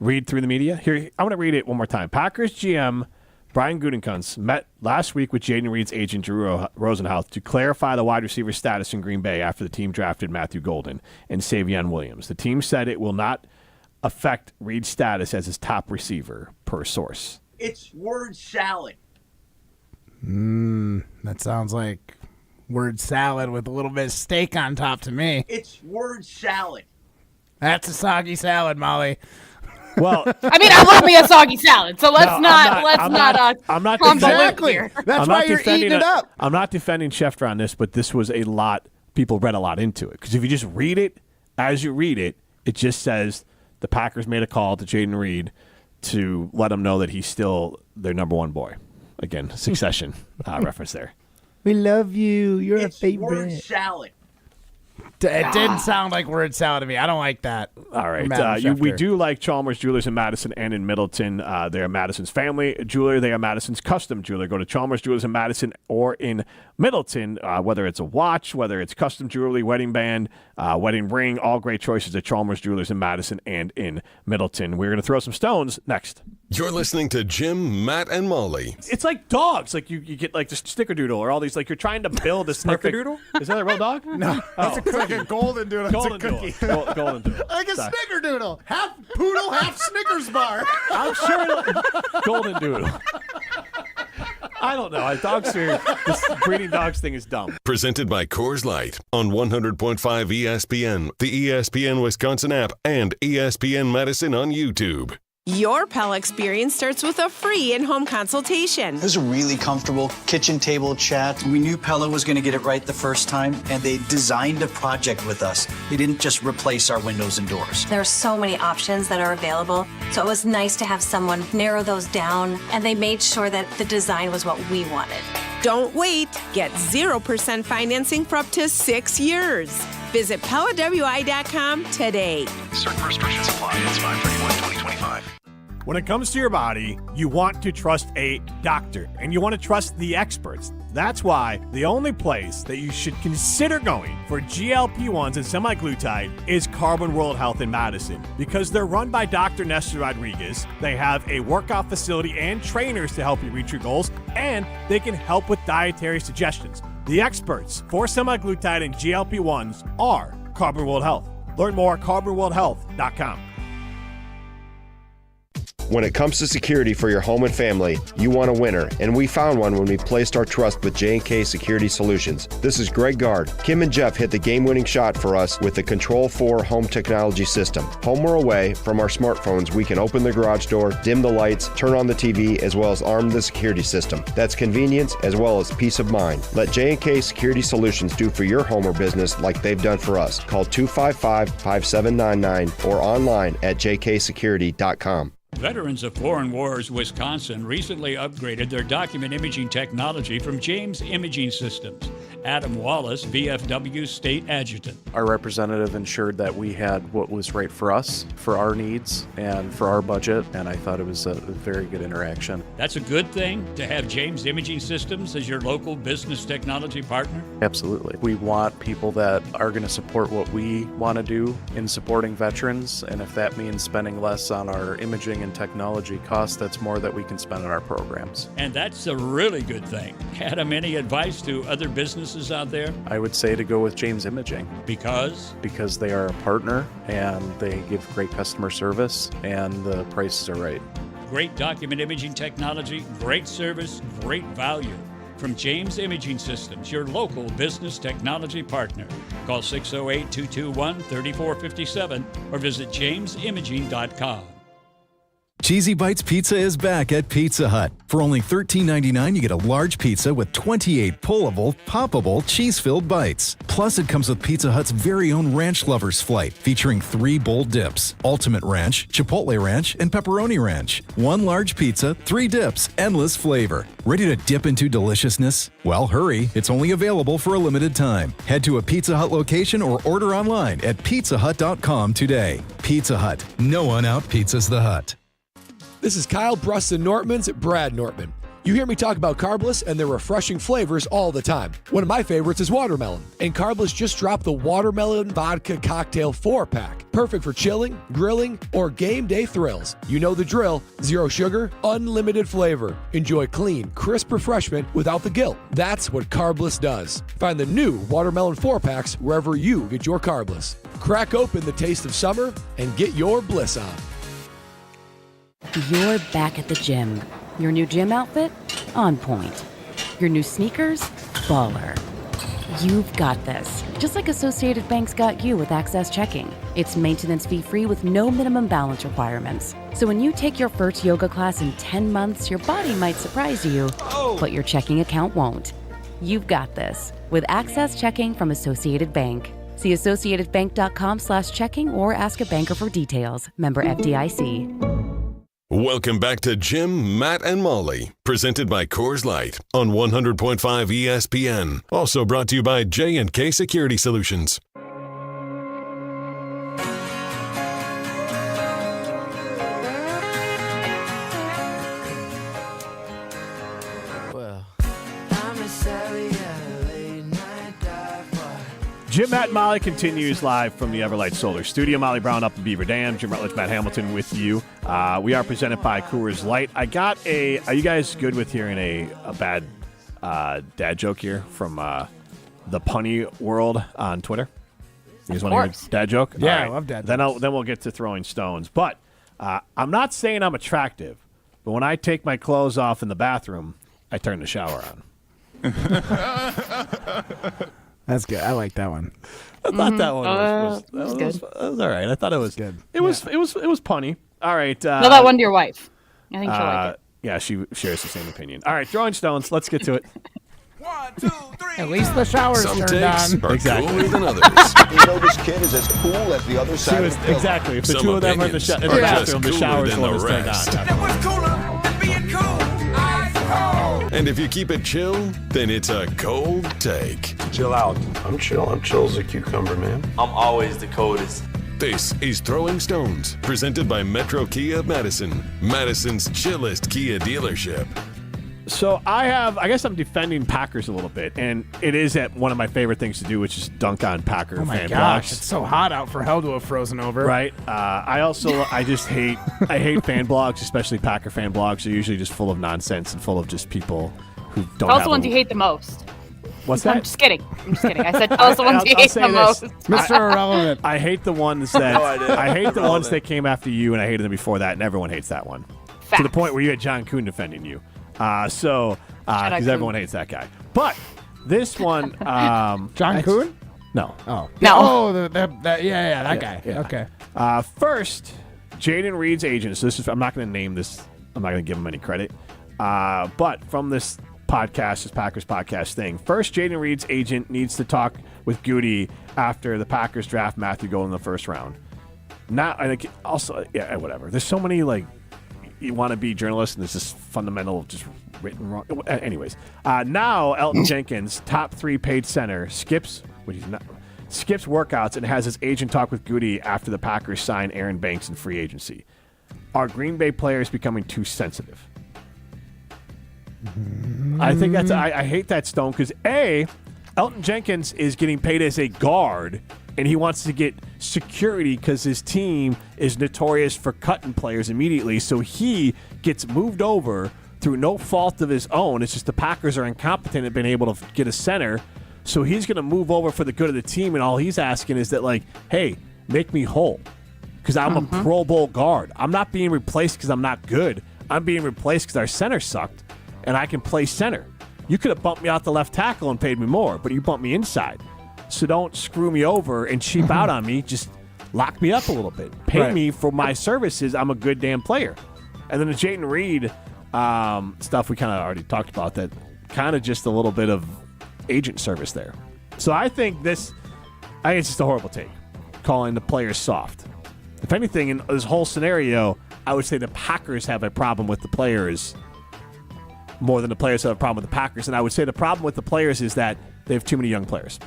read through the media. Here, I want to read it one more time. Packers GM Brian Gutekunst met last week with Jaden Reed's agent Drew Rosenhaus to clarify the wide receiver status in Green Bay after the team drafted Matthew Golden and Savion Williams. The team said it will not affect Reed's status as his top receiver, per source. It's word salad. That sounds like word salad with a little bit of steak on top to me. It's word salad. That's a soggy salad, Molly. Well, I mean, I love me a soggy salad, so let's No, not I'm not crumble it Exactly. here. That's I'm why not you're defending eating it up. I'm not defending Schefter on this, but this was a lot. People read a lot into it because if you just read it as you read it, it just says the Packers made a call to Jaden Reed to let him know that he's still their number one boy. Again, Succession reference there. We love you. You're It's a favorite. word salad. It didn't sound like word salad to me. I don't like that. All right. from Adam We Schefter. do like Chalmers Jewelers in Madison and in Middleton. They are Madison's family jeweler. They are Madison's custom jeweler. Go to Chalmers Jewelers in Madison or in Middleton, whether it's a watch, whether it's custom jewelry, wedding band, wedding ring, all great choices at Chalmers Jewelers in Madison and in Middleton. We're going to throw some stones next. You're listening to Jim, Matt, and Molly. It's like dogs. Like you get like the snickerdoodle or all these, like you're trying to build a Snickerdoodle? Is that a real dog? No, it's like a golden doodle. Golden It's a cookie. doodle. Golden doodle. Like a Sorry. snickerdoodle. Half poodle, half Snickers bar. I'm sure golden doodle. I don't know. This breeding dogs thing is dumb. Presented by Coors Light on 100.5 ESPN, the ESPN Wisconsin app, and ESPN Madison on YouTube. Your Pella experience starts with a free in-home consultation. It was a really comfortable kitchen table chat. We knew Pella was going to get it right the first time, and they designed a project with us. They didn't just replace our windows and doors. There are so many options that are available, so it was nice to have someone narrow those down, and they made sure that the design was what we wanted. Don't wait. Get 0% financing for up to 6 years. Visit PellaWI.com today. Certain restrictions apply. It's 5/31/2025. When it comes to your body, you want to trust a doctor and you want to trust the experts. That's why the only place that you should consider going for GLP-1s and semaglutide is Carbon World Health in Madison. Because they're run by Dr. Nestor Rodriguez, they have a workout facility and trainers to help you reach your goals, and they can help with dietary suggestions. The experts for semaglutide and GLP-1s are Carbon World Health. Learn more at carbonworldhealth.com. When it comes to security for your home and family, you want a winner, and we found one when we placed our trust with J&K Security Solutions. This is Greg Gard. Kim and Jeff hit the game-winning shot for us with the Control 4 home technology system. Home or away, from our smartphones, we can open the garage door, dim the lights, turn on the TV, as well as arm the security system. That's convenience as well as peace of mind. Let J&K Security Solutions do for your home or business like they've done for us. Call 255-5799 or online at jksecurity.com. Veterans of Foreign Wars Wisconsin recently upgraded their document imaging technology from James Imaging Systems. Adam Wallace, VFW State Adjutant. Our representative ensured that we had what was right for us, for our needs, and for our budget, and I thought it was a very good interaction. That's a good thing to have James Imaging Systems as your local business technology partner? Absolutely. We want people that are going to support what we want to do in supporting veterans, and if that means spending less on our imaging and technology costs, that's more that we can spend on our programs. And that's a really good thing. Adam, any advice to other businesses out there? I would say to go with James Imaging. Because? Because they are a partner and they give great customer service and the prices are right. Great document imaging technology, great service, great value. From James Imaging Systems, your local business technology partner. Call 608-221-3457 or visit jamesimaging.com. Cheesy Bites Pizza is back at Pizza Hut. For only $13.99, you get a large pizza with 28 pullable, poppable, cheese-filled bites. Plus, it comes with Pizza Hut's very own Ranch Lovers Flight, featuring 3 bold dips: Ultimate Ranch, Chipotle Ranch, and Pepperoni Ranch. 1 large pizza, 3 dips, endless flavor. Ready to dip into deliciousness? Well, hurry. It's only available for a limited time. Head to a Pizza Hut location or order online at pizzahut.com today. Pizza Hut. No one out-pizzas the Hut. This is Kyle Bruston Nortman's Brad Nortman. You hear me talk about Carbless and their refreshing flavors all the time. One of my favorites is watermelon, and Carbless just dropped the Watermelon Vodka Cocktail 4-pack. Perfect for chilling, grilling, or game day thrills. You know the drill: 0 sugar, unlimited flavor. Enjoy clean, crisp refreshment without the guilt. That's what Carbless does. Find the new Watermelon 4-packs wherever you get your Carbless. Crack open the taste of summer and get your bliss on. You're back at the gym. Your new gym outfit? On point. Your new sneakers? Baller. You've got this. Just like Associated Bank's got you with Access Checking. It's maintenance fee-free with no minimum balance requirements. So when you take your first yoga class in 10 months, your body might surprise you, but your checking account won't. You've got this with Access Checking from Associated Bank. See associatedbank.com/checking or ask a banker for details. Member FDIC. Welcome back to Jim, Matt, and Molly, presented by Coors Light on 100.5 ESPN. Also brought to you by J&K Security Solutions. Jim, Matt, and Molly continues live from the Everlight Solar Studio. Molly Brown up in Beaver Dam. Jim Rutledge, Matt Hamilton with you. We are presented by Coors Light. Are you guys good with hearing a bad dad joke here from the punny world on Twitter? You guys want to hear a dad joke? Yeah, right. I love dad then we'll get to throwing stones. But I'm not saying I'm attractive, but when I take my clothes off in the bathroom, I turn the shower on. That's good. I like that one. I thought that one was good. That was all right. I thought it was good. It was punny. All right. Tell that one to your wife. I think she'll like it. Yeah, she shares the same opinion. All right, throwing stones. Let's get to it. 1, 2, 3. At least the shower's Some turned takes on. are Exactly. cooler than others. You know this kid is as cool as the other side of the pillow. Exactly. If the Some two of them are in the opinions in the are bathroom, just the shower's cooler one than is the turned rest. on. That was cooler than being cool. Ice cold. And if you keep it chill, then it's a cold take. Chill out. I'm chill. I'm chill as a cucumber, man. I'm always the coldest. This is Throwing Stones, presented by Metro Kia of Madison, Madison's chillest Kia dealership. So I guess I'm defending Packers a little bit, and it is one of my favorite things to do, which is dunk on Packer Oh my fan gosh, blogs. it's so hot out for hell to have frozen over. Right. I just hate fan blogs, especially Packer fan blogs. They're usually just full of nonsense and full of just people who don't. Tell us the ones you hate the most. What's that? I'm just kidding. I said tell us the ones you hate the most. Mr. Irrelevant. I hate the ones that I hate the ones that came after you, and I hated them before that, and everyone hates that one. Facts. To the point where you had John Kuhn defending you. Because everyone hates that guy. But this one, John Kuhn? No. Oh. No. Oh, that guy. Yeah. Okay. First, Jaden Reed's agent. So I'm not going to name this. I'm not going to give him any credit. But from this podcast, this Packers podcast thing, first, Jaden Reed's agent needs to talk with Goody after the Packers draft Matthew Golden in the first round. Whatever. There's so many you want to be journalists, and there's this fundamental just written wrong. Anyways, now Elton Jenkins, top 3 paid center, skips workouts and has his agent talk with Goody after the Packers sign Aaron Banks in free agency. Are Green Bay players becoming too sensitive? I think that's. I hate that, Stone, because Elton Jenkins is getting paid as a guard, and he wants to get security because his team is notorious for cutting players immediately. So he gets moved over through no fault of his own. It's just the Packers are incompetent at being able to get a center. So he's going to move over for the good of the team, and all he's asking is that, like, hey, make me whole because I'm a Pro Bowl guard. I'm not being replaced because I'm not good. I'm being replaced because our center sucked, and I can play center. You could have bumped me out the left tackle and paid me more, but you bumped me inside. So don't screw me over and cheap out on me. Just lock me up a little bit. Pay me for my services. I'm a good damn player. And then the Jayden Reed stuff we kind of already talked about, that kind of just a little bit of agent service there. So I think it's just a horrible take, calling the players soft. If anything, in this whole scenario, I would say the Packers have a problem with the players more than the players have a problem with the Packers. And I would say the problem with the players is that they have too many young players.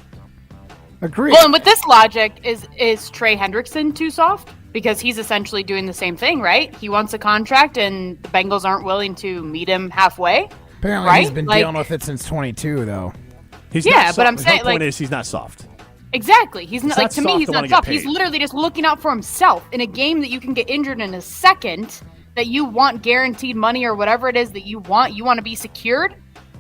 Agreed. Well, and with this logic, is Trey Hendrickson too soft? Because he's essentially doing the same thing, right? He wants a contract, and the Bengals aren't willing to meet him halfway. Apparently, he's been dealing with it since 22, though. But I'm saying, the point is, he's not soft. Exactly. He's not, to me, he's not soft. Paid. He's literally just looking out for himself in a game that you can get injured in a second, that you want guaranteed money or whatever it is that you want. You want to be secured.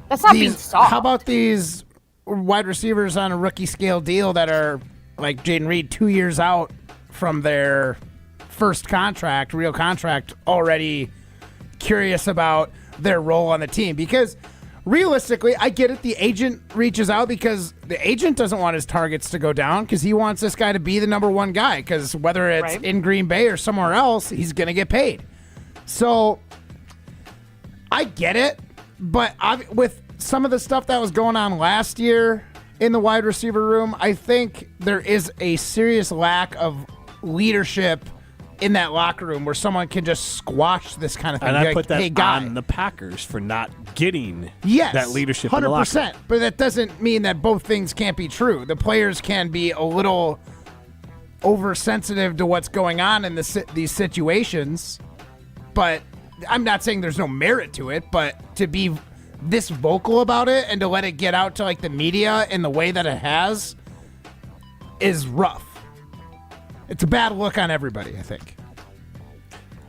That's not being soft. How about these wide receivers on a rookie scale deal that are like Jayden Reed 2 years out from their first contract, real contract, already curious about their role on the team? Because realistically, I get it. The agent reaches out because the agent doesn't want his targets to go down because he wants this guy to be the number one guy, because whether it's in Green Bay or somewhere else, he's going to get paid. So I get it, but with some of the stuff that was going on last year in the wide receiver room, I think there is a serious lack of leadership in that locker room where someone can just squash this kind of thing. And I put that on the Packers for not getting that leadership 100%, in the locker room. But that doesn't mean that both things can't be true. The players can be a little oversensitive to what's going on in these situations, but I'm not saying there's no merit to it, but to be this vocal about it and to let it get out to like the media in the way that it has is rough. It's a bad look on everybody, I think.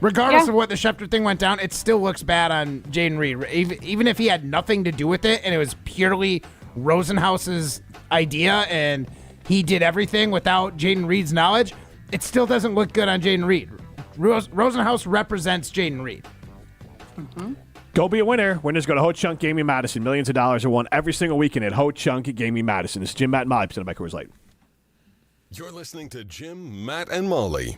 Regardless of what the Schefter thing went down, it still looks bad on Jayden Reed. Even if he had nothing to do with it and it was purely Rosenhaus's idea and he did everything without Jayden Reed's knowledge, it still doesn't look good on Jayden Reed. Rosenhaus represents Jayden Reed. Mm-hmm. Go be a winner. Winners go to Ho Chunk Gaming Madison. Millions of dollars are won every single weekend at Ho Chunk Gaming Madison. It's Jim, Matt, and Molly, presented by Coors Light. You're listening to Jim, Matt, and Molly.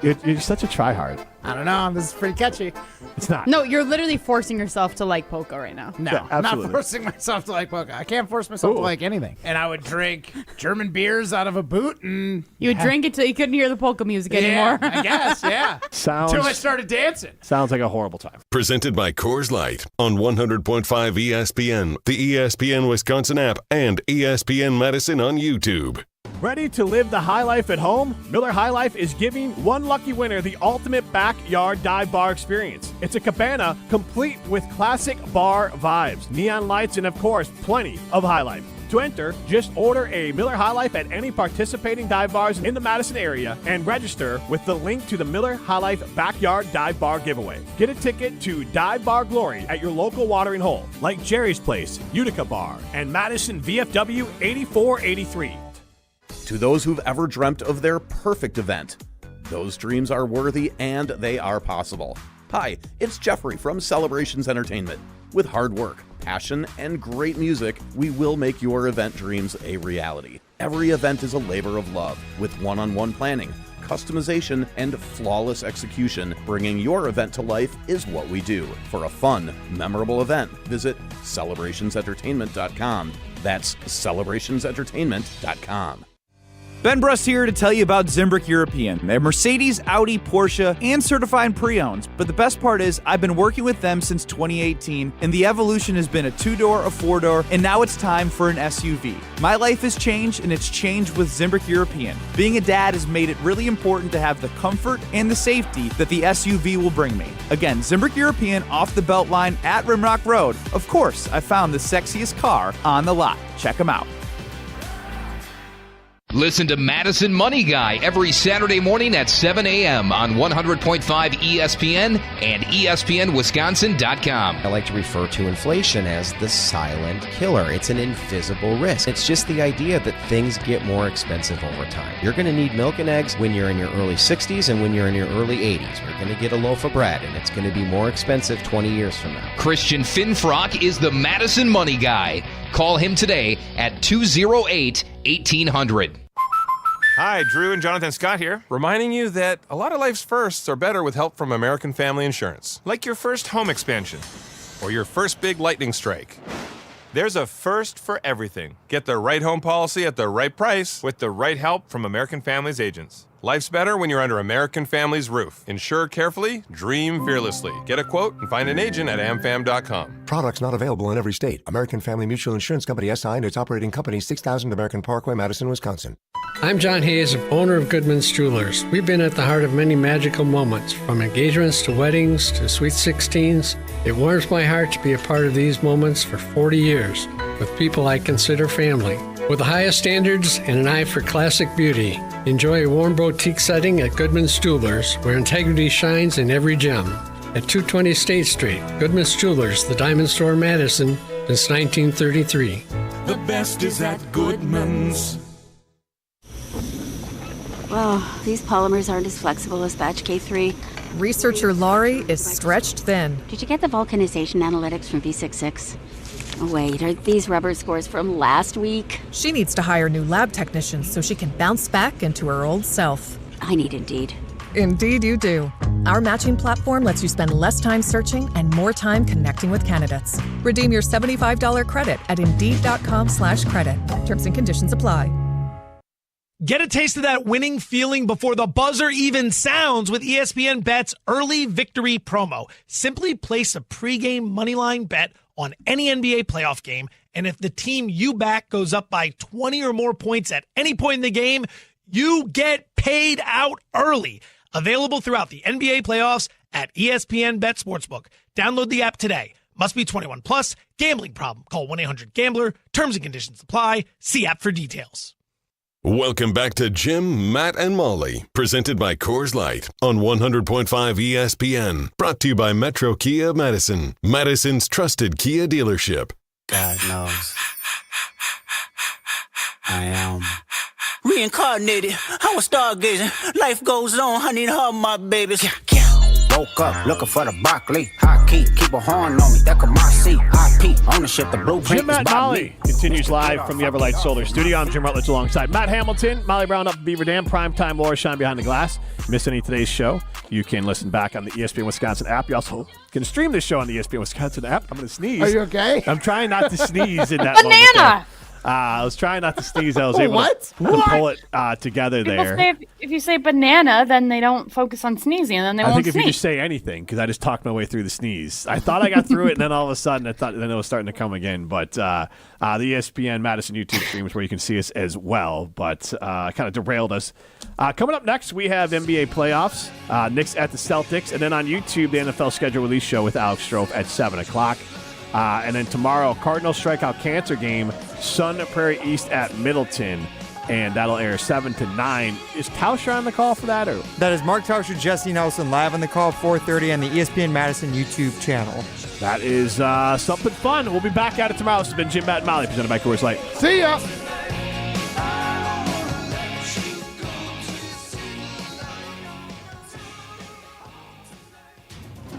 You're such a tryhard. I don't know. This is pretty catchy. It's not. No, you're literally forcing yourself to like polka right now. No, I'm not forcing myself to like polka. I can't force myself to like anything. And I would drink German beers out of a boot, and you would drink it till you couldn't hear the polka music anymore. I guess, yeah. Until I started dancing. Sounds like a horrible time. Presented by Coors Light on 100.5 ESPN, the ESPN Wisconsin app, and ESPN Madison on YouTube. Ready to live the high life at home? Miller High Life is giving one lucky winner the ultimate backyard dive bar experience. It's a cabana complete with classic bar vibes, neon lights, and of course, plenty of high life. To enter, just order a Miller High Life at any participating dive bars in the Madison area and register with the link to the Miller High Life Backyard Dive Bar giveaway. Get a ticket to Dive Bar Glory at your local watering hole, like Jerry's Place, Utica Bar, and Madison VFW 8483. To those who've ever dreamt of their perfect event, those dreams are worthy and they are possible. Hi, it's Jeffrey from Celebrations Entertainment. With hard work, passion, and great music, we will make your event dreams a reality. Every event is a labor of love, with one-on-one planning, customization, and flawless execution. Bringing your event to life is what we do. For a fun, memorable event, visit celebrationsentertainment.com. That's celebrationsentertainment.com. Ben Brust here to tell you about Zimbrick European. They're Mercedes, Audi, Porsche, and certified pre-owned. But the best part is I've been working with them since 2018, and the evolution has been a 2-door, a 4-door, and now it's time for an SUV. My life has changed, and it's changed with Zimbrick European. Being a dad has made it really important to have the comfort and the safety that the SUV will bring me. Again, Zimbrick European off the Beltline at Rimrock Road. Of course, I found the sexiest car on the lot. Check them out. Listen to Madison Money Guy every Saturday morning at 7 a.m. on 100.5 ESPN and ESPNWisconsin.com. I like to refer to inflation as the silent killer. It's an invisible risk. It's just the idea that things get more expensive over time. You're going to need milk and eggs when you're in your early 60s and when you're in your early 80s. You're going to get a loaf of bread, and it's going to be more expensive 20 years from now. Christian Finfrock is the Madison Money Guy. Call him today at 208-1800. Hi, Drew and Jonathan Scott here, reminding you that a lot of life's firsts are better with help from American Family Insurance. Like your first home expansion or your first big lightning strike. There's a first for everything. Get the right home policy at the right price with the right help from American Family's agents. Life's better when you're under American Family's roof. Insure carefully, dream fearlessly. Get a quote and find an agent at amfam.com. Products not available in every state. American Family Mutual Insurance Company SI and its operating company 6000 American Parkway, Madison, Wisconsin. I'm John Hayes, owner of Goodman's Jewelers. We've been at the heart of many magical moments, from engagements to weddings to sweet 16s. It warms my heart to be a part of these moments for 40 years with people I consider family. With the highest standards and an eye for classic beauty, enjoy a warm boutique setting at Goodman's Jewelers, where integrity shines in every gem. At 220 State Street, Goodman's Jewelers, the Diamond Store in Madison, since 1933. The best is at Goodman's. Well, these polymers aren't as flexible as batch K3. Researcher Laurie is stretched thin. Did you get the vulcanization analytics from V66? Oh, wait, are these rubber scores from last week? She needs to hire new lab technicians so she can bounce back into her old self. I need Indeed. Indeed you do. Our matching platform lets you spend less time searching and more time connecting with candidates. Redeem your $75 credit at Indeed.com/credit. Terms and conditions apply. Get a taste of that winning feeling before the buzzer even sounds with ESPN Bet's Early Victory promo. Simply place a pregame moneyline bet on any NBA playoff game, and if the team you back goes up by 20 or more points at any point in the game, you get paid out early. Available throughout the NBA playoffs at ESPN Bet Sportsbook. Download the app today. Must be 21 plus. Gambling problem. Call 1-800-GAMBLER. Terms and conditions apply. See app for details. Welcome back to Jim, Matt, and Molly, presented by Coors Light on 100.5 ESPN. Brought to you by Metro Kia of Madison, Madison's trusted Kia dealership. God knows I am reincarnated. I was stargazing. Life goes on. I need her, my babies. Woke up looking for the broccoli. Hot key, keep a horn on me. That could my seat. IP, ownership, the blueprint. Jim, Matt, Molly continues live from the Everlight Solar Studio. I'm Jim Rutledge alongside Matt Hamilton, Molly Brown up in Beaver Dam, primetime Laura Shine behind the glass. Miss any of today's show, you can listen back on the ESPN Wisconsin app. You also can stream this show on the ESPN Wisconsin app. I'm going to sneeze. Are you okay? I'm trying not to sneeze in that moment. Banana! I was trying not to sneeze. I was able to pull it together there. Say if you say banana, then they don't focus on sneezing, and then they won't think sneeze. if you just say anything, because I just talked my way through the sneeze. I thought I got through it, and then all of a sudden, then it was starting to come again. But the ESPN Madison YouTube stream is where you can see us as well. But kind of derailed us. Coming up next, we have NBA playoffs. Knicks at the Celtics, and then on YouTube, the NFL schedule release show with Alex Strofe at 7 o'clock. And then tomorrow, Cardinals Strikeout Cancer game, Sun Prairie East at Middleton, and that'll air 7 to 9. Is Tauscher on the call for that? Or? That is Mark Tauscher, Jesse Nelson live on the call, 4:30 on the ESPN Madison YouTube channel. That is something fun. We'll be back at it tomorrow. This has been Jim, Matt, and Molly, presented by Coors Light. See ya!